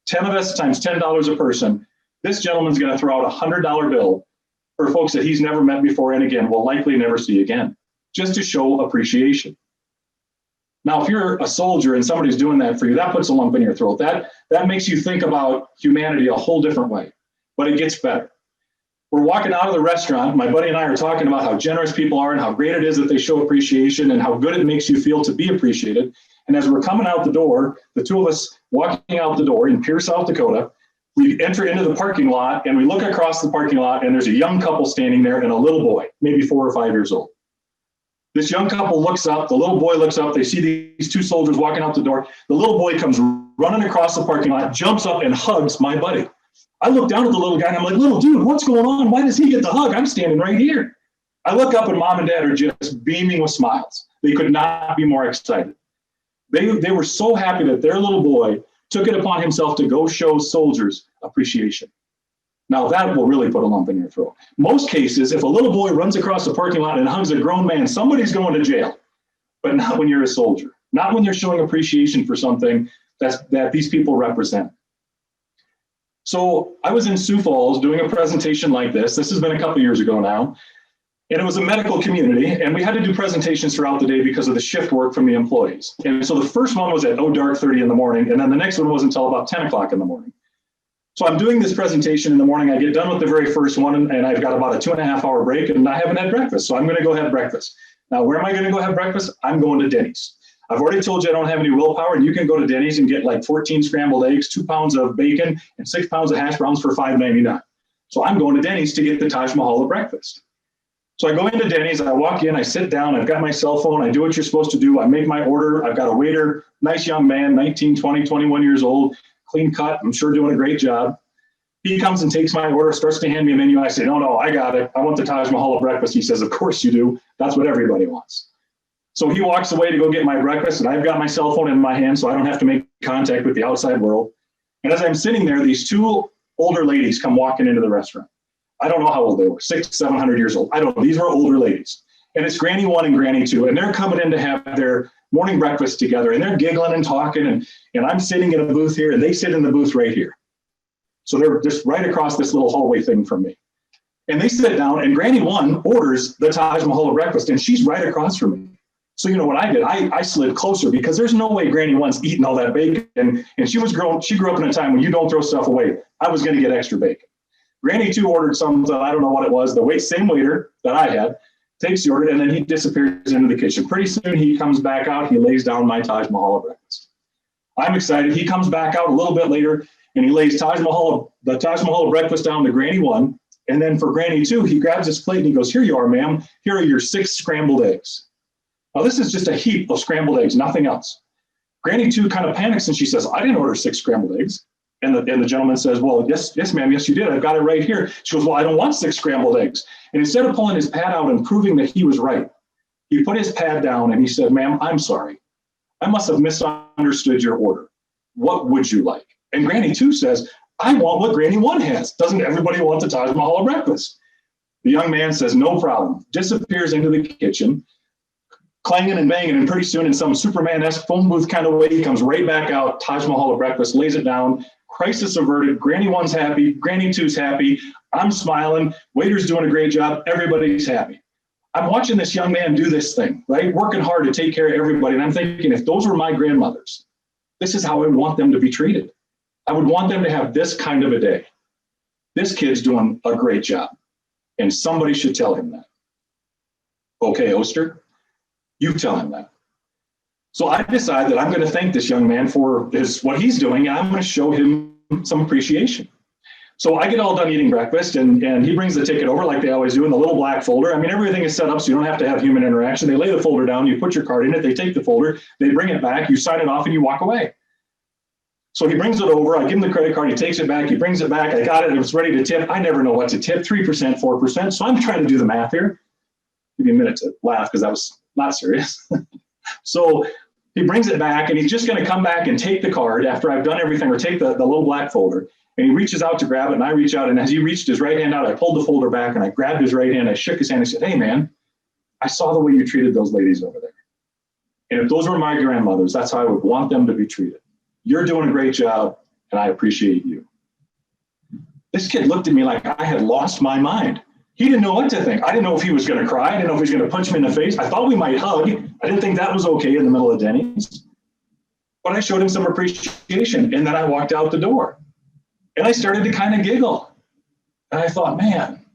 10 of us times $10 a person. This gentleman's going to throw out a $100 bill for folks that he's never met before and again will likely never see again, just to show appreciation. Now, if you're a soldier and somebody's doing that for you, that puts a lump in your throat. That makes you think about humanity a whole different way, but it gets better. We're walking out of the restaurant. My buddy and I are talking about how generous people are and how great it is that they show appreciation and how good it makes you feel to be appreciated. And as we're coming out the door, the two of us walking out the door in Pierce, South Dakota, we enter into the parking lot and we look across the parking lot and there's a young couple standing there and a little boy, maybe 4 or 5 years old. This young couple looks up, the little boy looks up, they see these two soldiers walking out the door. The little boy comes running across the parking lot, jumps up and hugs my buddy. I look down at the little guy and I'm like, little dude, what's going on? Why does he get the hug? I'm standing right here. I look up and mom and dad are just beaming with smiles. They could not be more excited. They were so happy that their little boy took it upon himself to go show soldiers appreciation. Now that will really put a lump in your throat. Most cases, if a little boy runs across the parking lot and hugs a grown man, somebody's going to jail, but not when you're a soldier, not when you're showing appreciation for something that these people represent. So I was in Sioux Falls doing a presentation like this. This has been a couple years ago now. And it was a medical community, and we had to do presentations throughout the day because of the shift work from the employees. And so the first one was at dark 30 in the morning, and then the next one was until about 10 o'clock in the morning. So I'm doing this presentation in the morning. I get done with the very first one, and I've got about a 2.5 hour break, and I haven't had breakfast. So I'm going to go have breakfast. Now, where am I going to go have breakfast? I'm going to Denny's. I've already told you I don't have any willpower, and you can go to Denny's and get like 14 scrambled eggs, 2 pounds of bacon, and 6 pounds of hash browns for $5.99. So I'm going to Denny's to get the Taj Mahal of breakfast. So I go into Denny's, I walk in, I sit down, I've got my cell phone, I do what you're supposed to do, I make my order, I've got a waiter, nice young man, 19, 20, 21 years old, clean cut, I'm sure doing a great job. He comes and takes my order, starts to hand me a menu. I say, no, I got it. I want the Taj Mahal of breakfast. He says, of course you do. That's what everybody wants. So he walks away to go get my breakfast, and I've got my cell phone in my hand, so I don't have to make contact with the outside world. And as I'm sitting there, these two older ladies come walking into the restaurant. I don't know how old they were, 600, 700 years old. I don't know. These were older ladies. And it's Granny 1 and Granny 2, and they're coming in to have their morning breakfast together, and they're giggling and talking, and I'm sitting in a booth here, and they sit in the booth right here. So they're just right across this little hallway thing from me. And they sit down, and Granny 1 orders the Taj Mahal of breakfast, and she's right across from me. So you know what I did? I slid closer because there's no way Granny 1's eating all that bacon. And she grew up in a time when you don't throw stuff away. I was going to get extra bacon. Granny 2 ordered something, I don't know what it was. The same waiter that I had takes the order, and then he disappears into the kitchen. Pretty soon he comes back out. He lays down my Taj Mahal of breakfast. I'm excited. He comes back out a little bit later, and he lays the Taj Mahal of breakfast down to Granny 1. And then for Granny 2, he grabs his plate and he goes, here you are, ma'am. Here are your 6 scrambled eggs. Now this is just a heap of scrambled eggs, nothing else. Granny 2 kind of panics and she says, I didn't order 6 scrambled eggs. And the gentleman says, well, yes, ma'am, yes, you did. I've got it right here. She goes, well, I don't want 6 scrambled eggs. And instead of pulling his pad out and proving that he was right, he put his pad down and he said, ma'am, I'm sorry. I must have misunderstood your order. What would you like? And Granny 2 says, I want what Granny 1 has. Doesn't everybody want the Taj Mahal of breakfast? The young man says, no problem. Disappears into the kitchen, clanging and banging, and pretty soon in some Superman-esque phone booth kind of way, he comes right back out, Taj Mahal of breakfast, lays it down, crisis averted, Granny 1's happy, Granny 2's happy, I'm smiling, waiter's doing a great job, everybody's happy. I'm watching this young man do this thing, right? Working hard to take care of everybody, and I'm thinking, if those were my grandmothers, this is how I would want them to be treated. I would want them to have this kind of a day. This kid's doing a great job, and somebody should tell him that. Okay, Oster, you tell him that. So I decide that I'm going to thank this young man for what he's doing, and I'm going to show him some appreciation. So I get all done eating breakfast, and he brings the ticket over like they always do in the little black folder. I mean, everything is set up so you don't have to have human interaction. They lay the folder down, you put your card in it, they take the folder, they bring it back, you sign it off, and you walk away. So he brings it over, I give him the credit card, he takes it back, he brings it back, I got it, it was ready to tip. I never know what to tip, 3%, 4%. So I'm trying to do the math here. Give me a minute to laugh because that was not serious. So he brings it back, and he's just going to come back and take the card after I've done everything, or take the little black folder. And he reaches out to grab it, and I reach out, and as he reached his right hand out, I pulled the folder back, and I grabbed his right hand, I shook his hand, and said, hey, man, I saw the way you treated those ladies over there. And if those were my grandmothers, that's how I would want them to be treated. You're doing a great job, and I appreciate you. This kid looked at me like I had lost my mind. He didn't know what to think. I didn't know if he was going to cry. I didn't know if he was going to punch me in the face. I thought we might hug. I didn't think that was okay in the middle of Denny's. But I showed him some appreciation, and then I walked out the door. And I started to kind of giggle. And I thought, man,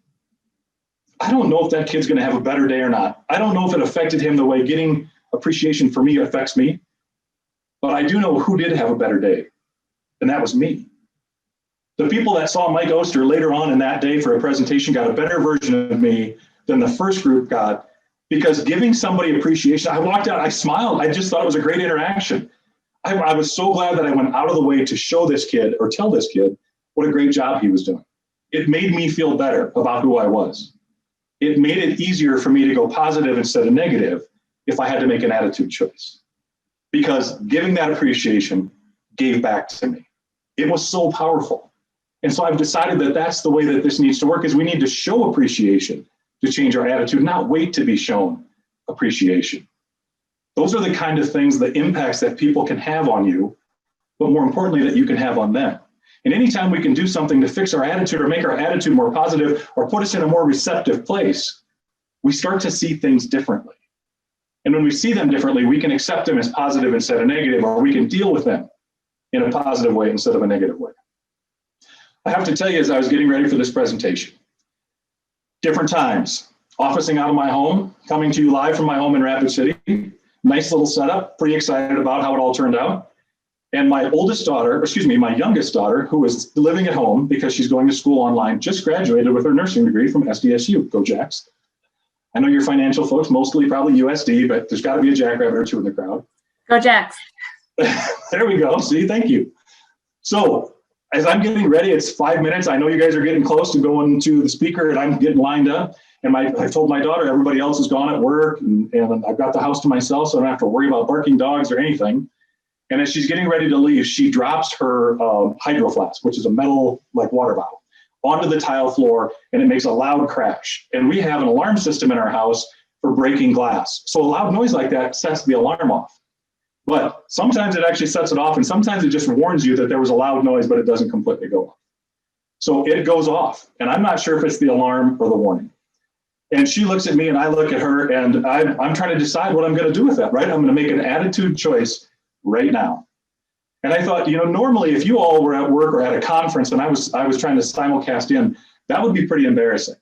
I don't know if that kid's going to have a better day or not. I don't know if it affected him the way getting appreciation for me affects me. But I do know who did have a better day, and that was me. The people that saw Mike Oster later on in that day for a presentation got a better version of me than the first group got, because giving somebody appreciation, I walked out, I smiled. I just thought it was a great interaction. I was so glad that I went out of the way to show this kid or tell this kid what a great job he was doing. It made me feel better about who I was. It made it easier for me to go positive instead of negative if I had to make an attitude choice. Because giving that appreciation gave back to me. It was so powerful. And so I've decided that that's the way that this needs to work, is we need to show appreciation to change our attitude, not wait to be shown appreciation. Those are the kind of things, the impacts that people can have on you, but more importantly, that you can have on them. And anytime we can do something to fix our attitude or make our attitude more positive or put us in a more receptive place, we start to see things differently. And when we see them differently, we can accept them as positive instead of negative, or we can deal with them in a positive way instead of a negative way. I have to tell you, as I was getting ready for this presentation, different times, officing out of my home, coming to you live from my home in Rapid City, nice little setup, pretty excited about how it all turned out. And my youngest daughter, who is living at home because she's going to school online, just graduated with her nursing degree from SDSU. Go Jacks. I know you're financial folks, mostly probably USD, but there's got to be a Jackrabbit or two in the crowd. Go Jacks. There we go. See, thank you. So as I'm getting ready, it's 5 minutes. I know you guys are getting close to going to the speaker, and I'm getting lined up. And I told my daughter, everybody else is gone at work, and I've got the house to myself, so I don't have to worry about barking dogs or anything. And as she's getting ready to leave, she drops her hydro flask, which is a metal like water bottle, onto the tile floor, and it makes a loud crash. And we have an alarm system in our house for breaking glass. So a loud noise like that sets the alarm off. But sometimes it actually sets it off, and sometimes it just warns you that there was a loud noise, but it doesn't completely go off. So it goes off, and I'm not sure if it's the alarm or the warning. And she looks at me and I look at her, and I'm trying to decide what I'm going to do with that, right? I'm going to make an attitude choice right now. And I thought, normally if you all were at work or at a conference and I was trying to simulcast in, that would be pretty embarrassing.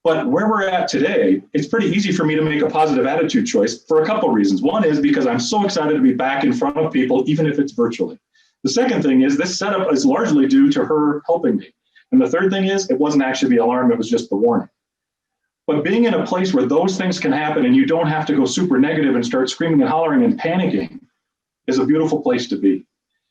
But where we're at today, it's pretty easy for me to make a positive attitude choice for a couple of reasons. One is because I'm so excited to be back in front of people, even if it's virtually. The second thing is this setup is largely due to her helping me. And the third thing is it wasn't actually the alarm, it was just the warning. But being in a place where those things can happen and you don't have to go super negative and start screaming and hollering and panicking is a beautiful place to be.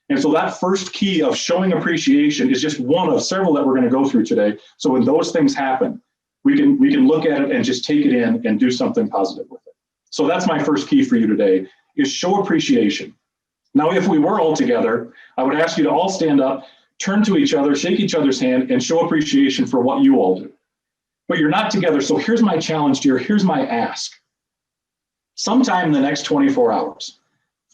And so that first key of showing appreciation is just one of several that we're going to go through today. So when those things happen, we can look at it and just take it in and do something positive with it. So that's my first key for you today, is show appreciation. Now, if we were all together, I would ask you to all stand up, turn to each other, shake each other's hand, and show appreciation for what you all do. But you're not together, so here's my challenge to you, here's my ask. Sometime in the next 24 hours,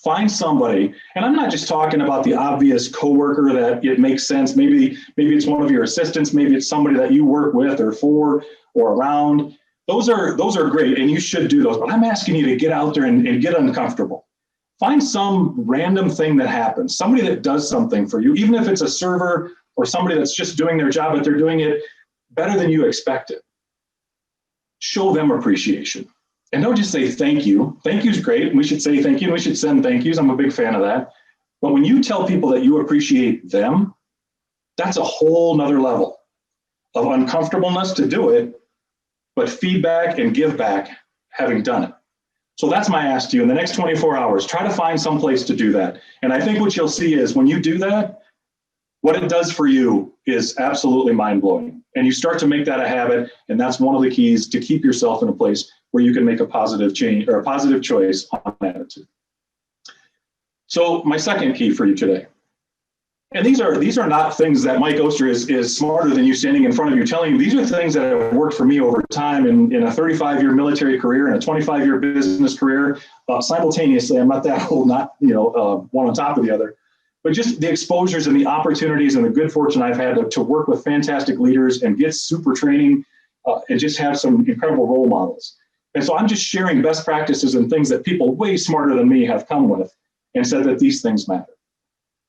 find somebody, and I'm not just talking about the obvious coworker that it makes sense. Maybe it's one of your assistants, maybe it's somebody that you work with or for or around. Those are great, and you should do those. But I'm asking you to get out there and get uncomfortable. Find some random thing that happens, somebody that does something for you, even if it's a server or somebody that's just doing their job, but they're doing it better than you expected. Show them appreciation. And don't just say thank you. Thank you is great. And we should say thank you. And we should send thank yous. I'm a big fan of that. But when you tell people that you appreciate them, that's a whole nother level of uncomfortableness to do it, but feedback and give back having done it. So that's my ask to you. In the next 24 hours, try to find some place to do that. And I think what you'll see is when you do that, what it does for you is absolutely mind-blowing. And you start to make that a habit, and that's one of the keys to keep yourself in a place where you can make a positive change or a positive choice on attitude. So my second key for you today, And these are not things that Mike Oster is smarter than you standing in front of you telling you. These are things that have worked for me over time in a 35-year military career and a 25-year business career. Simultaneously, I'm not that old, not one on top of the other, but just the exposures and the opportunities and the good fortune I've had to work with fantastic leaders and get super training and just have some incredible role models. And so I'm just sharing best practices and things that people way smarter than me have come with and said that these things matter.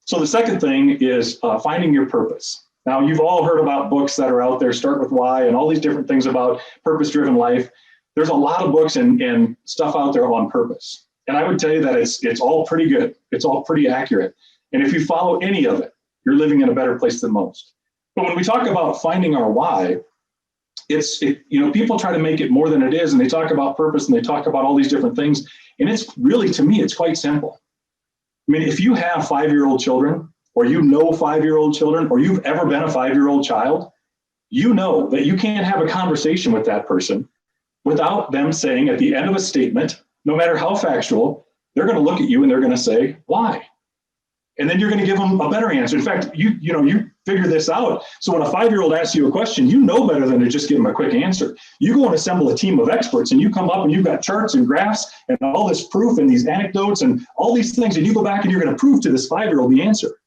So the second thing is finding your purpose. Now, you've all heard about books that are out there, Start With Why, and all these different things about purpose-driven life. There's a lot of books and stuff out there on purpose. And I would tell you that it's all pretty good. It's all pretty accurate. And if you follow any of it, you're living in a better place than most. But when we talk about finding our why, people try to make it more than it is, and they talk about purpose and they talk about all these different things. And it's really, to me, it's quite simple. I mean, if you have 5-year-old children, or you know 5-year-old children, or you've ever been a 5-year-old child, you know that you can't have a conversation with that person without them saying at the end of a statement, no matter how factual, they're going to look at you and they're going to say, why? And then you're going to give them a better answer. In fact, you figure this out. So when a 5-year-old asks you a question, you know better than to just give them a quick answer. You go and assemble a team of experts and you come up and you've got charts and graphs and all this proof and these anecdotes and all these things. And you go back and you're going to prove to this 5-year-old the answer.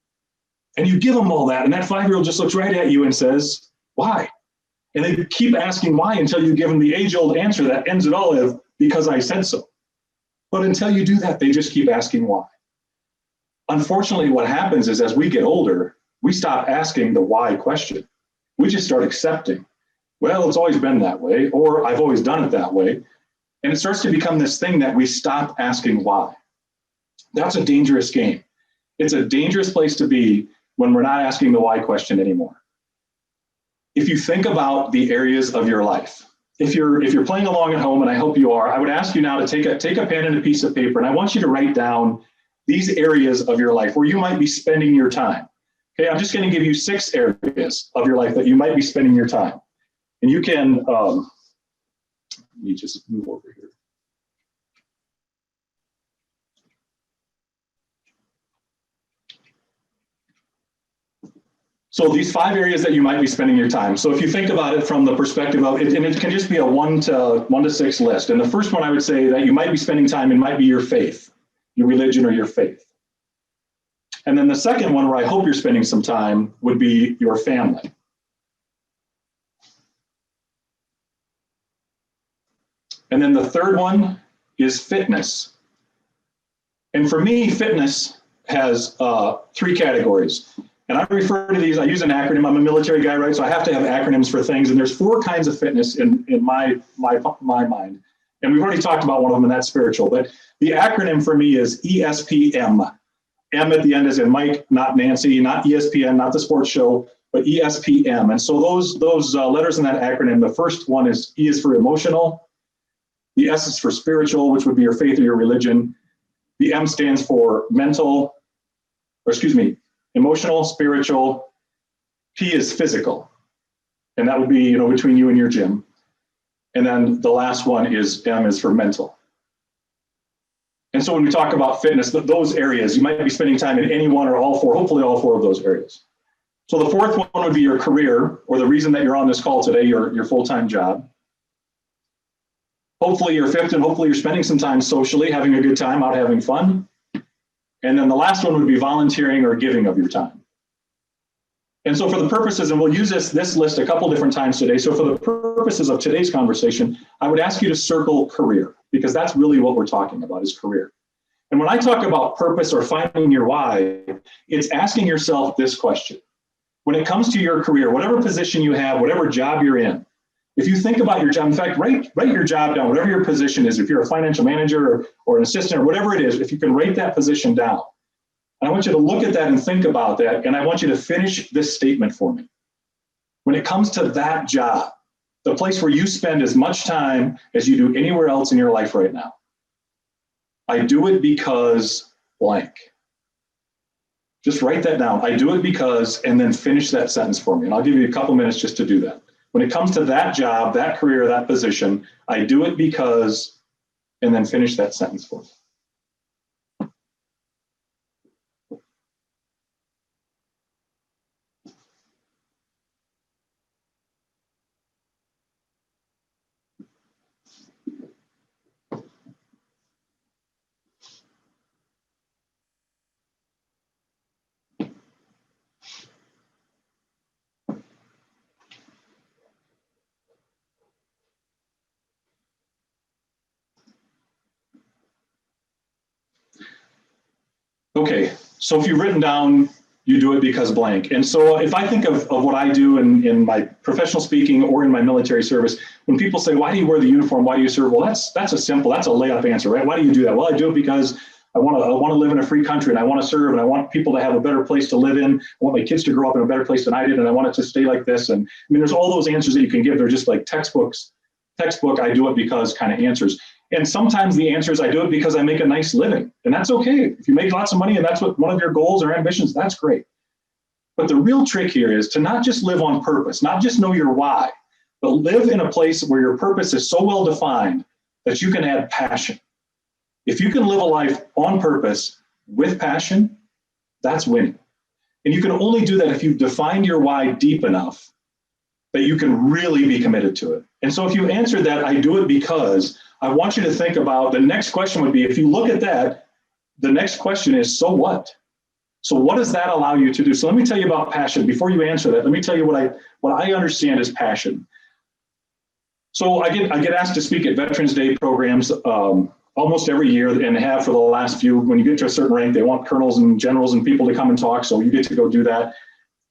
And you give them all that. And that 5-year-old just looks right at you and says, why? And they keep asking why until you give them the age-old answer that ends it all with, because I said so. But until you do that, they just keep asking why. Unfortunately, what happens is as we get older, we stop asking the why question. We just start accepting, well, it's always been that way, or I've always done it that way. And it starts to become this thing that we stop asking why. That's a dangerous game. It's a dangerous place to be when we're not asking the why question anymore. If you think about the areas of your life, if you're playing along at home, and I hope you are, I would ask you now to take a pen and a piece of paper, and I want you to write down these areas of your life where you might be spending your time. Okay, I'm just going to give you 6 areas of your life that you might be spending your time. And you can, let me just move over here. So these 5 areas that you might be spending your time. So if you think about it from the perspective of, and it can just be a 1 to 6 list. And the first one I would say that you might be spending time in might be your faith, your religion or your faith. And then the second one where I hope you're spending some time would be your family. And then the third one is fitness. And for me, fitness has 3 categories. And I refer to these, I use an acronym. I'm a military guy, right? So I have to have acronyms for things. And there's 4 kinds of fitness in my mind. And we've already talked about one of them, and that's spiritual. But the acronym for me is ESPM. M at the end is in Mike, not Nancy, not ESPN, not the sports show, but ESPM. And so those letters in that acronym, the first one is E is for emotional. The S is for spiritual, which would be your faith or your religion. The M stands for emotional, spiritual. P is physical. And that would be, between you and your gym. And then the last one is M is for mental. And so when we talk about fitness, those areas, you might be spending time in any one or all 4, hopefully all 4 of those areas. So the fourth one would be your career, or the reason that you're on this call today, your full-time job. Hopefully you're fifth, and hopefully you're spending some time socially, having a good time, out having fun. And then the last one would be volunteering or giving of your time. And so for the purposes, and we'll use this list a couple different times today. So for the purposes of today's conversation, I would ask you to circle career, because that's really what we're talking about is career. And when I talk about purpose or finding your why, it's asking yourself this question. When it comes to your career, whatever position you have, whatever job you're in, if you think about your job, in fact, write your job down, whatever your position is. If you're a financial manager or an assistant or whatever it is, if you can write that position down, I want you to look at that and think about that. And I want you to finish this statement for me. When it comes to that job, the place where you spend as much time as you do anywhere else in your life right now, I do it because blank. Just write that down. I do it because, and then finish that sentence for me. And I'll give you a couple minutes just to do that. When it comes to that job, that career, that position, I do it because, and then finish that sentence for me. Okay, so if you've written down, you do it because blank. And so if I think of what I do in my professional speaking or in my military service, when people say, why do you wear the uniform? Why do you serve? Well, that's a layup answer, right? Why do you do that? Well, I do it because I want to live in a free country, and I want to serve, and I want people to have a better place to live in. I want my kids to grow up in a better place than I did, and I want it to stay like this. And I mean, there's all those answers that you can give. They're just like textbook, I do it because kind of answers. And sometimes the answer is I do it because I make a nice living, and that's okay. If you make lots of money and that's what one of your goals or ambitions, that's great. But the real trick here is to not just live on purpose, not just know your why, but live in a place where your purpose is so well defined that you can add passion. If you can live a life on purpose with passion, that's winning. And you can only do that if you've defined your why deep enough that you can really be committed to it. And so if you answered that, I do it because, I want you to think about the next question would be, if you look at that, the next question is, so what? So what does that allow you to do? So let me tell you about passion. Before you answer that, let me tell you what I understand as passion. So I get asked to speak at Veterans Day programs almost every year, and have for the last few. When you get to a certain rank, they want colonels and generals and people to come and talk, so you get to go do that.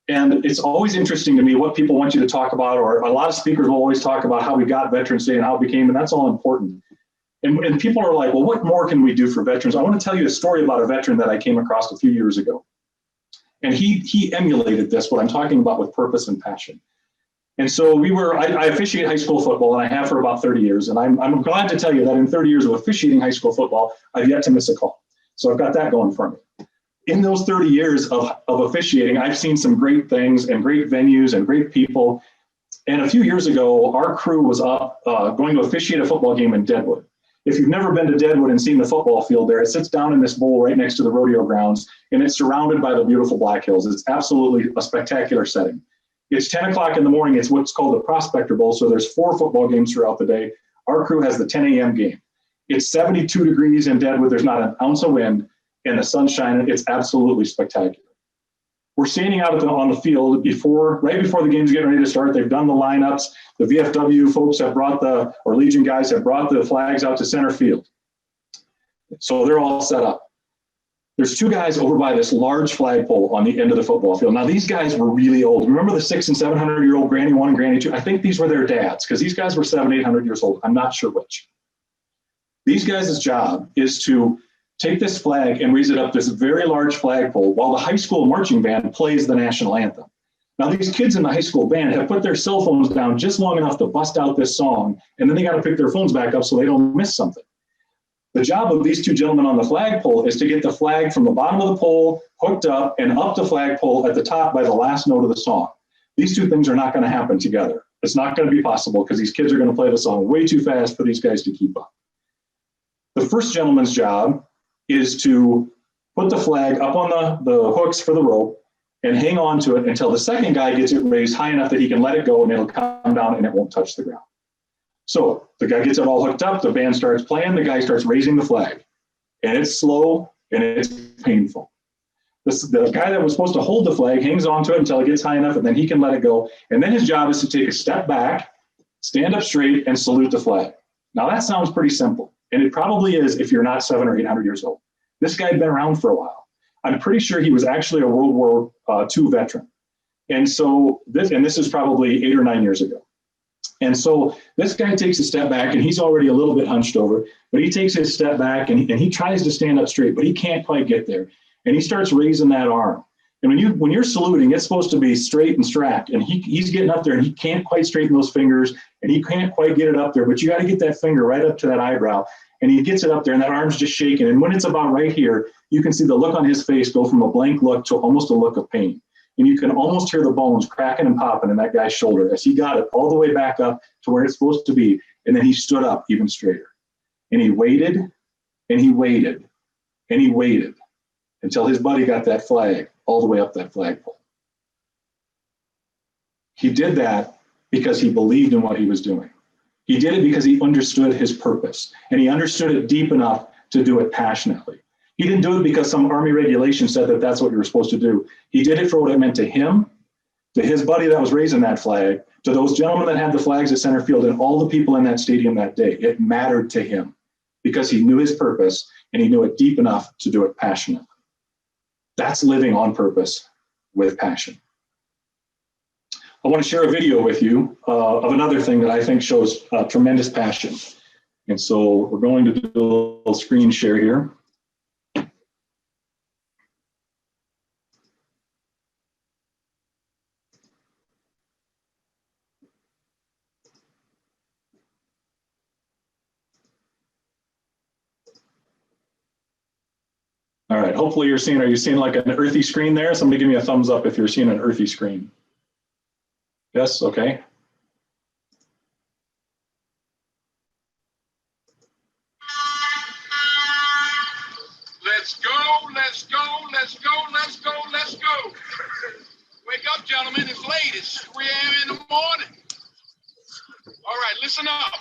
And it's always interesting to me what people want you to talk about, or a lot of speakers will always talk about how we got Veterans Day and how it became, and that's all important. And people are like, well, what more can we do for veterans? I want to tell you a story about a veteran that I came across a few years ago. And he emulated this, what I'm talking about with purpose and passion. And so I officiate high school football, and I have for about 30 years. And I'm glad to tell you that in 30 years of officiating high school football, I've yet to miss a call. So I've got that going for me. In those 30 years of officiating, I've seen some great things and great venues and great people. And a few years ago, our crew was up going to officiate a football game in Deadwood. If you've never been to Deadwood and seen the football field there, it sits down in this bowl right next to the rodeo grounds, and it's surrounded by the beautiful Black Hills. It's absolutely a spectacular setting. It's 10 o'clock in the morning. It's what's called the Prospector Bowl. So there's 4 football games throughout the day. Our crew has the 10 a.m. game. It's 72 degrees in Deadwood. There's not an ounce of wind, and the sun's shining. It's absolutely spectacular. We're standing out on the field right before the game's getting ready to start. They've done the lineups. The VFW folks have or Legion guys have brought the flags out to center field. So they're all set up. There's 2 guys over by this large flagpole on the end of the football field. Now, these guys were really old. Remember the 600- and 700-year-old Granny 1 and Granny 2? I think these were their dads, because these guys were 700, 800 years old. I'm not sure which. These guys' job is to take this flag and raise it up this very large flagpole while the high school marching band plays the national anthem. Now, these kids in the high school band have put their cell phones down just long enough to bust out this song, and then they got to pick their phones back up so they don't miss something. The job of these 2 gentlemen on the flagpole is to get the flag from the bottom of the pole hooked up and up the flagpole at the top by the last note of the song. These 2 things are not going to happen together. It's not going to be possible because these kids are going to play the song way too fast for these guys to keep up. The first gentleman's job is to put the flag up on the hooks for the rope and hang on to it until the second guy gets it raised high enough that he can let it go and it'll come down and it won't touch the ground. So the guy gets it all hooked up, the band starts playing, the guy starts raising the flag. And it's slow and it's painful. The guy that was supposed to hold the flag hangs on to it until it gets high enough and then he can let it go. And then his job is to take a step back, stand up straight, and salute the flag. Now that sounds pretty simple. And it probably is if you're not 700 or 800 years old. This guy had been around for a while. I'm pretty sure he was actually a World War II veteran. And so this is probably 8 or 9 years ago. And so this guy takes a step back, and he's already a little bit hunched over, but he takes his step back and he tries to stand up straight, but he can't quite get there. And he starts raising that arm. And when you're saluting, it's supposed to be straight and strapped. And he's getting up there and he can't quite straighten those fingers and he can't quite get it up there, but you got to get that finger right up to that eyebrow. And he gets it up there and that arm's just shaking. And when it's about right here, you can see the look on his face go from a blank look to almost a look of pain. And you can almost hear the bones cracking and popping in that guy's shoulder as he got it all the way back up to where it's supposed to be. And then he stood up even straighter. And he waited and he waited and he waited until his buddy got that flag all the way up that flagpole. He did that because he believed in what he was doing. He did it because he understood his purpose, and he understood it deep enough to do it passionately. He didn't do it because some Army regulation said that that's what you were supposed to do. He did it for what it meant to him, to his buddy that was raising that flag, to those gentlemen that had the flags at center field, and all the people in that stadium that day. It mattered to him because he knew his purpose and he knew it deep enough to do it passionately. That's living on purpose with passion. I want to share a video with you of another thing that I think shows tremendous passion. And so we're going to do a little screen share here. All right, hopefully are you seeing like an earthy screen there? Somebody give me a thumbs up if you're seeing an earthy screen. Yes, okay. Let's go, let's go, let's go, let's go, let's go. Wake up, gentlemen, it's late, it's 3 a.m. in the morning. All right, listen up.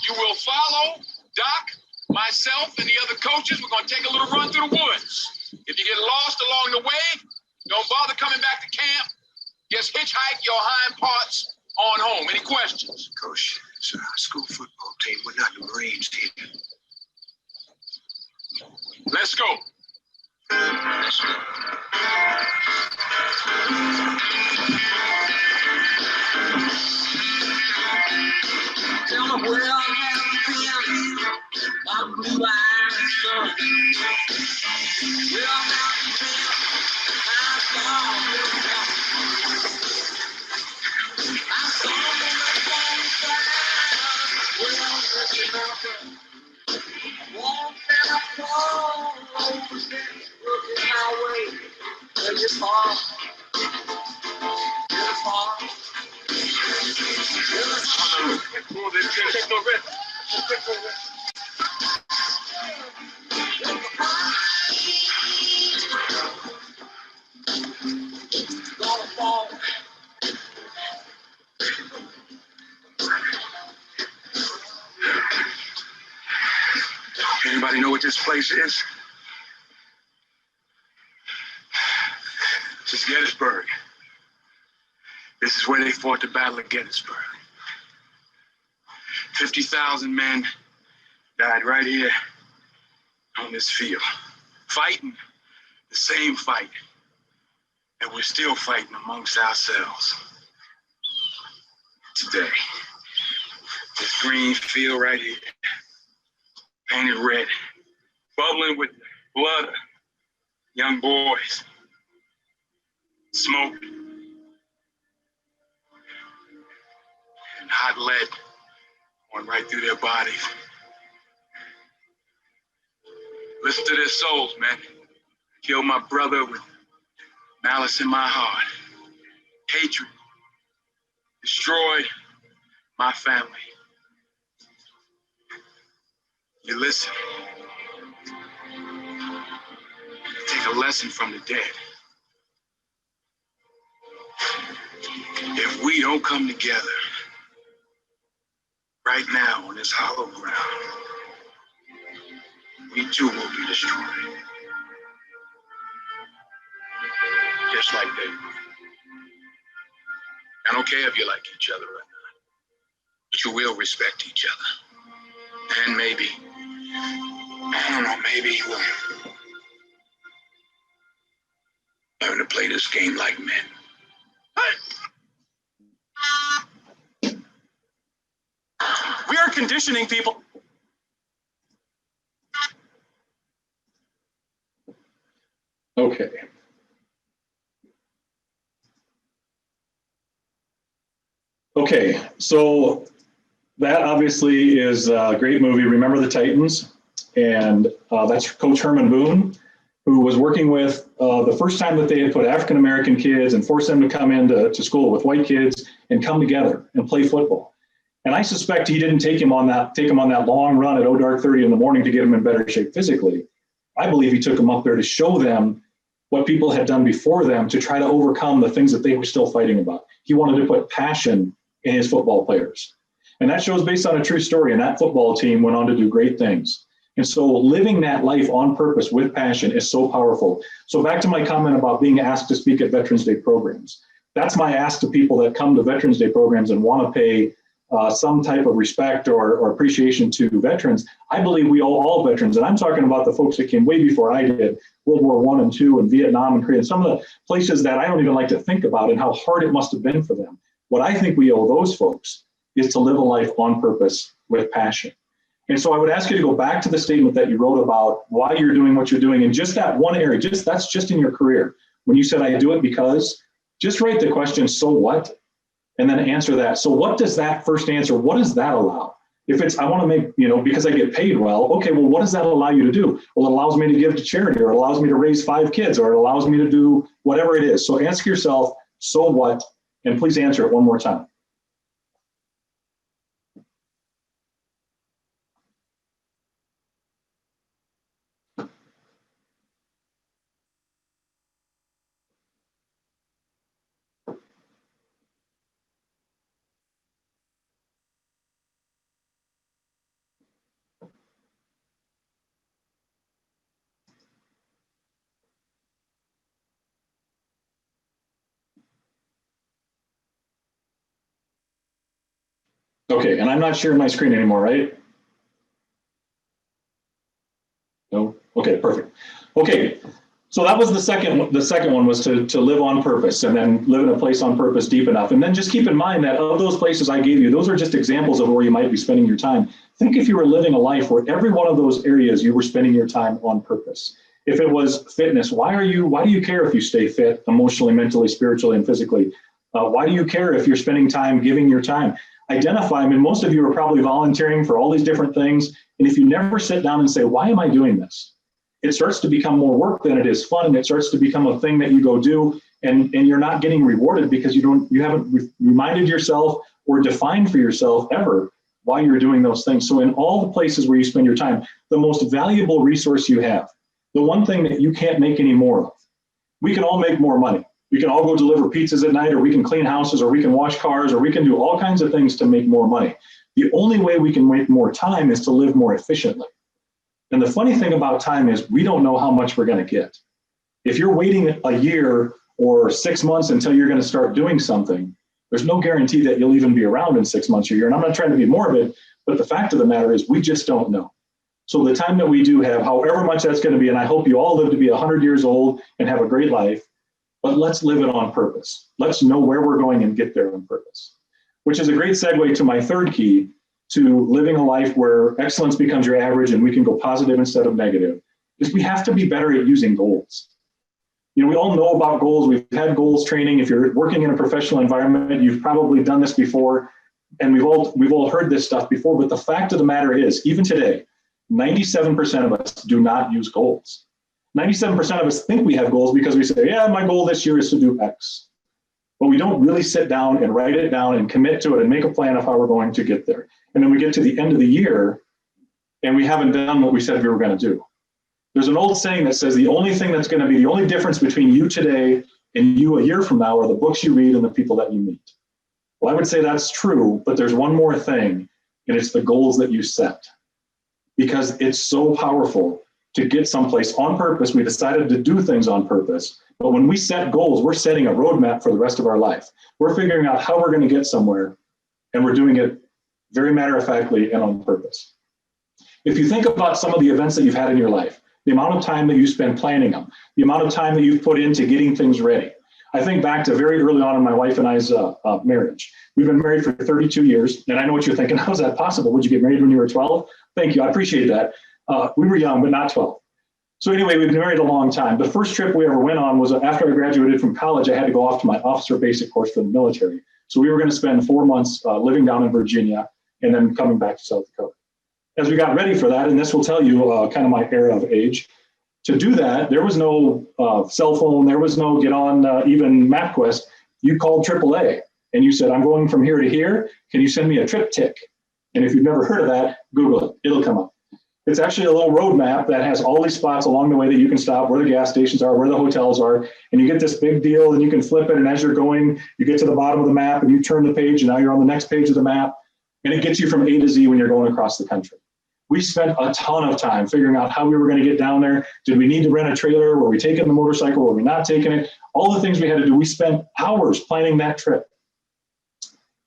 You will follow Doc, myself, and the other coaches. We're gonna take a little run through the woods. If you get lost along the way, don't bother coming back to camp. Just hitchhike your hind parts on home. Any questions? Coach, it's our school football team. We're not the Marines here. Let's go. Tell me where I have been. I'm blue eyes, son. Where I have been. I saw the phone side. Where I'm looking out. Won't let a close looking my way. Where you fall. You're far. Take no rest. Take no rest. Gonna fall. Anybody know what this place is? This is Gettysburg. This is where they fought the Battle of Gettysburg. 50,000 men died right here on this field, fighting the same fight that we're still fighting amongst ourselves today. This green field right here, painted red, bubbling with blood of young boys, smoke, and hot lead going right through their bodies. Listen to their souls, man. Killed my brother with malice in my heart, hatred, destroyed my family. You listen. Take a lesson from the dead. If we don't come together right now on this hollow ground, we too will be destroyed. Just like they were. I don't care if you like each other or not, but you will respect each other. And maybe, I don't know, maybe we'll learn to play this game like men. We are conditioning people. Okay. Okay, so that obviously is a great movie, Remember the Titans. And that's Coach Herman Boone, who was working with the first time that they had put African-American kids and forced them to come into school with white kids and come together and play football. And I suspect he didn't take him on that long run at dark 30 in the morning to get him in better shape physically. I believe he took him up there to show them what people had done before them to try to overcome the things that they were still fighting about. He wanted to put passion in his football players. And that show is based on a true story, and that football team went on to do great things. And so living that life on purpose with passion is so powerful. So back to my comment about being asked to speak at Veterans Day programs. That's my ask to people that come to Veterans Day programs and want to pay some type of respect or appreciation to veterans. I believe we owe all veterans, and I'm talking about the folks that came way before I did, World War I and II and Vietnam and Korea, and some of the places that I don't even like to think about and how hard it must have been for them. What I think we owe those folks is to live a life on purpose with passion. And so I would ask you to go back to the statement that you wrote about why you're doing what you're doing in just that one area, that's just in your career. When you said, I do it because, just write the question, so what? And then answer that. So what does that first answer, what does that allow? If it's, I want to make, because I get paid well, okay, well, what does that allow you to do? Well, it allows me to give to charity, or it allows me to raise 5 kids, or it allows me to do whatever it is. So ask yourself, so what? And please answer it one more time. Okay, and I'm not sharing my screen anymore, right? No? Okay, perfect. Okay, so that was the second one was to live on purpose, and then live in a place on purpose deep enough. And then just keep in mind that of those places I gave you, those are just examples of where you might be spending your time. Think if you were living a life where every one of those areas you were spending your time on purpose. If it was fitness, why do you care if you stay fit emotionally, mentally, spiritually, and physically? Why do you care if you're spending time giving your time? Identify, I mean, most of you are probably volunteering for all these different things. And if you never sit down and say, why am I doing this? It starts to become more work than it is fun. And it starts to become a thing that you go do, and you're not getting rewarded because you haven't reminded yourself or defined for yourself ever why you're doing those things. So in all the places where you spend your time, the most valuable resource you have, the one thing that you can't make any more of, we can all make more money. We can all go deliver pizzas at night, or we can clean houses, or we can wash cars, or we can do all kinds of things to make more money. The only way we can make more time is to live more efficiently. And the funny thing about time is we don't know how much we're going to get. If you're waiting a year or 6 months until you're going to start doing something, there's no guarantee that you'll even be around in 6 months or a year. And I'm not trying to be morbid, but the fact of the matter is we just don't know. So the time that we do have, however much that's going to be, and I hope you all live to be 100 years old and have a great life, but let's live it on purpose. Let's know where we're going and get there on purpose, which is a great segue to my third key to living a life where excellence becomes your average and we can go positive instead of negative, is we have to be better at using goals. We all know about goals. We've had goals training. If you're working in a professional environment, you've probably done this before, and we've all heard this stuff before, but the fact of the matter is, even today, 97% of us do not use goals. 97% of us think we have goals because we say, yeah, my goal this year is to do X. But we don't really sit down and write it down and commit to it and make a plan of how we're going to get there. And then we get to the end of the year and we haven't done what we said we were going to do. There's an old saying that says the only thing that's going to be the only difference between you today and you a year from now are the books you read and the people that you meet. Well, I would say that's true, but there's one more thing, and it's the goals that you set. Because it's so powerful to get someplace on purpose. We decided to do things on purpose. But when we set goals, we're setting a roadmap for the rest of our life. We're figuring out how we're going to get somewhere, and we're doing it very matter-of-factly and on purpose. If you think about some of the events that you've had in your life, the amount of time that you spend planning them, the amount of time that you've put into getting things ready. I think back to very early on in my wife and I's marriage. We've been married for 32 years, and I know what you're thinking, how is that possible? Would you get married when you were 12? Thank you, I appreciate that. We were young, but not 12. So anyway, we've been married a long time. The first trip we ever went on was after I graduated from college. I had to go off to my officer basic course for the military. So we were going to spend 4 months living down in Virginia and then coming back to South Dakota. As we got ready for that, and this will tell you kind of my era of age, to do that, there was no cell phone, there was no get on even MapQuest. You called AAA and you said, I'm going from here to here. Can you send me a trip tick? And if you've never heard of that, Google it, it'll come up. It's actually a little road map that has all these spots along the way that you can stop, where the gas stations are, where the hotels are, and you get this big deal and you can flip it. And as you're going, you get to the bottom of the map and you turn the page and now you're on the next page of the map, and it gets you from A to Z when you're going across the country. We spent a ton of time figuring out how we were going to get down there. Did we need to rent a trailer? Were we taking the motorcycle? Were we not taking it? All the things we had to do. We spent hours planning that trip.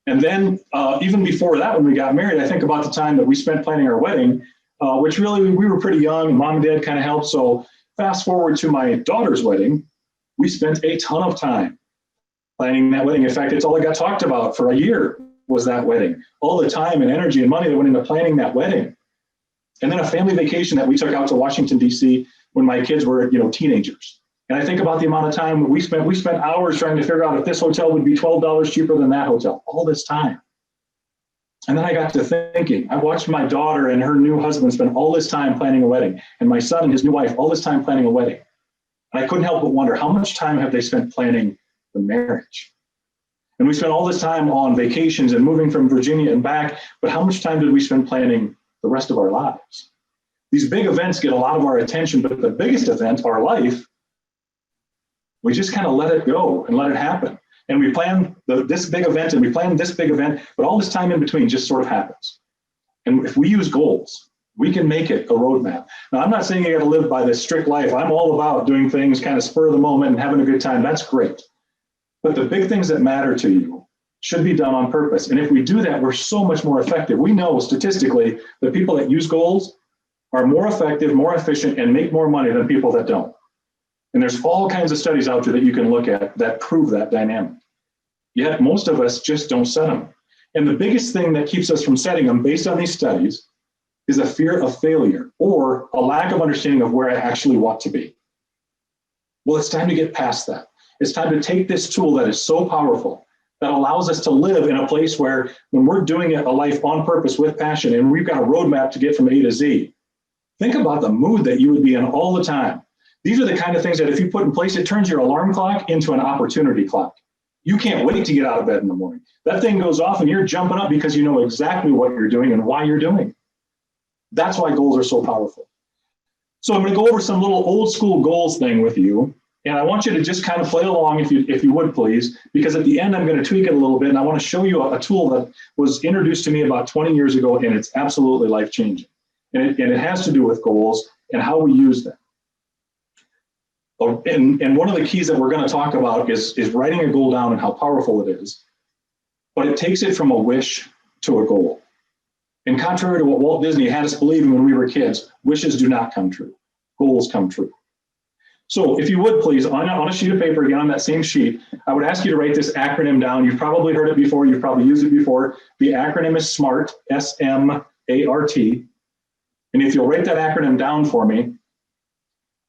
And then even before that, when we got married, I think about the time that we spent planning our wedding, which really we were pretty young and mom and dad kind of helped. So Fast forward to my daughter's wedding, we spent a ton of time planning that wedding. In fact, it's all I got talked about for a year was that wedding. All the time and energy and money that went into planning that wedding. And then a family vacation that we took out to Washington, D.C. when my kids were, teenagers. And I think about the amount of time we spent hours trying to figure out if this hotel would be $12 cheaper than that hotel, all this time. And then I got to thinking, I watched my daughter and her new husband spend all this time planning a wedding, and my son and his new wife all this time planning a wedding. And I couldn't help but wonder, how much time have they spent planning the marriage? And we spent all this time on vacations and moving from Virginia and back, but how much time did we spend planning the rest of our lives? These big events get a lot of our attention, but the biggest event, our life, we just kind of let it go and let it happen. And we plan this big event and we plan this big event, but all this time in between just sort of happens. And if we use goals, we can make it a roadmap. Now, I'm not saying you got to live by this strict life. I'm all about doing things kind of spur of the moment and having a good time. That's great. But the big things that matter to you should be done on purpose. And if we do that, we're so much more effective. We know statistically that people that use goals are more effective, more efficient, and make more money than people that don't. And there's all kinds of studies out there that you can look at that prove that dynamic. Yet most of us just don't set them. And the biggest thing that keeps us from setting them based on these studies is a fear of failure or a lack of understanding of where I actually want to be. Well, it's time to get past that. It's time to take this tool that is so powerful that allows us to live in a place where when we're doing a life on purpose with passion and we've got a roadmap to get from A to Z, think about the mood that you would be in all the time. These are the kind of things that if you put in place, it turns your alarm clock into an opportunity clock. You can't wait to get out of bed in the morning. That thing goes off and you're jumping up because you know exactly what you're doing and why you're doing it. That's why goals are so powerful. So I'm going to go over some little old school goals thing with you. And I want you to just kind of play along if you would please, because at the end, I'm going to tweak it a little bit. And I want to show you a tool that was introduced to me about 20 years ago, and it's absolutely life-changing. And it has to do with goals and how we use them. And one of the keys that we're going to talk about is writing a goal down and how powerful it is. But it takes it from a wish to a goal. And contrary to what Walt Disney had us believing when we were kids, wishes do not come true. Goals come true. So if you would please, on a sheet of paper, again on that same sheet, I would ask you to write this acronym down. You've probably heard it before. You've probably used it before. The acronym is SMART, S-M-A-R-T. And if you'll write that acronym down for me,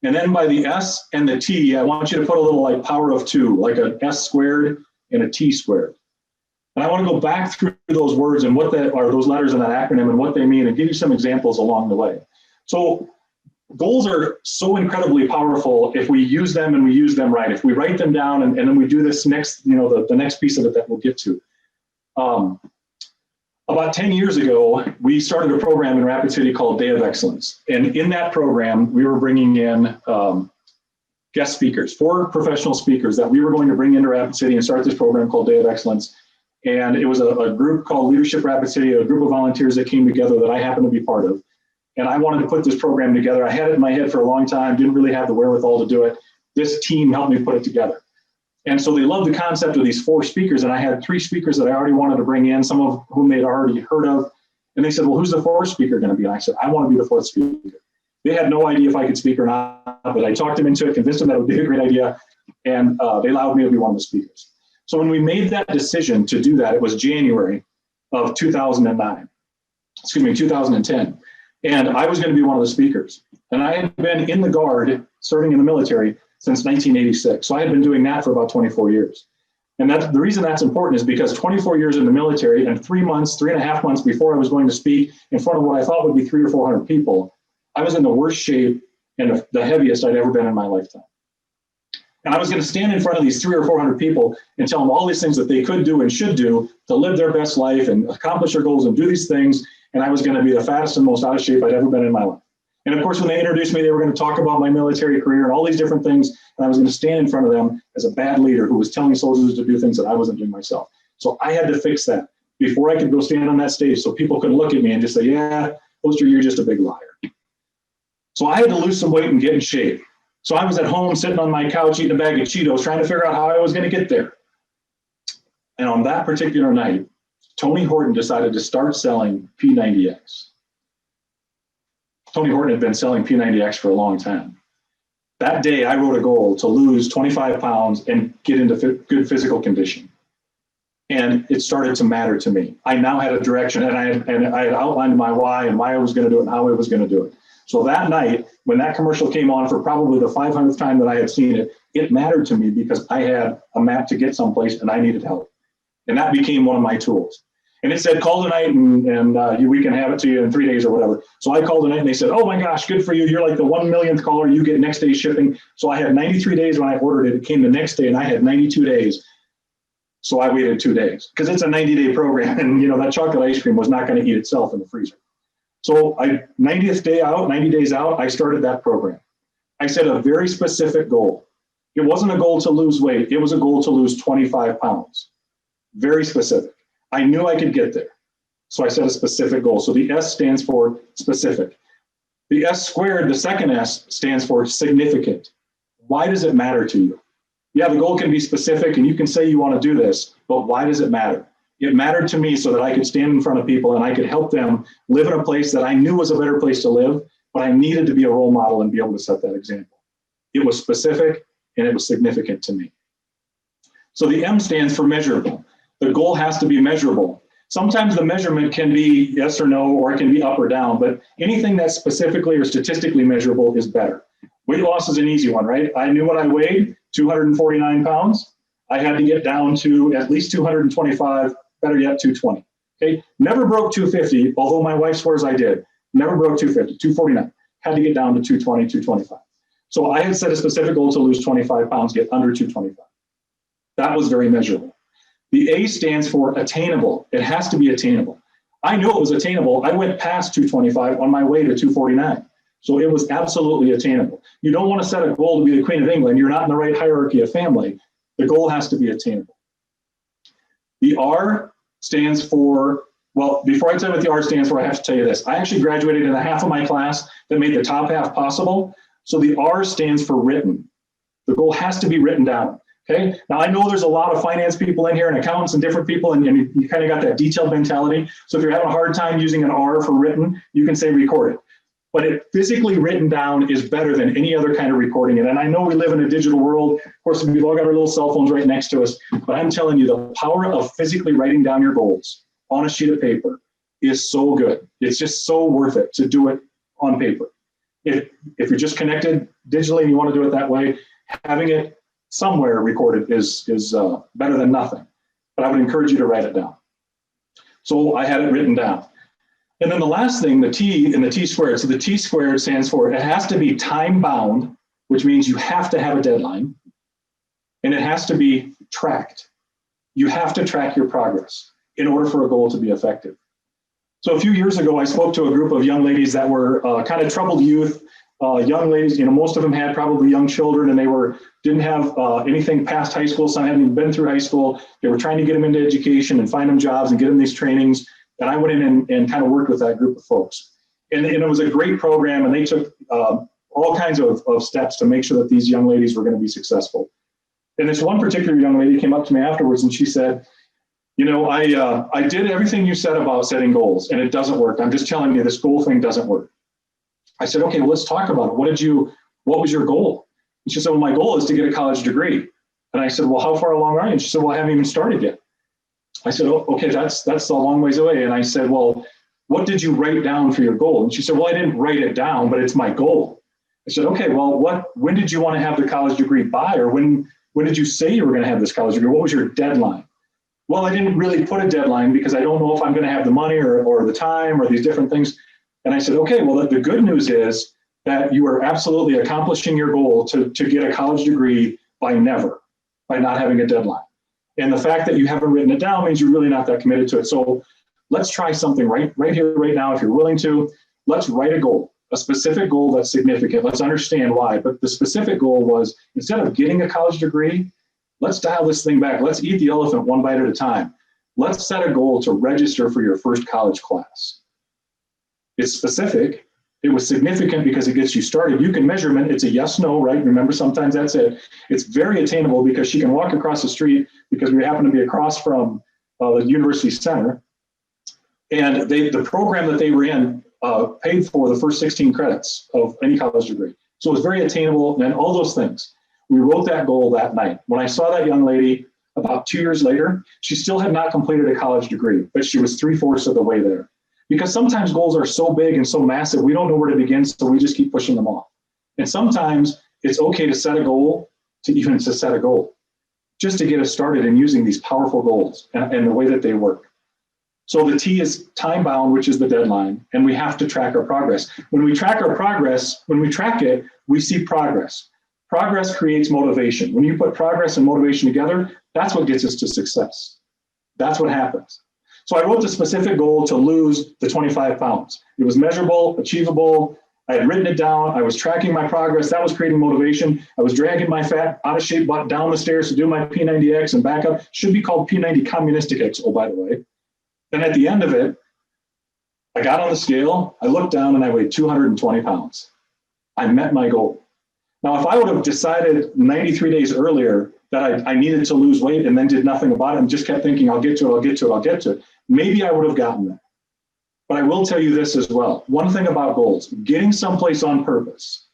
and then by the S and the T, I want you to put a little like power of two, like an S squared and a T squared. And I want to go back through those words and what that are, those letters in that acronym and what they mean, and give you some examples along the way. So goals are so incredibly powerful if we use them and we use them right. If we write them down and then we do this next, the next piece of it that we'll get to. About 10 years ago, we started a program in Rapid City called Day of Excellence. And in that program, we were bringing in guest speakers, 4 professional speakers that we were going to bring into Rapid City and start this program called Day of Excellence. And it was a group called Leadership Rapid City, a group of volunteers that came together that I happened to be part of. And I wanted to put this program together. I had it in my head for a long time, didn't really have the wherewithal to do it. This team helped me put it together. And so they loved the concept of these 4 speakers. And I had 3 speakers that I already wanted to bring in, some of whom they'd already heard of. And they said, well, who's the 4th speaker going to be? And I said, I want to be the 4th speaker. They had no idea if I could speak or not, but I talked them into it, convinced them that it would be a great idea. And they allowed me to be one of the speakers. So when we made that decision to do that, it was January of 2010. And I was going to be one of the speakers. And I had been in the Guard, serving in the military since 1986. So I had been doing that for about 24 years. And that's the reason that's important is because 24 years in the military and 3.5 months before I was going to speak in front of what I thought would be 300 or 400 people, I was in the worst shape and the heaviest I'd ever been in my lifetime. And I was going to stand in front of these 300 or 400 people and tell them all these things that they could do and should do to live their best life and accomplish their goals and do these things. And I was going to be the fattest and most out of shape I'd ever been in my life. And of course, when they introduced me, they were going to talk about my military career and all these different things. And I was going to stand in front of them as a bad leader who was telling soldiers to do things that I wasn't doing myself. So I had to fix that before I could go stand on that stage so people could look at me and just say, yeah, Poster, you're just a big liar. So I had to lose some weight and get in shape. So I was at home sitting on my couch eating a bag of Cheetos, trying to figure out how I was going to get there. And on that particular night, Tony Horton decided to start selling P90X. Tony Horton had been selling P90X for a long time. That day, I wrote a goal to lose 25 pounds and get into good physical condition. And it started to matter to me. I now had a direction, and I had outlined my why and why I was going to do it and how I was going to do it. So that night, when that commercial came on for probably the 500th time that I had seen it, it mattered to me because I had a map to get someplace and I needed help. And that became one of my tools. And it said, call tonight and we can have it to you in 3 days or whatever. So I called tonight and they said, oh my gosh, good for you. You're like the 1 millionth caller. You get next day shipping. So I had 93 days when I ordered it. It came the next day and I had 92 days. So I waited 2 days because it's a 90-day program. And that chocolate ice cream was not going to eat itself in the freezer. So 90th day out, 90 days out, I started that program. I set a very specific goal. It wasn't a goal to lose weight. It was a goal to lose 25 pounds. Very specific. I knew I could get there. So I set a specific goal. So the S stands for specific. The S squared, the second S, stands for significant. Why does it matter to you? Yeah, the goal can be specific and you can say you want to do this, but why does it matter? It mattered to me so that I could stand in front of people and I could help them live in a place that I knew was a better place to live, but I needed to be a role model and be able to set that example. It was specific and it was significant to me. So the M stands for measurable. The goal has to be measurable. Sometimes the measurement can be yes or no, or it can be up or down, but anything that's specifically or statistically measurable is better. Weight loss is an easy one, right? I knew what I weighed, 249 pounds. I had to get down to at least 225, better yet, 220. Okay, never broke 250, although my wife swears I did. Never broke 250, 249. Had to get down to 220, 225. So I had set a specific goal to lose 25 pounds, get under 225. That was very measurable. The A stands for attainable. It has to be attainable. I knew it was attainable. I went past 225 on my way to 249. So it was absolutely attainable. You don't want to set a goal to be the Queen of England. You're not in the right hierarchy of family. The goal has to be attainable. The R stands for, well, before I tell you what the R stands for, I have to tell you this. I actually graduated in a half of my class that made the top half possible. So the R stands for written. The goal has to be written down. Okay. Now I know there's a lot of finance people in here and accountants and different people, and you kind of got that detailed mentality. So if you're having a hard time using an R for written, you can say record it. But it physically written down is better than any other kind of recording it. And I know we live in a digital world. Of course, we've all got our little cell phones right next to us. But I'm telling you, the power of physically writing down your goals on a sheet of paper is so good. It's just so worth it to do it on paper. If you're just connected digitally and you want to do it that way, having it somewhere recorded is better than nothing. But I would encourage you to write it down. So I had it written down. And then the last thing, the T in the T squared. So the T squared stands for, it has to be time bound, which means you have to have a deadline. And it has to be tracked. You have to track your progress in order for a goal to be effective. So a few years ago, I spoke to a group of young ladies that were kind of troubled youth, young ladies, most of them had probably young children and they didn't have anything past high school. Some hadn't even been through high school. They were trying to get them into education and find them jobs and get them these trainings. And I went in and kind of worked with that group of folks. And it was a great program, and they took all kinds of steps to make sure that these young ladies were going to be successful. And this one particular young lady came up to me afterwards and she said, I did everything you said about setting goals and it doesn't work. I'm just telling you, this goal thing doesn't work. I said, okay, well, let's talk about it. What was your goal? And she said, well, my goal is to get a college degree. And I said, well, how far along are you? And she said, well, I haven't even started yet. I said, oh, okay, that's a long ways away. And I said, well, what did you write down for your goal? And she said, well, I didn't write it down, but it's my goal. I said, okay, well, when did you want to have the college degree by? Or when did you say you were going to have this college degree? What was your deadline? Well, I didn't really put a deadline because I don't know if I'm going to have the money or the time or these different things. And I said, okay, well, the good news is that you are absolutely accomplishing your goal to get a college degree by not having a deadline. And the fact that you haven't written it down means you're really not that committed to it. So let's try something right here, right now, if you're willing to. Let's write a goal, a specific goal that's significant. Let's understand why. But the specific goal was, instead of getting a college degree, let's dial this thing back. Let's eat the elephant one bite at a time. Let's set a goal to register for your first college class. It's specific. It was significant because it gets you started. You can measurement. It's a yes, no, right? Remember, sometimes that's it. It's very attainable because she can walk across the street because we happen to be across from the university center. And the program that they were in paid for the first 16 credits of any college degree. So it was very attainable and all those things. We wrote that goal that night. When I saw that young lady about 2 years later, she still had not completed a college degree, but she was 3/4 of the way there. Because sometimes goals are so big and so massive, we don't know where to begin, so we just keep pushing them off. And sometimes it's okay to set a goal, to set a goal, just to get us started in using these powerful goals and the way that they work. So the T is time bound, which is the deadline, and we have to track our progress. When we track our progress, when we track it, we see progress. Progress creates motivation. When you put progress and motivation together, that's what gets us to success. That's what happens. So I wrote the specific goal to lose the 25 pounds. It was measurable, achievable. I had written it down. I was tracking my progress. That was creating motivation. I was dragging my fat, out of shape butt down the stairs to do my P90X and back up. Should be called P90 Communistic X, oh, by the way. Then at the end of it, I got on the scale. I looked down and I weighed 220 pounds. I met my goal. Now, if I would have decided 93 days earlier that I needed to lose weight and then did nothing about it and just kept thinking, I'll get to it, I'll get to it, I'll get to it, maybe I would have gotten there. But I will tell you this as well. One thing about goals, getting someplace on purpose,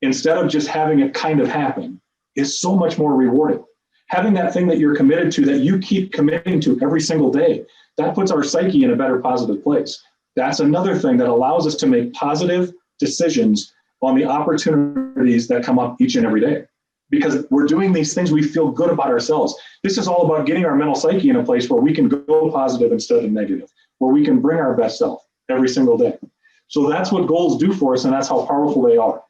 instead of just having it kind of happen, is so much more rewarding. Having that thing that you're committed to, that you keep committing to every single day, that puts our psyche in a better positive place. That's another thing that allows us to make positive decisions on the opportunities that come up each and every day. Because we're doing these things, we feel good about ourselves. This is all about getting our mental psyche in a place where we can go positive instead of negative, where we can bring our best self every single day. So that's what goals do for us, and that's how powerful they are.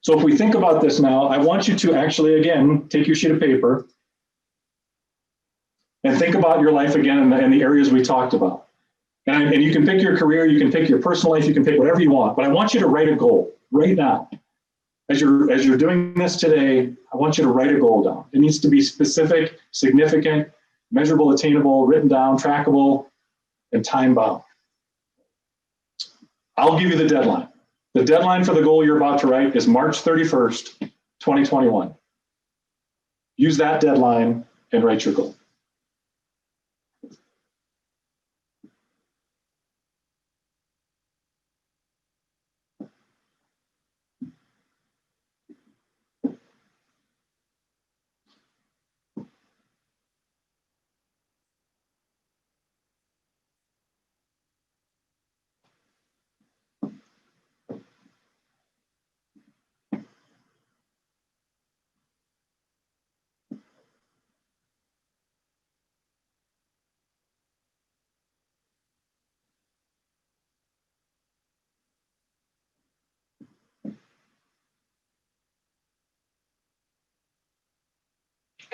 So if we think about this now, I want you to actually, again, take your sheet of paper and think about your life again in the areas we talked about. And you can pick your career, you can pick your personal life, you can pick whatever you want, but I want you to write a goal right now. As you're doing this today, I want you to write a goal down. It needs to be specific, significant, measurable, attainable, written down, trackable, and time bound. I'll give you the deadline. The deadline for the goal you're about to write is March 31st, 2021. Use that deadline and write your goal.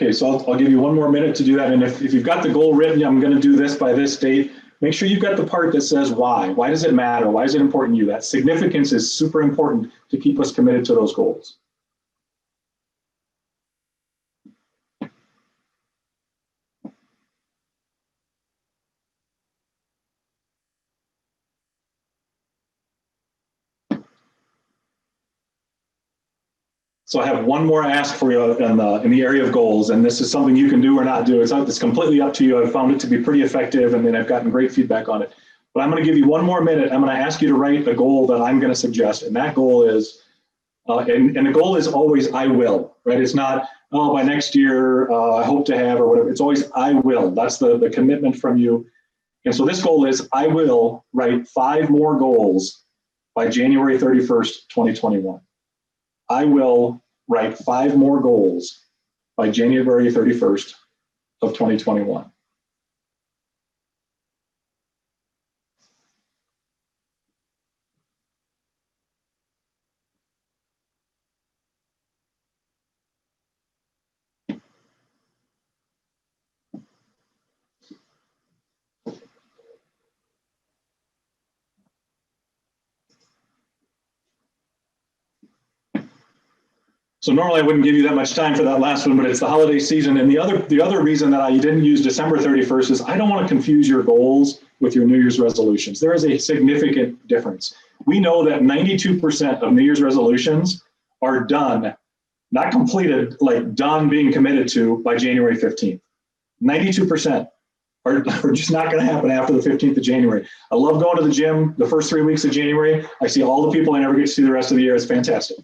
Okay, so I'll give you one more minute to do that. And if you've got the goal written, I'm going to do this by this date, make sure you've got the part that says why. Why does it matter? Why is it important to you? That significance is super important to keep us committed to those goals. So I have one more ask for you in the area of goals, and this is something you can do or not do. It's completely up to you. I've found it to be pretty effective, and then I've gotten great feedback on it. But I'm going to give you one more minute. I'm going to ask you to write a goal that I'm going to suggest, and that goal is, and the goal is always I will, right? It's not, oh, by next year, I hope to have, or whatever. It's always I will. That's the commitment from you. And so this goal is I will write 5 more goals by January 31st, 2021. I will write 5 more goals by January 31st of 2021. So normally I wouldn't give you that much time for that last one, but it's the holiday season. And the other reason that I didn't use December 31st is I don't want to confuse your goals with your New Year's resolutions. There is a significant difference. We know that 92% of New Year's resolutions are done, not completed, like done being committed to by January 15th. 92% are just not going to happen after the 15th of January. I love going to the gym the first 3 weeks of January. I see all the people I never get to see the rest of the year. It's fantastic.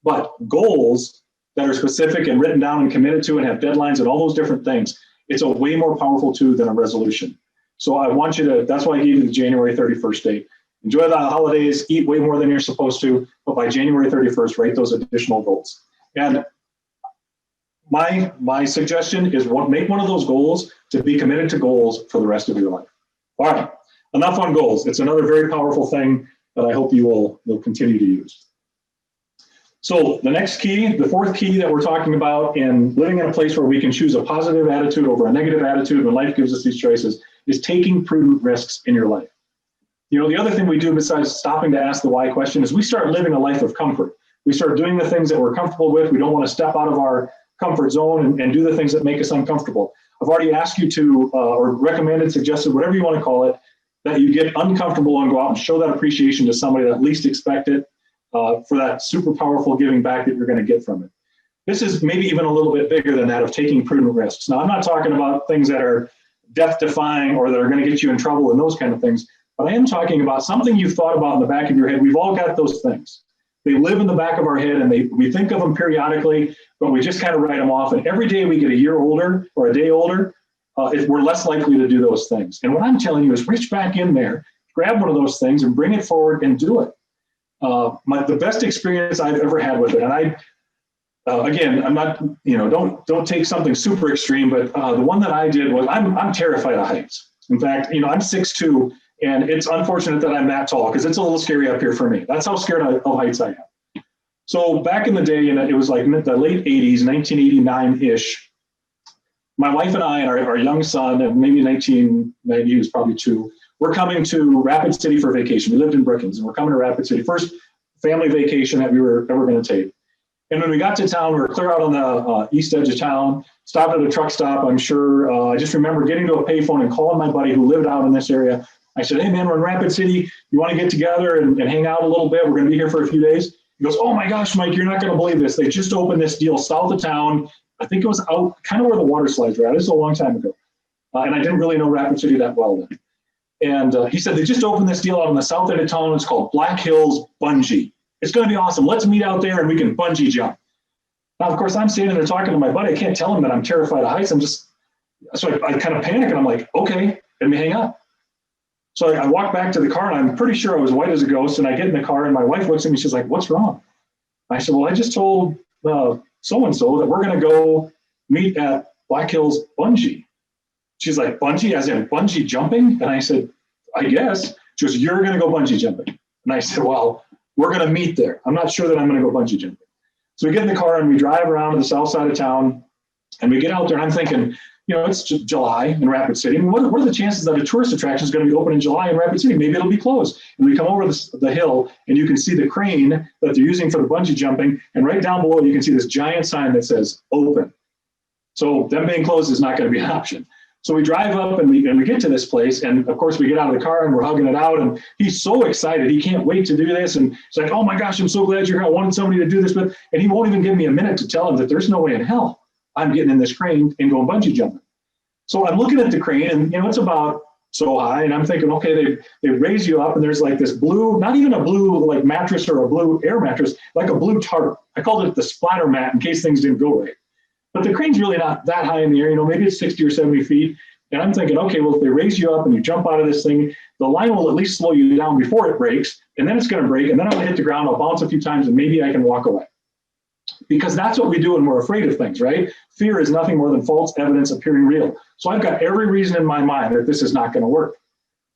But goals that are specific and written down and committed to and have deadlines and all those different things, it's a way more powerful tool than a resolution. So I want you to, that's why I gave you the January 31st date. Enjoy the holidays, eat way more than you're supposed to, but by January 31st, write those additional goals. And my suggestion is make one of those goals to be committed to goals for the rest of your life. All right, enough on goals. It's another very powerful thing that I hope you will continue to use. So the next key, the fourth key that we're talking about in living in a place where we can choose a positive attitude over a negative attitude when life gives us these choices is taking prudent risks in your life. You know, the other thing we do besides stopping to ask the why question is we start living a life of comfort. We start doing the things that we're comfortable with. We don't want to step out of our comfort zone and do the things that make us uncomfortable. I've already asked you to, or recommended, suggested, whatever you want to call it, that you get uncomfortable and go out and show that appreciation to somebody that least expect it. For that super powerful giving back that you're going to get from it. This is maybe even a little bit bigger than that of taking prudent risks. Now, I'm not talking about things that are death-defying or that are going to get you in trouble and those kind of things, but I am talking about something you've thought about in the back of your head. We've all got those things. They live in the back of our head and we think of them periodically, but we just kind of write them off. And every day we get a year older or a day older, we're less likely to do those things. And what I'm telling you is reach back in there, grab one of those things and bring it forward and do it. The best experience I've ever had with it, and I, again, I'm not, don't take something super extreme, but the one that I did was, I'm terrified of heights. In fact, I'm 6'2", and it's unfortunate that I'm that tall because it's a little scary up here for me. That's how scared of heights I am. So back in the day, and it was like the late 80s, 1989-ish, my wife and I and our young son, and maybe 1990, he was probably 2, we're coming to Rapid City for vacation. We lived in Brookings, and we're coming to Rapid City. First family vacation that we were ever going to take. And when we got to town, we were clear out on the east edge of town, stopped at a truck stop, I'm sure. I just remember getting to a payphone and calling my buddy who lived out in this area. I said, hey, man, we're in Rapid City. You want to get together and hang out a little bit? We're going to be here for a few days. He goes, oh, my gosh, Mike, you're not going to believe this. They just opened this deal south of town. I think it was out kind of where the water slides were at. This is a long time ago. And I didn't really know Rapid City that well then. And he said, they just opened this deal out on the south end of town. It's called Black Hills Bungee. It's going to be awesome. Let's meet out there and we can bungee jump. Now, of course, I'm standing there talking to my buddy. I can't tell him that I'm terrified of heights. So I kind of panic and I'm like, okay, and we hang up. So I walk back to the car and I'm pretty sure I was white as a ghost. And I get in the car and my wife looks at me. She's like, what's wrong? I said, well, I just told so-and-so that we're going to go meet at Black Hills Bungee. She's like, bungee, as in bungee jumping? And I said, I guess. She goes, you're going to go bungee jumping. And I said, well, we're going to meet there. I'm not sure that I'm going to go bungee jumping. So we get in the car and we drive around to the south side of town and we get out there and I'm thinking, it's July in Rapid City. I mean, what are the chances that a tourist attraction is going to be open in July in Rapid City? Maybe it'll be closed. And we come over the hill and you can see the crane that they're using for the bungee jumping. And right down below, you can see this giant sign that says open. So them being closed is not going to be an option. So we drive up and we get to this place. And of course, we get out of the car and we're hugging it out. And he's so excited. He can't wait to do this. And he's like, oh my gosh, I'm so glad you're here. I wanted somebody to do this with. And he won't even give me a minute to tell him that there's no way in hell I'm getting in this crane and going bungee jumping. So I'm looking at the crane and, it's about so high. And I'm thinking, okay, they raise you up and there's like this blue, not even a blue like mattress or a blue air mattress, like a blue tarp. I called it the splatter mat in case things didn't go right. But the crane's really not that high in the air, maybe it's 60 or 70 feet. And I'm thinking, okay, well, if they raise you up and you jump out of this thing, the line will at least slow you down before it breaks. And then it's going to break. And then I'm going to hit the ground. I'll bounce a few times and maybe I can walk away. Because that's what we do when we're afraid of things, right? Fear is nothing more than false evidence appearing real. So I've got every reason in my mind that this is not going to work.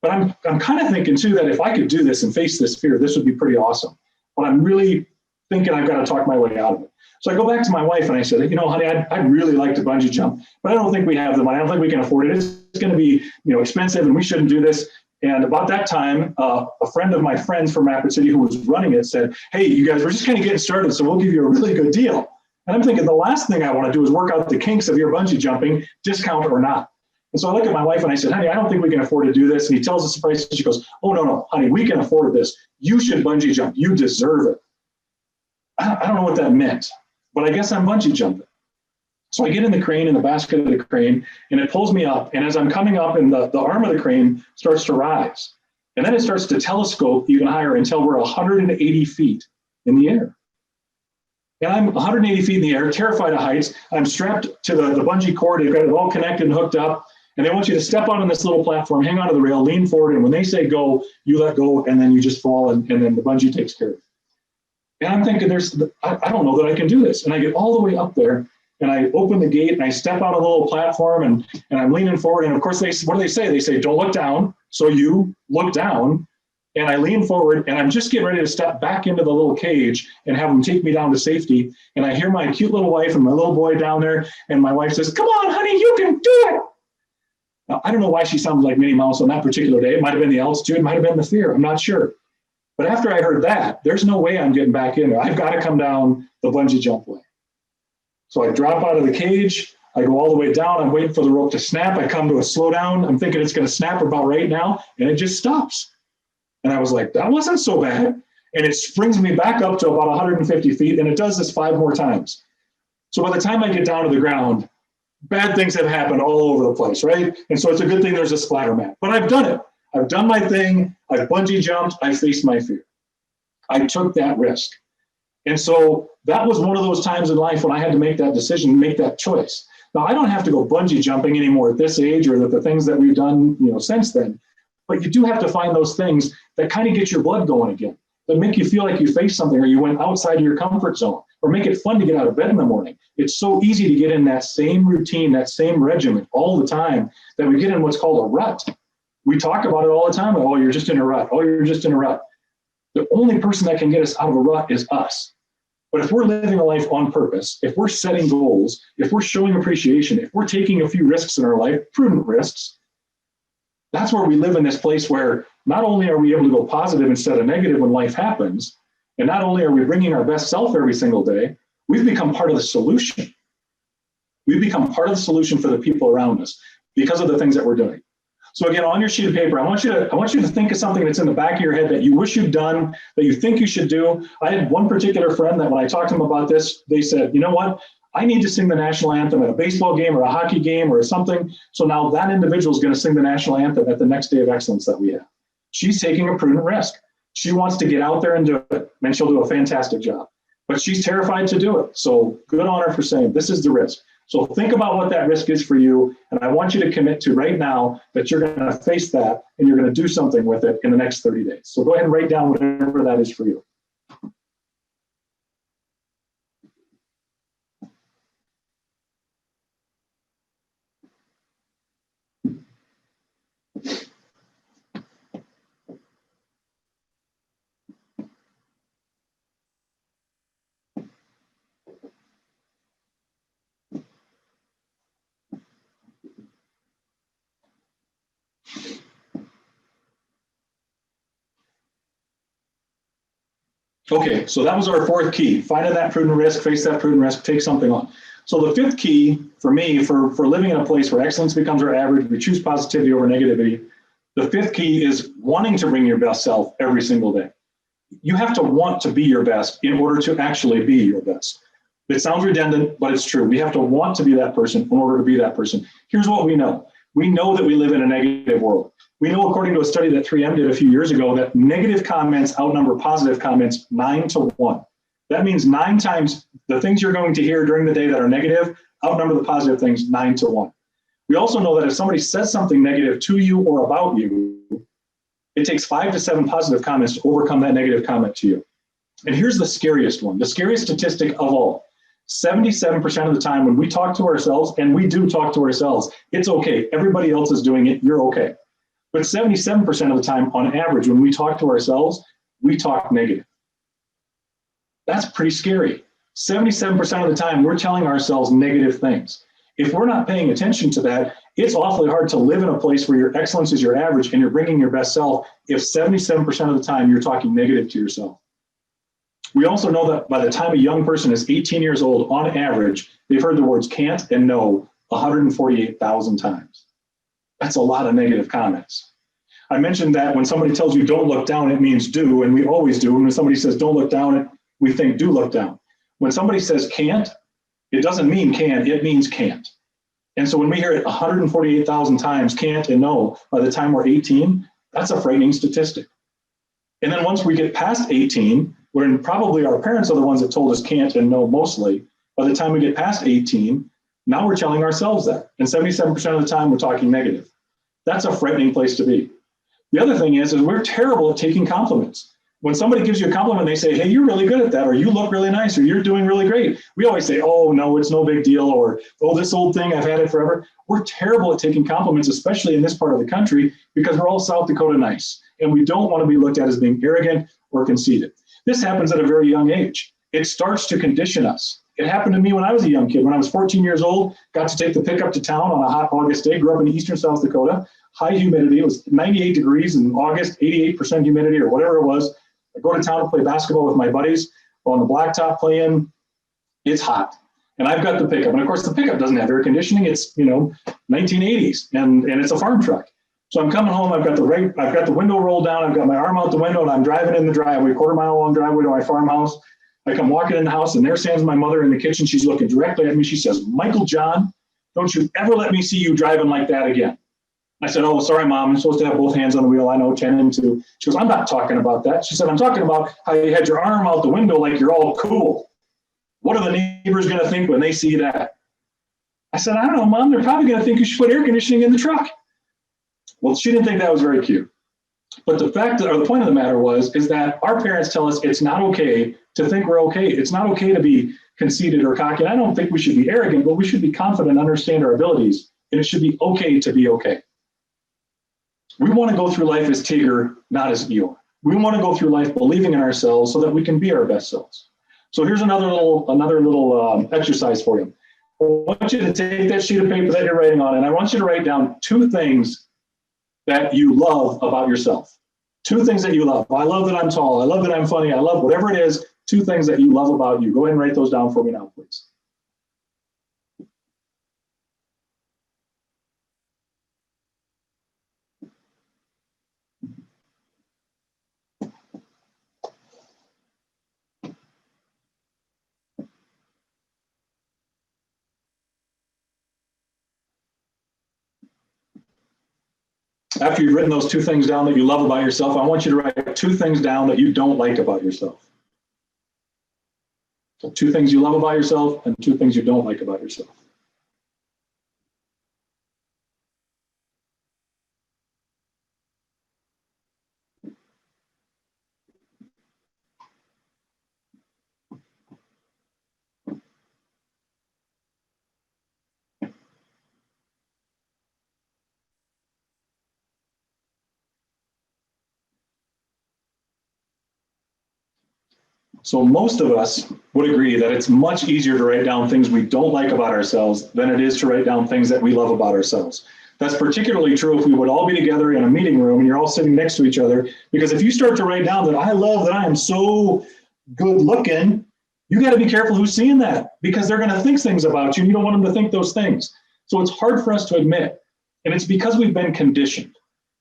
But I'm kind of thinking too that if I could do this and face this fear, this would be pretty awesome. But I'm really thinking I've got to talk my way out of it. So I go back to my wife and I said, honey, I'd really like to bungee jump, but I don't think we have the money. I don't think we can afford it. It's going to be, expensive and we shouldn't do this. And about that time, a friend of my friends from Rapid City who was running it said, hey, you guys, we're just kind of getting started, so we'll give you a really good deal. And I'm thinking the last thing I want to do is work out the kinks of your bungee jumping, discount or not. And so I look at my wife and I said, honey, I don't think we can afford to do this. And he tells us the price. And she goes, oh, no, honey, we can afford this. You should bungee jump. You deserve it. I don't know what that meant, but I guess I'm bungee jumping. So I get in the crane, in the basket of the crane, and it pulls me up. And as I'm coming up, and the arm of the crane starts to rise. And then it starts to telescope even higher until we're 180 feet in the air. And I'm 180 feet in the air, terrified of heights. I'm strapped to the bungee cord. They've got it all connected and hooked up. And they want you to step out on this little platform, hang onto the rail, lean forward. And when they say go, you let go, and then you just fall, and then the bungee takes care of it. And I'm thinking, I don't know that I can do this. And I get all the way up there, and I open the gate, and I step out on the little platform, and I'm leaning forward. And of course, what do they say? They say, don't look down. So you look down. And I lean forward, and I'm just getting ready to step back into the little cage and have them take me down to safety. And I hear my cute little wife and my little boy down there, and my wife says, come on, honey, you can do it. Now, I don't know why she sounded like Minnie Mouse on that particular day. It might have been the altitude, it might have been the fear, I'm not sure. But after I heard that, there's no way I'm getting back in there. I've got to come down the bungee jump way. So I drop out of the cage, I go all the way down, I'm waiting for the rope to snap, I come to a slow down, I'm thinking it's going to snap about right now, and it just stops. And I was like, that wasn't so bad. And it springs me back up to about 150 feet, and it does this 5 more times. So by the time I get down to the ground, bad things have happened all over the place, right? And so it's a good thing there's a splatter mat. But I've done it. I've done my thing. I've bungee jumped. I faced my fear. I took that risk. And so that was one of those times in life when I had to make that decision, make that choice. Now, I don't have to go bungee jumping anymore at this age, or the things that we've done, since then. But you do have to find those things that kind of get your blood going again, that make you feel like you faced something, or you went outside of your comfort zone, or make it fun to get out of bed in the morning. It's so easy to get in that same routine, that same regimen all the time, that we get in what's called a rut. We talk about it all the time. Oh, you're just in a rut. Oh, you're just in a rut. The only person that can get us out of a rut is us. But if we're living a life on purpose, if we're setting goals, if we're showing appreciation, if we're taking a few risks in our life, prudent risks, that's where we live in this place where not only are we able to go positive instead of negative when life happens, and not only are we bringing our best self every single day, we've become part of the solution. We've become part of the solution for the people around us because of the things that we're doing. So again, on your sheet of paper, I want you to think of something that's in the back of your head that you wish you'd done, that you think you should do. I had one particular friend that when I talked to them about this, they said, you know what? I need to sing the national anthem at a baseball game or a hockey game or something. So now that individual is going to sing the national anthem at the next day of excellence that we have. She's taking a prudent risk. She wants to get out there and do it, and she'll do a fantastic job. But she's terrified to do it. So good on her for saying this is the risk. So think about what that risk is for you. And I want you to commit to right now that you're going to face that and you're going to do something with it in the next 30 days. So go ahead and write down whatever that is for you. Okay, so that was our fourth key. Finding that prudent risk, face that prudent risk, take something on. So the fifth key for me, for living in a place where excellence becomes our average, we choose positivity over negativity. The fifth key is wanting to bring your best self every single day. You have to want to be your best in order to actually be your best. It sounds redundant, but it's true. We have to want to be that person in order to be that person. Here's what we know. We know that we live in a negative world. We know, according to a study that 3M did a few years ago, that negative comments outnumber positive comments 9-1. That means 9 times the things you're going to hear during the day that are negative outnumber the positive things 9-1. We also know that if somebody says something negative to you or about you, it takes 5 to 7 positive comments to overcome that negative comment to you. And here's the scariest one, the scariest statistic of all. 77% of the time when we talk to ourselves, and we do talk to ourselves, it's okay. Everybody else is doing it. You're okay. But 77% of the time, on average, when we talk to ourselves, we talk negative. That's pretty scary. 77% of the time, we're telling ourselves negative things. If we're not paying attention to that, it's awfully hard to live in a place where your excellence is your average and you're bringing your best self if 77% of the time you're talking negative to yourself. We also know that by the time a young person is 18 years old, on average, they've heard the words can't and no 148,000 times. That's a lot of negative comments. I mentioned that when somebody tells you don't look down, it means do, and we always do. And when somebody says don't look down, we think do look down. When somebody says can't, it doesn't mean can, it means can't. And so when we hear it 148,000 times, can't and no, by the time we're 18, that's a frightening statistic. And then once we get past 18, when probably our parents are the ones that told us can't and no mostly. By the time we get past 18, now we're telling ourselves that. And 77% of the time we're talking negative. That's a frightening place to be. The other thing is we're terrible at taking compliments. When somebody gives you a compliment, they say, hey, you're really good at that, or you look really nice, or you're doing really great. We always say, oh, no, it's no big deal, or, oh, this old thing, I've had it forever. We're terrible at taking compliments, especially in this part of the country, because we're all South Dakota nice, and we don't want to be looked at as being arrogant or conceited. This happens at a very young age. It starts to condition us. It happened to me when I was a young kid. When I was 14 years old, got to take the pickup to town on a hot August day, grew up in eastern South Dakota, high humidity. It was 98 degrees in August, 88% humidity or whatever it was. I go to town to play basketball with my buddies. We're on the blacktop playing. It's hot. And I've got the pickup. And of course, the pickup doesn't have air conditioning. It's, 1980s and it's a farm truck. So I'm coming home. I've got the window rolled down. I've got my arm out the window and I'm driving in the driveway, quarter-mile long driveway to my farmhouse. I come walking in the house and there stands my mother in the kitchen. She's looking directly at me. She says, Michael John, don't you ever let me see you driving like that again. I said, oh, sorry, Mom. I'm supposed to have both hands on the wheel. I know, 10 and 2. She goes, I'm not talking about that. She said, I'm talking about how you had your arm out the window like you're all cool. What are the neighbors going to think when they see that? I said, I don't know, Mom. They're probably going to think you should put air conditioning in the truck. Well, she didn't think that was very cute. But the point of the matter is that our parents tell us it's not okay to think we're okay. It's not okay to be conceited or cocky. I don't think we should be arrogant, but we should be confident and understand our abilities. And it should be okay to be okay. We want to go through life as Tigger, not as Eeyore. We want to go through life believing in ourselves so that we can be our best selves. So here's another little exercise for you. I want you to take that sheet of paper that you're writing on, and I want you to write down 2 things that you love about yourself. 2 things that you love. I love that I'm tall. I love that I'm funny. I love whatever it is. 2 things that you love about you. Go ahead and write those down for me now, please. After you've written those 2 things down that you love about yourself, I want you to write 2 things down that you don't like about yourself. So 2 things you love about yourself and 2 things you don't like about yourself. So most of us would agree that it's much easier to write down things we don't like about ourselves than it is to write down things that we love about ourselves. That's particularly true if we would all be together in a meeting room and you're all sitting next to each other, because if you start to write down that I love that I am so good looking, you got to be careful who's seeing that, because they're going to think things about you and you don't want them to think those things. So it's hard for us to admit, and it's because we've been conditioned.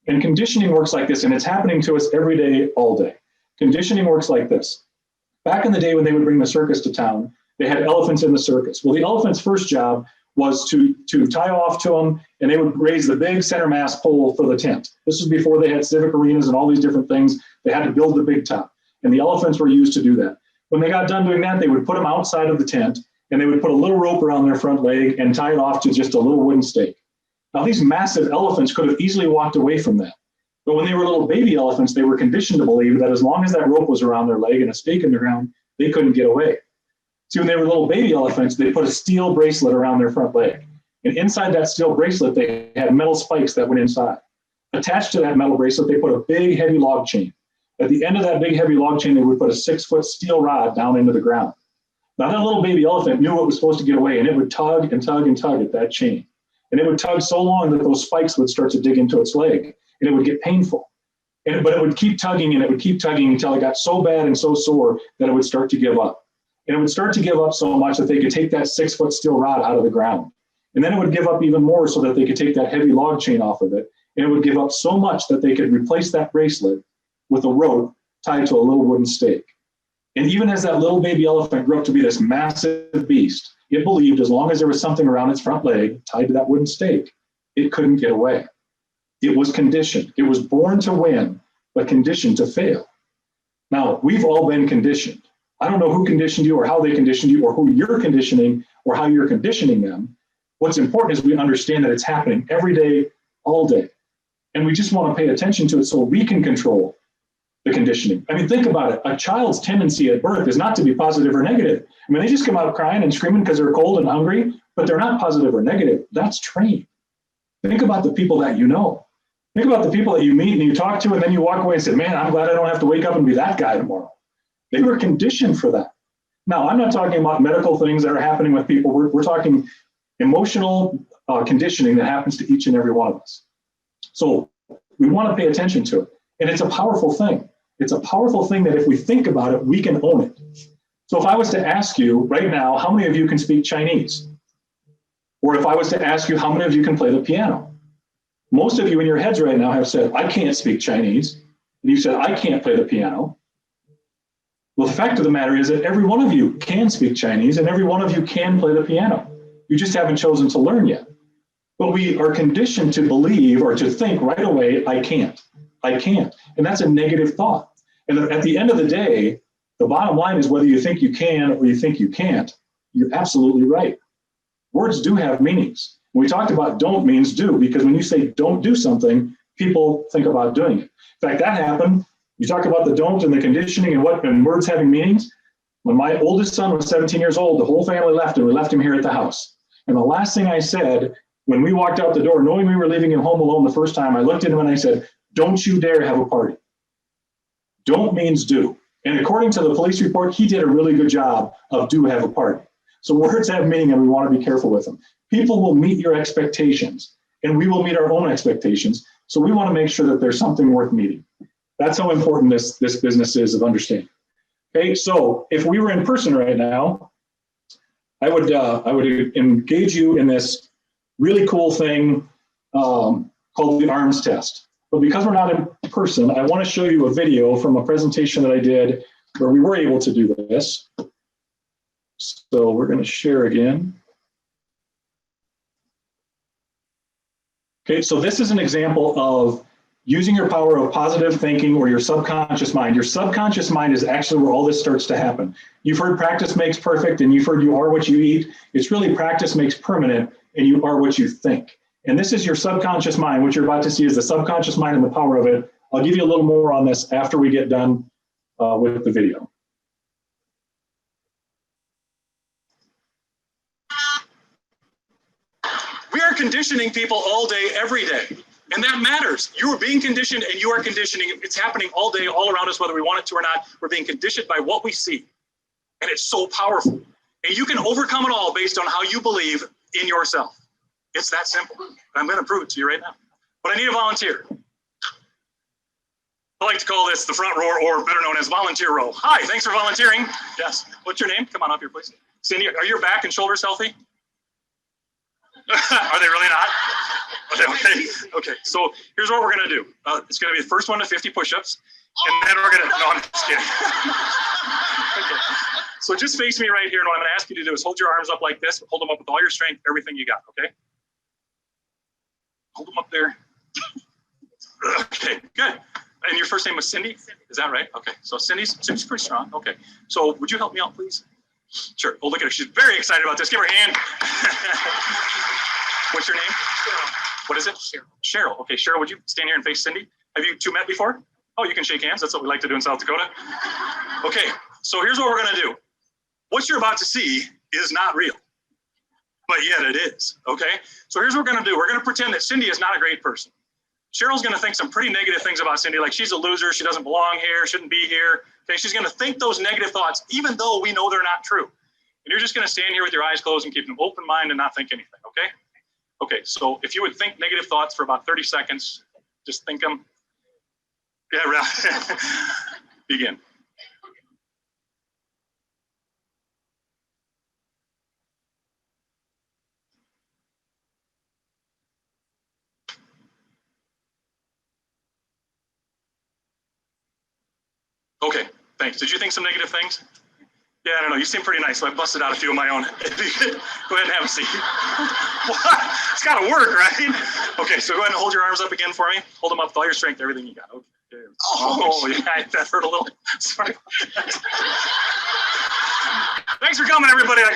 And conditioning works like this, and it's happening to us every day, all day. Conditioning works like this. Back in the day when they would bring the circus to town, they had elephants in the circus. Well, the elephant's first job was to tie off to them, and they would raise the big center mass pole for the tent. This was before they had civic arenas and all these different things. They had to build the big top, and the elephants were used to do that. When they got done doing that, they would put them outside of the tent, and they would put a little rope around their front leg and tie it off to just a little wooden stake. Now, these massive elephants could have easily walked away from that. But when they were little baby elephants, they were conditioned to believe that as long as that rope was around their leg and a stake in the ground, they couldn't get away. See, when they were little baby elephants, they put a steel bracelet around their front leg. And inside that steel bracelet, they had metal spikes that went inside. Attached to that metal bracelet, they put a big, heavy log chain. At the end of that big, heavy log chain, they would put a 6-foot steel rod down into the ground. Now, that little baby elephant knew it was supposed to get away, and it would tug and tug and tug at that chain. And it would tug so long that those spikes would start to dig into its leg, and it would get painful. But it would keep tugging, and it would keep tugging until it got so bad and so sore that it would start to give up. And it would start to give up so much that they could take that 6-foot steel rod out of the ground. And then it would give up even more so that they could take that heavy log chain off of it. And it would give up so much that they could replace that bracelet with a rope tied to a little wooden stake. And even as that little baby elephant grew up to be this massive beast, it believed as long as there was something around its front leg tied to that wooden stake, it couldn't get away. It was conditioned. It was born to win, but conditioned to fail. Now, we've all been conditioned. I don't know who conditioned you or how they conditioned you or who you're conditioning or how you're conditioning them. What's important is we understand that it's happening every day, all day. And we just want to pay attention to it so we can control the conditioning. I mean, think about it. A child's tendency at birth is not to be positive or negative. I mean, they just come out crying and screaming because they're cold and hungry, but they're not positive or negative. That's trained. Think about the people that you know. Think about the people that you meet and you talk to, and then you walk away and say, man, I'm glad I don't have to wake up and be that guy tomorrow. They were conditioned for that. Now, I'm not talking about medical things that are happening with people. We're talking emotional conditioning that happens to each and every one of us. So we want to pay attention to it. And it's a powerful thing. It's a powerful thing that if we think about it, we can own it. So if I was to ask you right now, how many of you can speak Chinese? Or if I was to ask you, how many of you can play the piano? Most of you in your heads right now have said, I can't speak Chinese. And you said, I can't play the piano. Well, the fact of the matter is that every one of you can speak Chinese and every one of you can play the piano. You just haven't chosen to learn yet. But we are conditioned to believe or to think right away, I can't. I can't. And that's a negative thought. And at the end of the day, the bottom line is whether you think you can or you think you can't, you're absolutely right. Words do have meanings. When we talked about don't means do, because when you say don't do something, people think about doing it. In fact, that happened. You talk about the don't and the conditioning and words having meanings. When my oldest son was 17 years old, the whole family left and we left him here at the house. And the last thing I said when we walked out the door, knowing we were leaving him home alone the first time, I looked at him and I said, don't you dare have a party. Don't means do. And according to the police report, he did a really good job of do have a party. So words have meaning and we want to be careful with them. People will meet your expectations and we will meet our own expectations. So we want to make sure that there's something worth meeting. That's how important this business is of understanding. Okay, so if we were in person right now, I would engage you in this really cool thing called the ARMS test. But because we're not in person, I want to show you a video from a presentation that I did where we were able to do this. So we're going to share again. Okay, so this is an example of using your power of positive thinking or your subconscious mind. Your subconscious mind is actually where all this starts to happen. You've heard practice makes perfect and you've heard you are what you eat. It's really practice makes permanent and you are what you think. And this is your subconscious mind. What you're about to see is the subconscious mind and the power of it. I'll give you a little more on this after we get done with the video. We are conditioning people all day, every day. And that matters. You are being conditioned and you are conditioning. It's happening all day, all around us, whether we want it to or not. We're being conditioned by what we see. And it's so powerful. And you can overcome it all based on how you believe in yourself. It's that simple. I'm going to prove it to you right now. But I need a volunteer. I like to call this the front row, or better known as volunteer row. Hi, thanks for volunteering. Yes. What's your name? Come on up here, please. Cindy, are your back and shoulders healthy? Are they really not? Okay. Okay. So here's what we're going to do. It's going to be the first one to 50 push-ups. And then we're going to, no, I'm just kidding. Okay. So just face me right here. And what I'm going to ask you to do is hold your arms up like this. Hold them up with all your strength, everything you got. Okay. Hold them up there. Okay, good. And your first name was Cindy? Is that right? Okay. So Cindy's pretty strong. Okay. So would you help me out, please? Sure. Oh, look at her. She's very excited about this. Give her a hand. What's your name? Cheryl. What is it? Cheryl. Cheryl. Okay, Cheryl, would you stand here and face Cindy? Have you two met before? Oh, you can shake hands. That's what we like to do in South Dakota. Okay, so here's what we're going to do. What you're about to see is not real, but yet it is. Okay, so here's what we're going to do. We're going to pretend that Cindy is not a great person. Cheryl's going to think some pretty negative things about Cindy, like she's a loser, she doesn't belong here, shouldn't be here. Okay, she's going to think those negative thoughts, even though we know they're not true. And you're just going to stand here with your eyes closed and keep an open mind and not think anything, okay? Okay, so if you would think negative thoughts for about 30 seconds, just think them. Yeah, right. Begin. Okay, thanks. Did you think some negative things? Yeah, I don't know. You seem pretty nice, so I busted out a few of my own. Go ahead and have a seat. What? It's got to work, right? Okay, so go ahead and hold your arms up again for me. Hold them up with all your strength, everything you got. Okay. Oh, yeah, that hurt a little. Sorry. Thanks for coming, everybody. I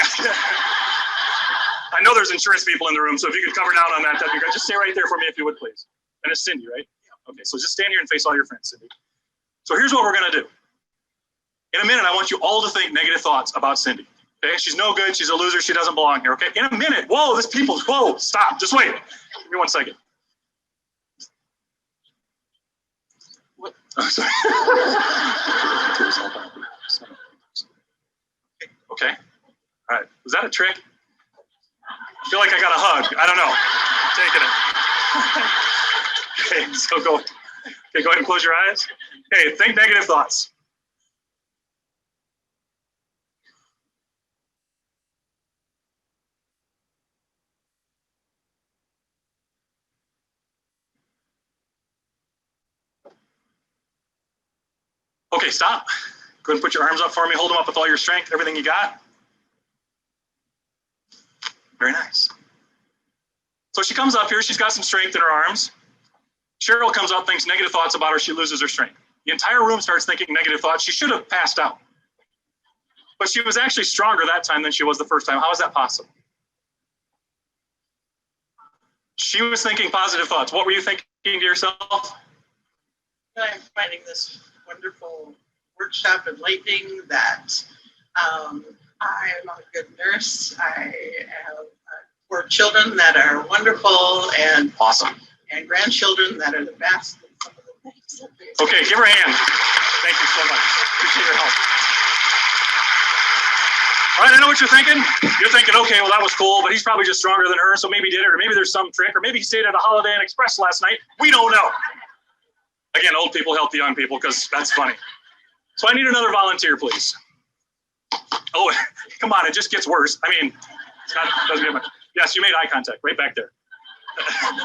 know there's insurance people in the room, so if you could cover down on that, that'd be great. Just stay right there for me if you would, please. And it's Cindy, right? Okay, so just stand here and face all your friends, Cindy. So here's what we're gonna do. In a minute, I want you all to think negative thoughts about Cindy. Okay, she's no good, she's a loser, she doesn't belong here, okay? In a minute, whoa, whoa, stop, just wait. Give me 1 second. What? Oh, sorry. Okay, all right, was that a trick? I feel like I got a hug, I don't know, taking it. Okay, so go ahead and close your eyes. Okay, think negative thoughts. Okay, stop. Go ahead and put your arms up for me. Hold them up with all your strength, everything you got. Very nice. So she comes up here. She's got some strength in her arms. Cheryl comes up, thinks negative thoughts about her. She loses her strength. The entire room starts thinking negative thoughts. She should have passed out. But she was actually stronger that time than she was the first time. How is that possible? She was thinking positive thoughts. What were you thinking to yourself? I'm finding this wonderful workshop enlightening that I am a good nurse. I have 4 children that are wonderful and awesome, and grandchildren that are the best. Okay, give her a hand. Thank you so much. Appreciate your help. All right, I know what you're thinking. You're thinking, okay, well, that was cool, but he's probably just stronger than her, so maybe he did it, or maybe there's some trick, or maybe he stayed at a Holiday Inn Express last night. We don't know. Again, old people help the young people because that's funny. So I need another volunteer, please. Oh, come on, it just gets worse. I mean, it's not, doesn't get much. Yes, you made eye contact right back there.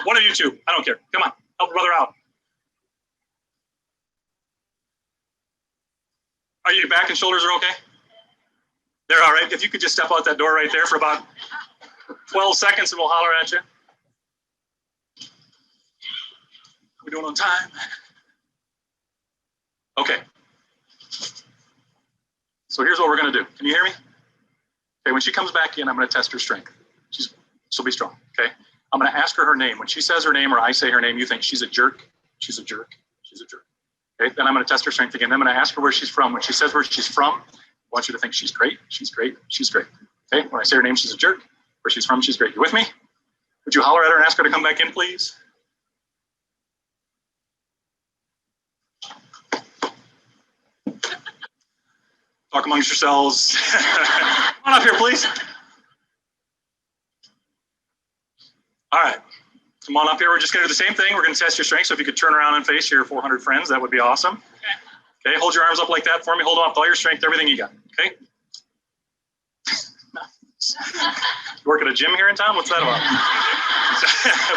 One of you two, I don't care. Come on, help a brother out. Are your back and shoulders are okay? They're all right. If you could just step out that door right there for about 12 seconds and we'll holler at you. Are we doing on time? Okay. So here's what we're going to do. Can you hear me? Okay, when she comes back in, I'm going to test her strength. She'll be strong, okay? I'm going to ask her name. When she says her name or I say her name, you think she's a jerk, she's a jerk, she's a jerk. Okay, then I'm going to test her strength again. Then I'm going to ask her where she's from. When she says where she's from, I want you to think she's great, she's great, she's great. Okay, when I say her name, she's a jerk. Where she's from, she's great. You with me? Would you holler at her and ask her to come back in, please? Talk amongst yourselves. Come on up here, please. All right, come on up here. We're just gonna do the same thing. We're gonna test your strength. So if you could turn around and face your 400 friends, that would be awesome. Okay, hold your arms up like that for me. Hold on with all your strength, everything you got, okay? You work at a gym here in town? What's that about?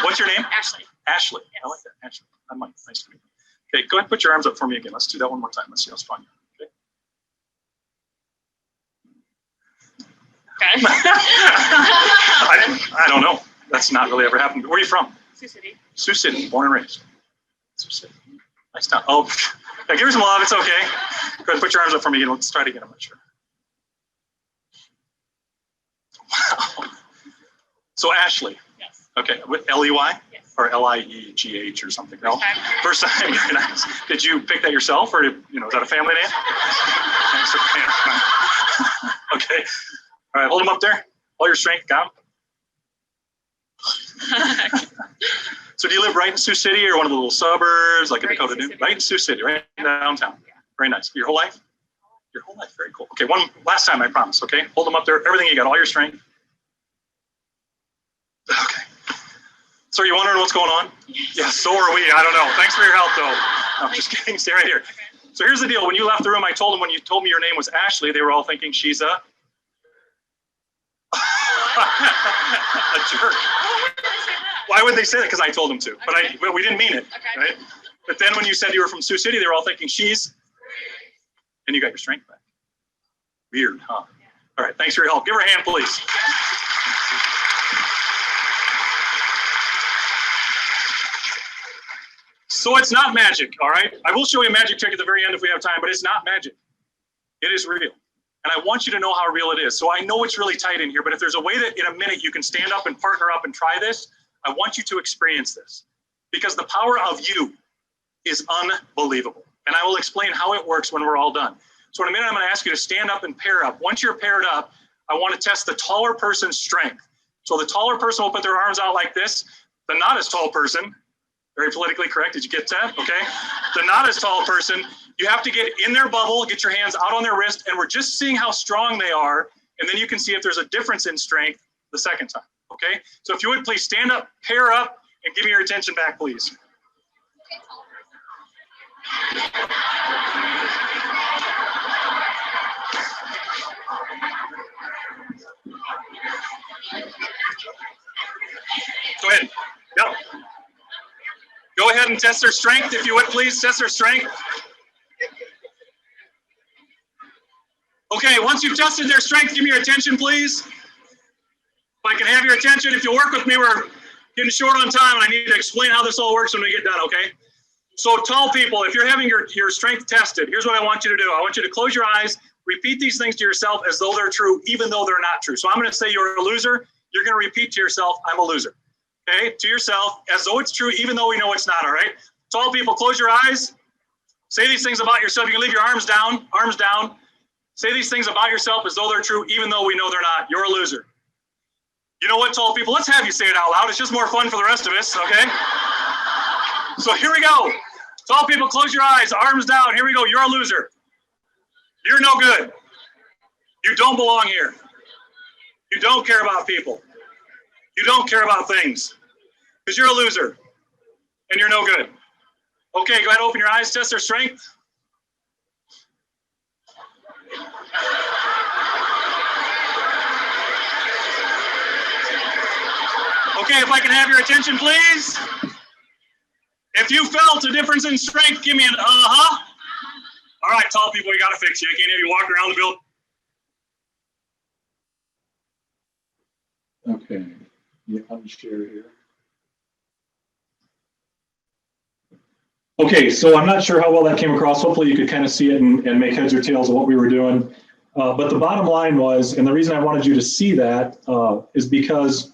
What's your name? Ashley. Ashley, yes. I like that, Ashley. I'm Mike, nice to meet you. Okay, go ahead and put your arms up for me again. Let's do that one more time. Let's see how strong you are. Okay. I don't know. That's not really ever happened. Where are you from? Sioux City. Sioux City, born and raised. Sioux City. Nice town. Oh, yeah, give her some love. It's okay. Go ahead and put your arms up for me. Let's try it again. I'm not sure. Wow. So Ashley. Yes. Okay. With L-E-Y? Yes. Or L-I-E-G-H or something? No. First time. Very nice. Did you pick that yourself, or is that a family name? Okay. All right, hold them up there. All your strength, got them. So do you live right in Sioux City or one of the little suburbs, like in Dakota New? Right in Sioux City, right downtown. Yeah. Very nice. Your whole life? Your whole life, very cool. Okay, one last time, I promise, okay? Hold them up there, everything you got, all your strength. Okay. So are you wondering what's going on? Yes. Yeah, so are we, I don't know. Thanks for your help though. I'm just kidding, stay right here. Okay. So here's the deal, when you left the room, I told them when you told me your name was Ashley, they were all thinking she's a jerk. Why would they say that? Because I told them to, but we didn't mean it, right? But then when you said you were from Sioux City, they were all thinking she's, and you got your strength back. Weird, huh? All right, thanks for your help. Give her a hand, please. So it's not magic, all right? I will show you a magic trick at the very end if we have time, but it's not magic. It is real. And I want you to know how real it is. So I know it's really tight in here, but if there's a way that in a minute you can stand up and partner up and try this, I want you to experience this. Because the power of you is unbelievable. And I will explain how it works when we're all done. So in a minute, I'm going to ask you to stand up and pair up. Once you're paired up, I want to test the taller person's strength. So the taller person will put their arms out like this. The not as tall person, very politically correct. Did you get that? Okay. The not as tall person, you have to get in their bubble, get your hands out on their wrist, and we're just seeing how strong they are. And then you can see if there's a difference in strength the second time. Okay. So if you would please stand up, pair up, and give me your attention back, please. Go ahead. Yep. Go ahead and test their strength, if you would, please. Test their strength. Okay, once you've tested their strength, give me your attention, please. If I can have your attention, if you work with me, we're getting short on time, and I need to explain how this all works when we get done, okay? So tall people, if you're having your strength tested, here's what I want you to do. I want you to close your eyes, repeat these things to yourself as though they're true, even though they're not true. So I'm going to say you're a loser. You're going to repeat to yourself, I'm a loser. Okay, to yourself, as though it's true, even though we know it's not, all right? Tall people, close your eyes. Say these things about yourself. You can leave your arms down, arms down. Say these things about yourself as though they're true, even though we know they're not. You're a loser. You know what, tall people? Let's have you say it out loud. It's just more fun for the rest of us, okay? So here we go. Tall people, close your eyes, arms down. Here we go. You're a loser. You're no good. You don't belong here. You don't care about people. You don't care about things because you're a loser and you're no good. Okay, go ahead, open your eyes, test their strength. Okay, if I can have your attention, please. If you felt a difference in strength, give me an uh-huh. All right, tall people, we got to fix you. I can't have you walk around the building. Okay, yeah, I'll share here. Okay, so I'm not sure how well that came across. Hopefully you could kind of see it and make heads or tails of what we were doing. But the bottom line was, and the reason I wanted you to see that is because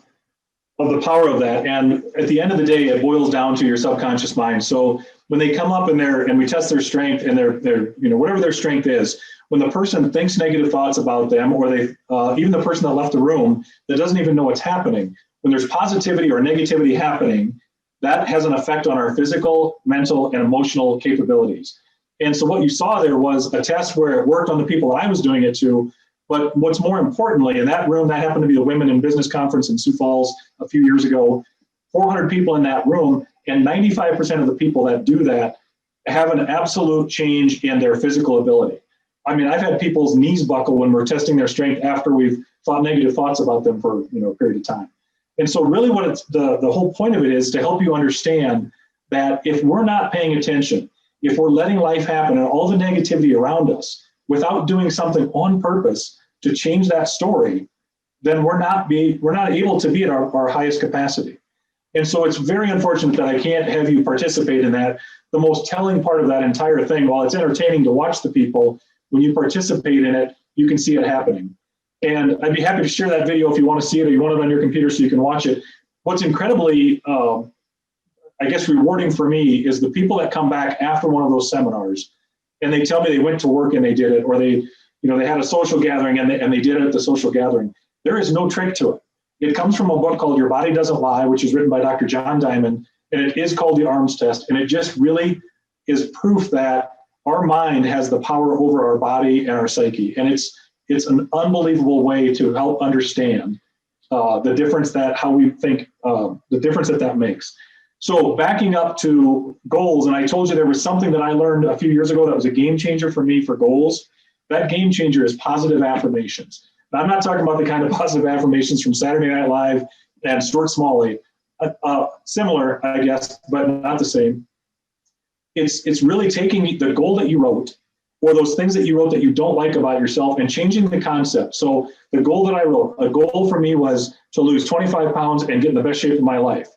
of the power of that. And at the end of the day, it boils down to your subconscious mind. So when they come up and we test their strength and their whatever their strength is, when the person thinks negative thoughts about them, or they even the person that left the room that doesn't even know what's happening, when there's positivity or negativity happening, that has an effect on our physical, mental, and emotional capabilities. And so what you saw there was a test where it worked on the people that I was doing it to, but what's more importantly, in that room, that happened to be the Women in Business Conference in Sioux Falls a few years ago, 400 people in that room, and 95% of the people that do that have an absolute change in their physical ability. I mean, I've had people's knees buckle when we're testing their strength after we've thought negative thoughts about them for a period of time. And so really what it's the whole point of it is to help you understand that if we're not paying attention, if we're letting life happen and all the negativity around us without doing something on purpose to change that story, then we're not able to be at our highest capacity. And so it's very unfortunate that I can't have you participate in that. The most telling part of that entire thing, while it's entertaining to watch the people, when you participate in it, you can see it happening. And I'd be happy to share that video if you want to see it or you want it on your computer so you can watch it. What's incredibly, I guess, rewarding for me is the people that come back after one of those seminars and they tell me they went to work and they did it, or they had a social gathering and they did it at the social gathering. There is no trick to it. It comes from a book called Your Body Doesn't Lie, which is written by Dr. John Diamond, and it is called the ARMS test. And it just really is proof that our mind has the power over our body and our psyche. And it's an unbelievable way to help understand the difference that how we think, the difference that makes. So backing up to goals, and I told you there was something that I learned a few years ago that was a game changer for me for goals. That game changer is positive affirmations. Now, I'm not talking about the kind of positive affirmations from Saturday Night Live and Stuart Smalley. Similar, I guess, but not the same. It's really taking the goal that you wrote, or those things that you wrote that you don't like about yourself, and changing the concept. So the goal that I wrote, a goal for me was to lose 25 pounds and get in the best shape of my life.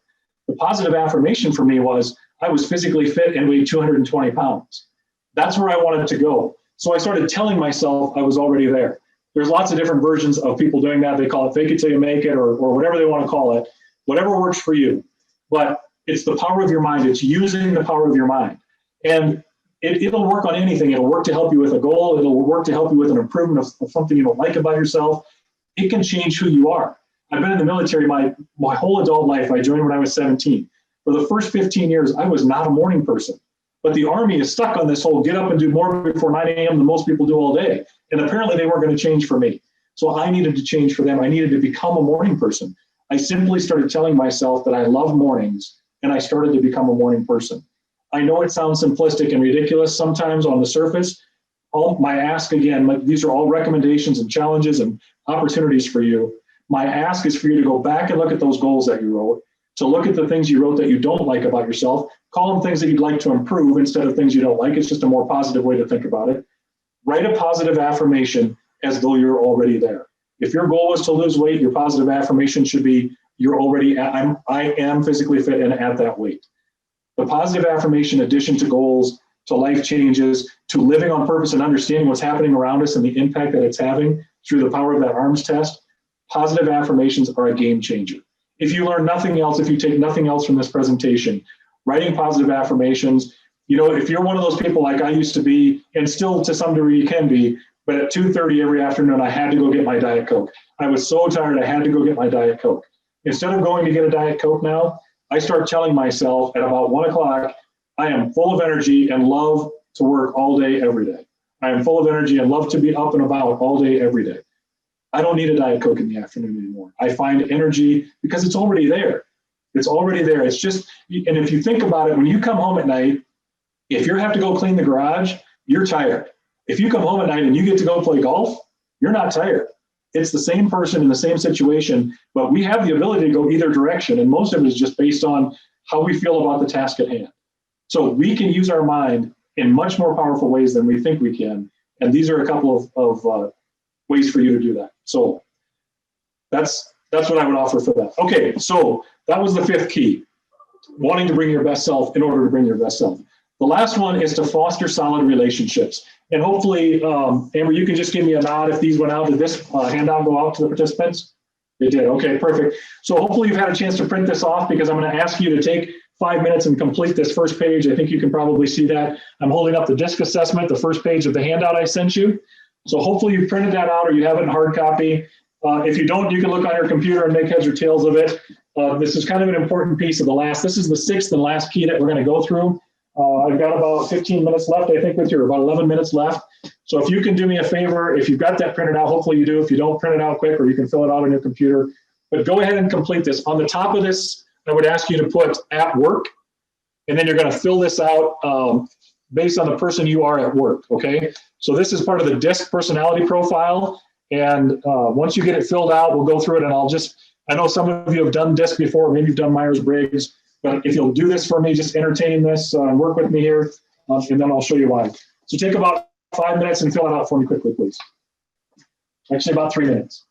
The positive affirmation for me was, I was physically fit and weighed 220 pounds. That's where I wanted to go. So I started telling myself I was already there. There's lots of different versions of people doing that. They call it fake it till you make it, or whatever they want to call it, whatever works for you. But it's the power of your mind. It's using the power of your mind. And it'll work on anything. It'll work to help you with a goal. It'll work to help you with an improvement of something you don't like about yourself. It can change who you are. I've been in the military my whole adult life. I joined when I was 17. For the first 15 years, I was not a morning person. But the Army is stuck on this whole get up and do more before 9 a.m. than most people do all day. And apparently they weren't going to change for me. So I needed to change for them. I needed to become a morning person. I simply started telling myself that I love mornings, and I started to become a morning person. I know it sounds simplistic and ridiculous sometimes on the surface. My ask again, these are all recommendations and challenges and opportunities for you. My ask is for you to go back and look at those goals that you wrote, to look at the things you wrote that you don't like about yourself, call them things that you'd like to improve instead of things you don't like. It's just a more positive way to think about it. Write a positive affirmation as though you're already there. If your goal was to lose weight, your positive affirmation should be, you're already at, I am physically fit and at that weight. The positive affirmation, addition to goals, to life changes, to living on purpose and understanding what's happening around us and the impact that it's having through the power of that ARMS test, positive affirmations are a game changer. If you learn nothing else, if you take nothing else from this presentation, writing positive affirmations, if you're one of those people like I used to be, and still to some degree you can be, but at 2:30 every afternoon, I had to go get my Diet Coke. I was so tired, I had to go get my Diet Coke. Instead of going to get a Diet Coke now, I start telling myself at about 1 o'clock, I am full of energy and love to work all day, every day. I am full of energy and love to be up and about all day, every day. I don't need a Diet Coke in the afternoon anymore. I find energy because it's already there. It's already there. It's just, and if you think about it, when you come home at night, if you have to go clean the garage, you're tired. If you come home at night and you get to go play golf, you're not tired. It's the same person in the same situation, but we have the ability to go either direction. And most of it is just based on how we feel about the task at hand. So we can use our mind in much more powerful ways than we think we can. And these are a couple of ways for you to do that. So that's what I would offer for that. Okay, so that was the 5th key, wanting to bring your best self in order to bring your best self. The last one is to foster solid relationships. And hopefully, Amber, you can just give me a nod if these went out. Did this handout go out to the participants? It did. Okay, perfect. So hopefully you've had a chance to print this off, because I'm going to ask you to take 5 minutes and complete this first page. I think you can probably see that. I'm holding up the DISC assessment, the first page of the handout I sent you. So hopefully you printed that out or you have it in hard copy. If you don't, you can look on your computer and make heads or tails of it. This is kind of an important piece of this is the 6th and last key that we're going to go through. I've got about 15 minutes left, I think, with you, or about 11 minutes left. So if you can do me a favor, if you've got that printed out, hopefully you do. If you don't, print it out quick, or you can fill it out on your computer. But go ahead and complete this. On the top of this, I would ask you to put at work, and then you're going to fill this out based on the person you are at work, okay? So this is part of the DISC personality profile. And once you get it filled out, we'll go through it, and I know some of you have done DISC before, maybe you've done Myers-Briggs, but if you'll do this for me, just entertain this and work with me here, and then I'll show you why. So take about 5 minutes and fill it out for me quickly, please. Actually, about 3 minutes.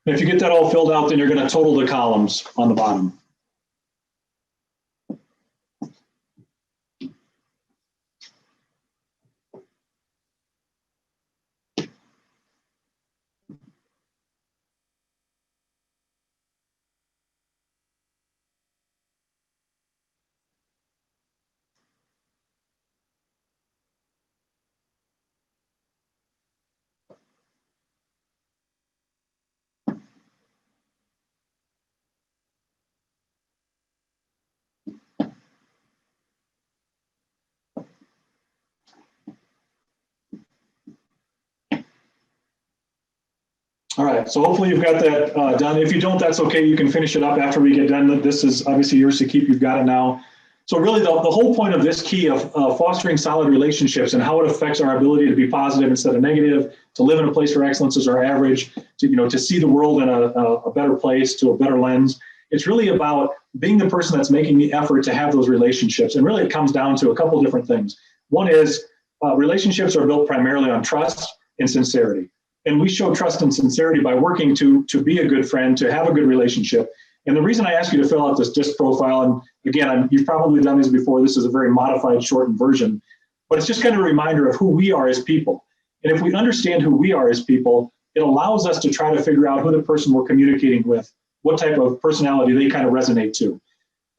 And if you get that all filled out, then you're going to total the columns on the bottom. All right, so hopefully you've got that done. If you don't, that's okay. You can finish it up after we get done. This is obviously yours to keep. You've got it now. So really the whole point of this key of fostering solid relationships and how it affects our ability to be positive instead of negative, to live in a place where excellence is our average, to see the world in a better place, to a better lens. It's really about being the person that's making the effort to have those relationships. And really it comes down to a couple of different things. One is relationships are built primarily on trust and sincerity. And we show trust and sincerity by working to be a good friend, to have a good relationship. And the reason I ask you to fill out this DISC profile, and again, you've probably done these before, this is a very modified, shortened version, but it's just kind of a reminder of who we are as people. And if we understand who we are as people, it allows us to try to figure out who the person we're communicating with, what type of personality they kind of resonate to.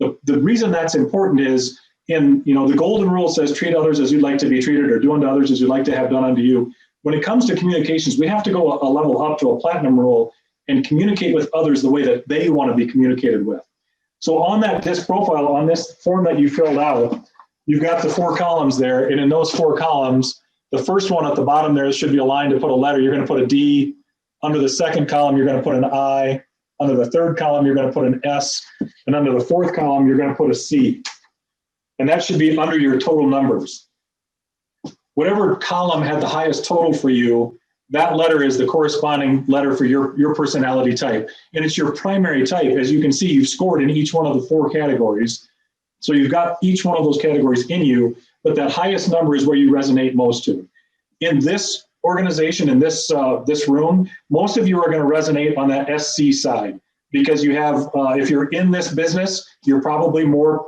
The reason that's important is the golden rule says, treat others as you'd like to be treated, or do unto others as you'd like to have done unto you. When it comes to communications, we have to go a level up to a platinum rule and communicate with others the way that they want to be communicated with. So on that DISC profile, on this form that you filled out, you've got the 4 columns there. And in those 4 columns, the first one at the bottom there should be a line to put a letter. You're going to put a D. Under the second column, you're going to put an I. Under the third column, you're going to put an S. And under the fourth column, you're going to put a C. And that should be under your total numbers. Whatever column had the highest total for you, that letter is the corresponding letter for your personality type. And it's your primary type. As you can see, you've scored in each one of the 4 categories. So you've got each one of those categories in you, but that highest number is where you resonate most to. In this organization, in this room, most of you are going to resonate on that SC side, because you have, if you're in this business, you're probably more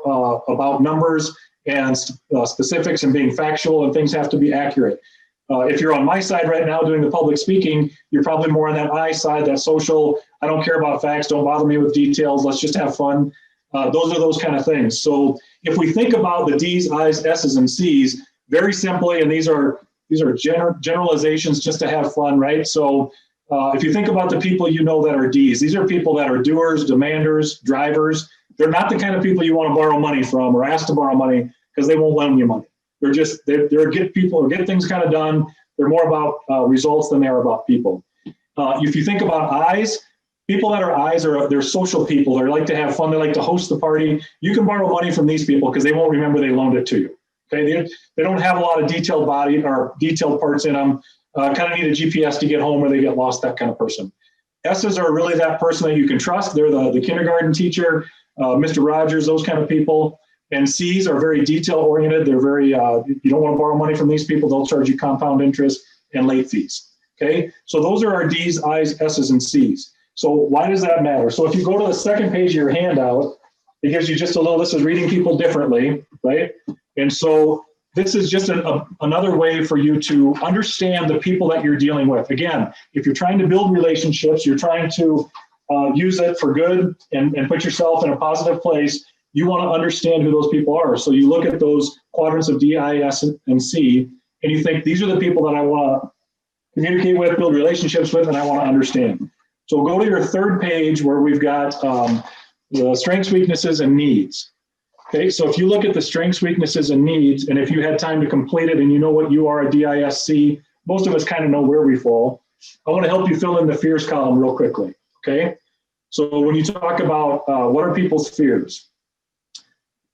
about numbers and specifics and being factual, and things have to be accurate. If you're on my side right now doing the public speaking, you're probably more on that I side, that social, I don't care about facts, don't bother me with details, let's just have fun. Those are those kind of things. So if we think about the D's, I's, S's, and C's, very simply, and these are generalizations just to have fun, right? So if you think about the people you know that are D's, these are people that are doers, demanders, drivers. They're not the kind of people you want to borrow money from or ask to borrow money, because they won't lend you money. They're get people or get things kind of done. They're more about results than they are about people. If you think about I's, people that are I's they're social people. They like to have fun. They like to host the party. You can borrow money from these people because they won't remember they loaned it to you. Okay, they don't have a lot of detailed body or detailed parts in them. Kind of need a GPS to get home or they get lost, that kind of person. S's are really that person that you can trust. They're the kindergarten teacher, Mr. Rogers, those kind of people. And C's are very detail oriented. They're very, you don't want to borrow money from these people. They'll charge you compound interest and late fees. Okay, so those are our D's, I's, S's, and C's. So why does that matter? So if you go to the second page of your handout, it gives you just a little, this is reading people differently, right? And so this is just another way for you to understand the people that you're dealing with. Again, if you're trying to build relationships, you're trying to use it for good and put yourself in a positive place, you want to understand who those people are. So you look at those quadrants of D, I, S, and C, and you think, these are the people that I want to communicate with, build relationships with, and I want to understand. So go to your third page where we've got the strengths, weaknesses, and needs. Okay, so if you look at the strengths, weaknesses, and needs, and if you had time to complete it and you know what you are, a DISC, most of us kind of know where we fall. I want to help you fill in the fears column real quickly, okay? So when you talk about what are people's fears?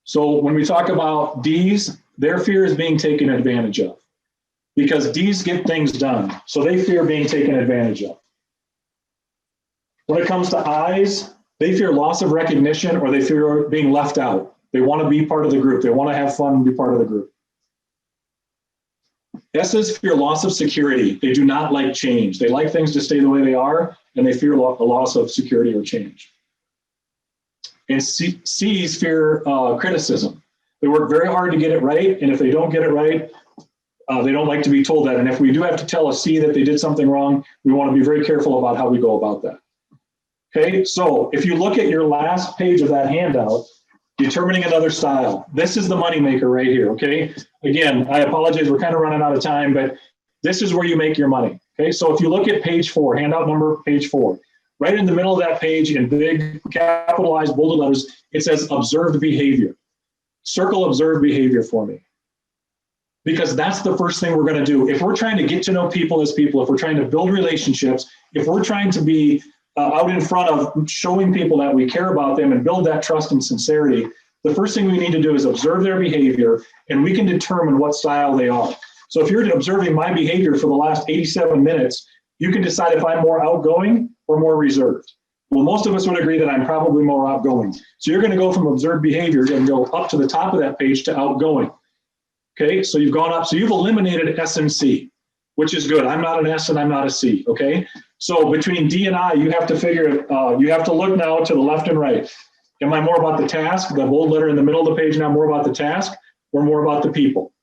So when we talk about D's, their fear is being taken advantage of, because D's get things done, so they fear being taken advantage of. When it comes to I's, they fear loss of recognition or they fear being left out. They want to be part of the group. They want to have fun and be part of the group. S's fear loss of security. They do not like change. They like things to stay the way they are, and they fear a loss of security or change. And C's fear criticism. They work very hard to get it right, and if they don't get it right, they don't like to be told that. And if we do have to tell a C that they did something wrong, we want to be very careful about how we go about that. Okay, so if you look at your last page of that handout, determining another style. This is the moneymaker right here, okay? Again, I apologize, we're kind of running out of time, but this is where you make your money, okay? So if you look at page 4, handout number page 4, right in the middle of that page in big capitalized bolded letters, it says observed behavior. Circle observed behavior for me. Because that's the first thing we're gonna do. If we're trying to get to know people as people, if we're trying to build relationships, if we're trying to be out in front of showing people that we care about them and build that trust and sincerity, the first thing we need to do is observe their behavior, and we can determine what style they are. So if you're observing my behavior for the last 87 minutes, you can decide if I'm more outgoing or more reserved. Well, most of us would agree that I'm probably more outgoing. So you're going to go from observed behavior and go up to the top of that page to outgoing. Okay, so you've gone up, so you've eliminated S and C, which is good. I'm not an S and I'm not a C, okay? So between D and I, you have to figure, you have to look now to the left and right. Am I more about the task, the bold letter in the middle of the page now more about the task, or more about the people?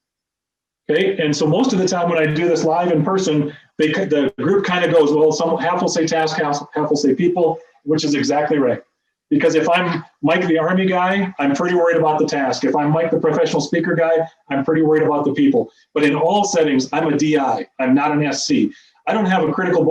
Okay, and so most of the time when I do this live in person, the group kind of goes, well, half will say task, half will say people, which is exactly right. Because if I'm Mike the Army guy, I'm pretty worried about the task. If I'm Mike the professional speaker guy, I'm pretty worried about the people. But in all settings, I'm a DI, I'm not an SC. I don't have a critical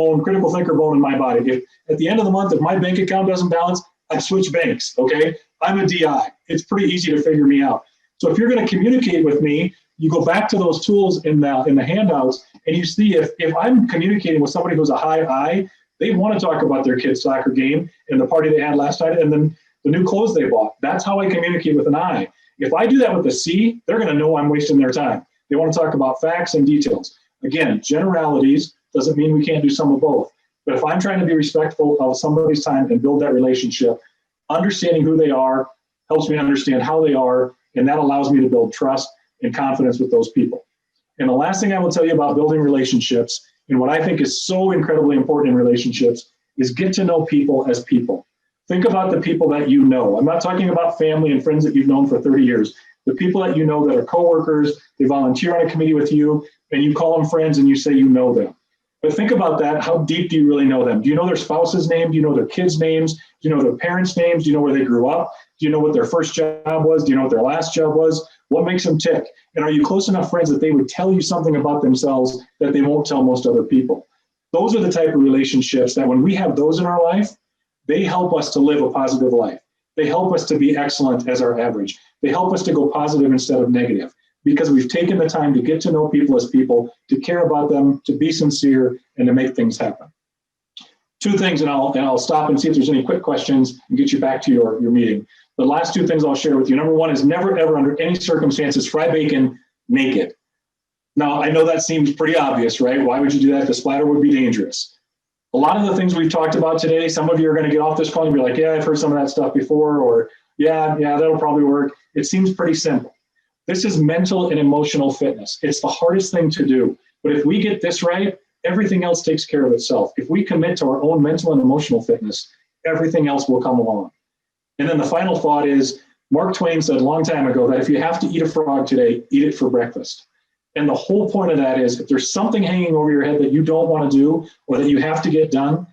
thinker bone in my body. If at the end of the month, if my bank account doesn't balance, I switch banks, okay? I'm a DI. It's pretty easy to figure me out. So if you're gonna communicate with me, you go back to those tools in the handouts, and you see if I'm communicating with somebody who's a high I, they want to talk about their kid's soccer game and the party they had last night and then the new clothes they bought. That's how I communicate with an I. If I do that with a C, they're going to know I'm wasting their time. They want to talk about facts and details. Again, generalities doesn't mean we can't do some of both. But if I'm trying to be respectful of somebody's time and build that relationship, understanding who they are helps me understand how they are, and that allows me to build trust and confidence with those people. And the last thing I will tell you about building relationships, and what I think is so incredibly important in relationships, is get to know people as people. Think about the people that you know. I'm not talking about family and friends that you've known for 30 years. The people that you know that are coworkers, they volunteer on a committee with you, and you call them friends and you say you know them. But think about that. How deep do you really know them? Do you know their spouse's name? Do you know their kids' names? Do you know their parents' names? Do you know where they grew up? Do you know what their first job was? Do you know what their last job was? What makes them tick? And are you close enough friends that they would tell you something about themselves that they won't tell most other people? Those are the type of relationships that when we have those in our life, they help us to live a positive life. They help us to be excellent as our average. They help us to go positive instead of negative, because we've taken the time to get to know people as people, to care about them, to be sincere, and to make things happen. Two things, and I'll stop and see if there's any quick questions and get you back to your meeting. The last two things I'll share with you. Number one is never, ever, under any circumstances, fry bacon naked. Now, I know that seems pretty obvious, right? Why would you do that? The splatter would be dangerous. A lot of the things we've talked about today, some of you are going to get off this call and be like, yeah, I've heard some of that stuff before, or yeah, that'll probably work. It seems pretty simple. This is mental and emotional fitness. It's the hardest thing to do. But if we get this right, everything else takes care of itself. If we commit to our own mental and emotional fitness, everything else will come along. And then the final thought is, Mark Twain said a long time ago that if you have to eat a frog today, eat it for breakfast. And the whole point of that is, if there's something hanging over your head that you don't want to do or that you have to get done,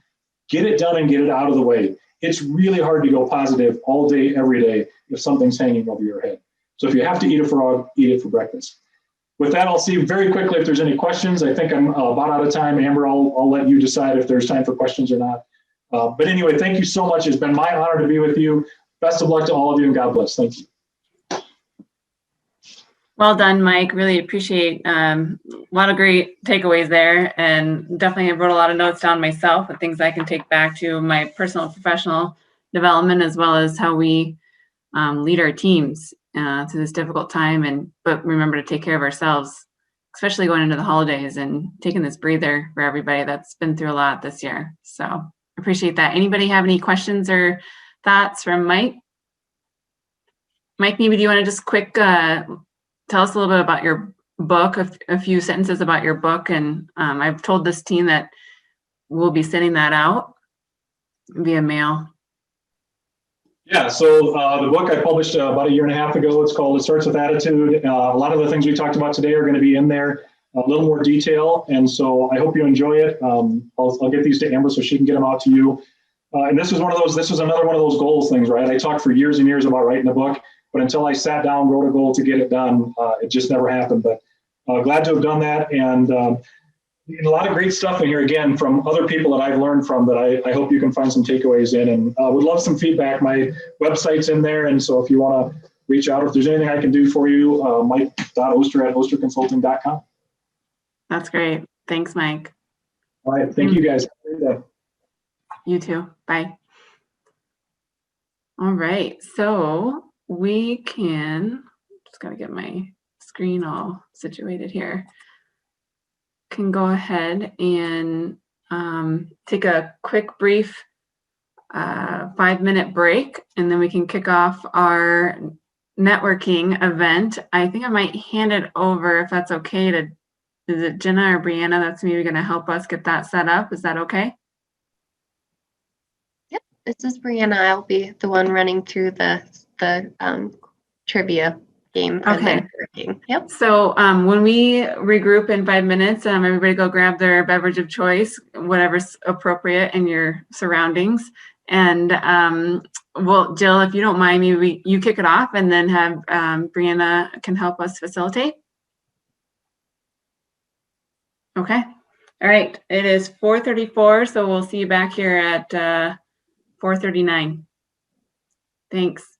get it done and get it out of the way. It's really hard to go positive all day, every day, if something's hanging over your head. So if you have to eat a frog, eat it for breakfast. With that, I'll see very quickly if there's any questions. I think I'm about out of time. Amber, I'll let you decide if there's time for questions or not. But anyway, thank you so much. It's been my honor to be with you. Best of luck to all of you, and God bless. Thank you. Well done, Mike. Really appreciate a lot of great takeaways there, and definitely I wrote a lot of notes down myself and things I can take back to my personal and professional development, as well as how we lead our teams through this difficult time. But remember to take care of ourselves, especially going into the holidays and taking this breather for everybody that's been through a lot this year. So appreciate that. Anybody have any questions or thoughts from Mike? Mike, maybe do you want to just quick tell us a little bit about your book, a few sentences about your book, and I've told this team that we'll be sending that out via mail. Yeah, so the book I published about 1.5 years ago, it's called It Starts With Attitude. A lot of the things we talked about today are going to be in there, a little more detail, and so I hope you enjoy it. I'll get these to Amber so she can get them out to you. And this was another one of those goals things, right? I talked for years and years about writing a book, but until I sat down, wrote a goal to get it done, it just never happened. But glad to have done that, and a lot of great stuff in here, again, from other people that I've learned from that I hope you can find some takeaways in, and would love some feedback. My website's in there, and so if you want to reach out, if there's anything I can do for you, mike.oster@osterconsulting.com. That's great. Thanks, Mike. All right. Thank you, guys. Have a great day. You too. Bye. All right. So we can, just got to get my screen all situated here. Can go ahead and take a quick, brief 5-minute break, and then we can kick off our networking event. I think I might hand it over, if that's okay, to, is it Jenna or Brianna that's maybe going to help us get that set up? Is that okay? Yep, this is Brianna. I'll be the one running through the trivia game. Okay. Yep. So when we regroup in 5 minutes, everybody go grab their beverage of choice, whatever's appropriate in your surroundings. And well, Jill, if you don't mind, maybe you kick it off, and then have Brianna can help us facilitate. Okay. All right. It is 4:34, so we'll see you back here at 4:39. Thanks.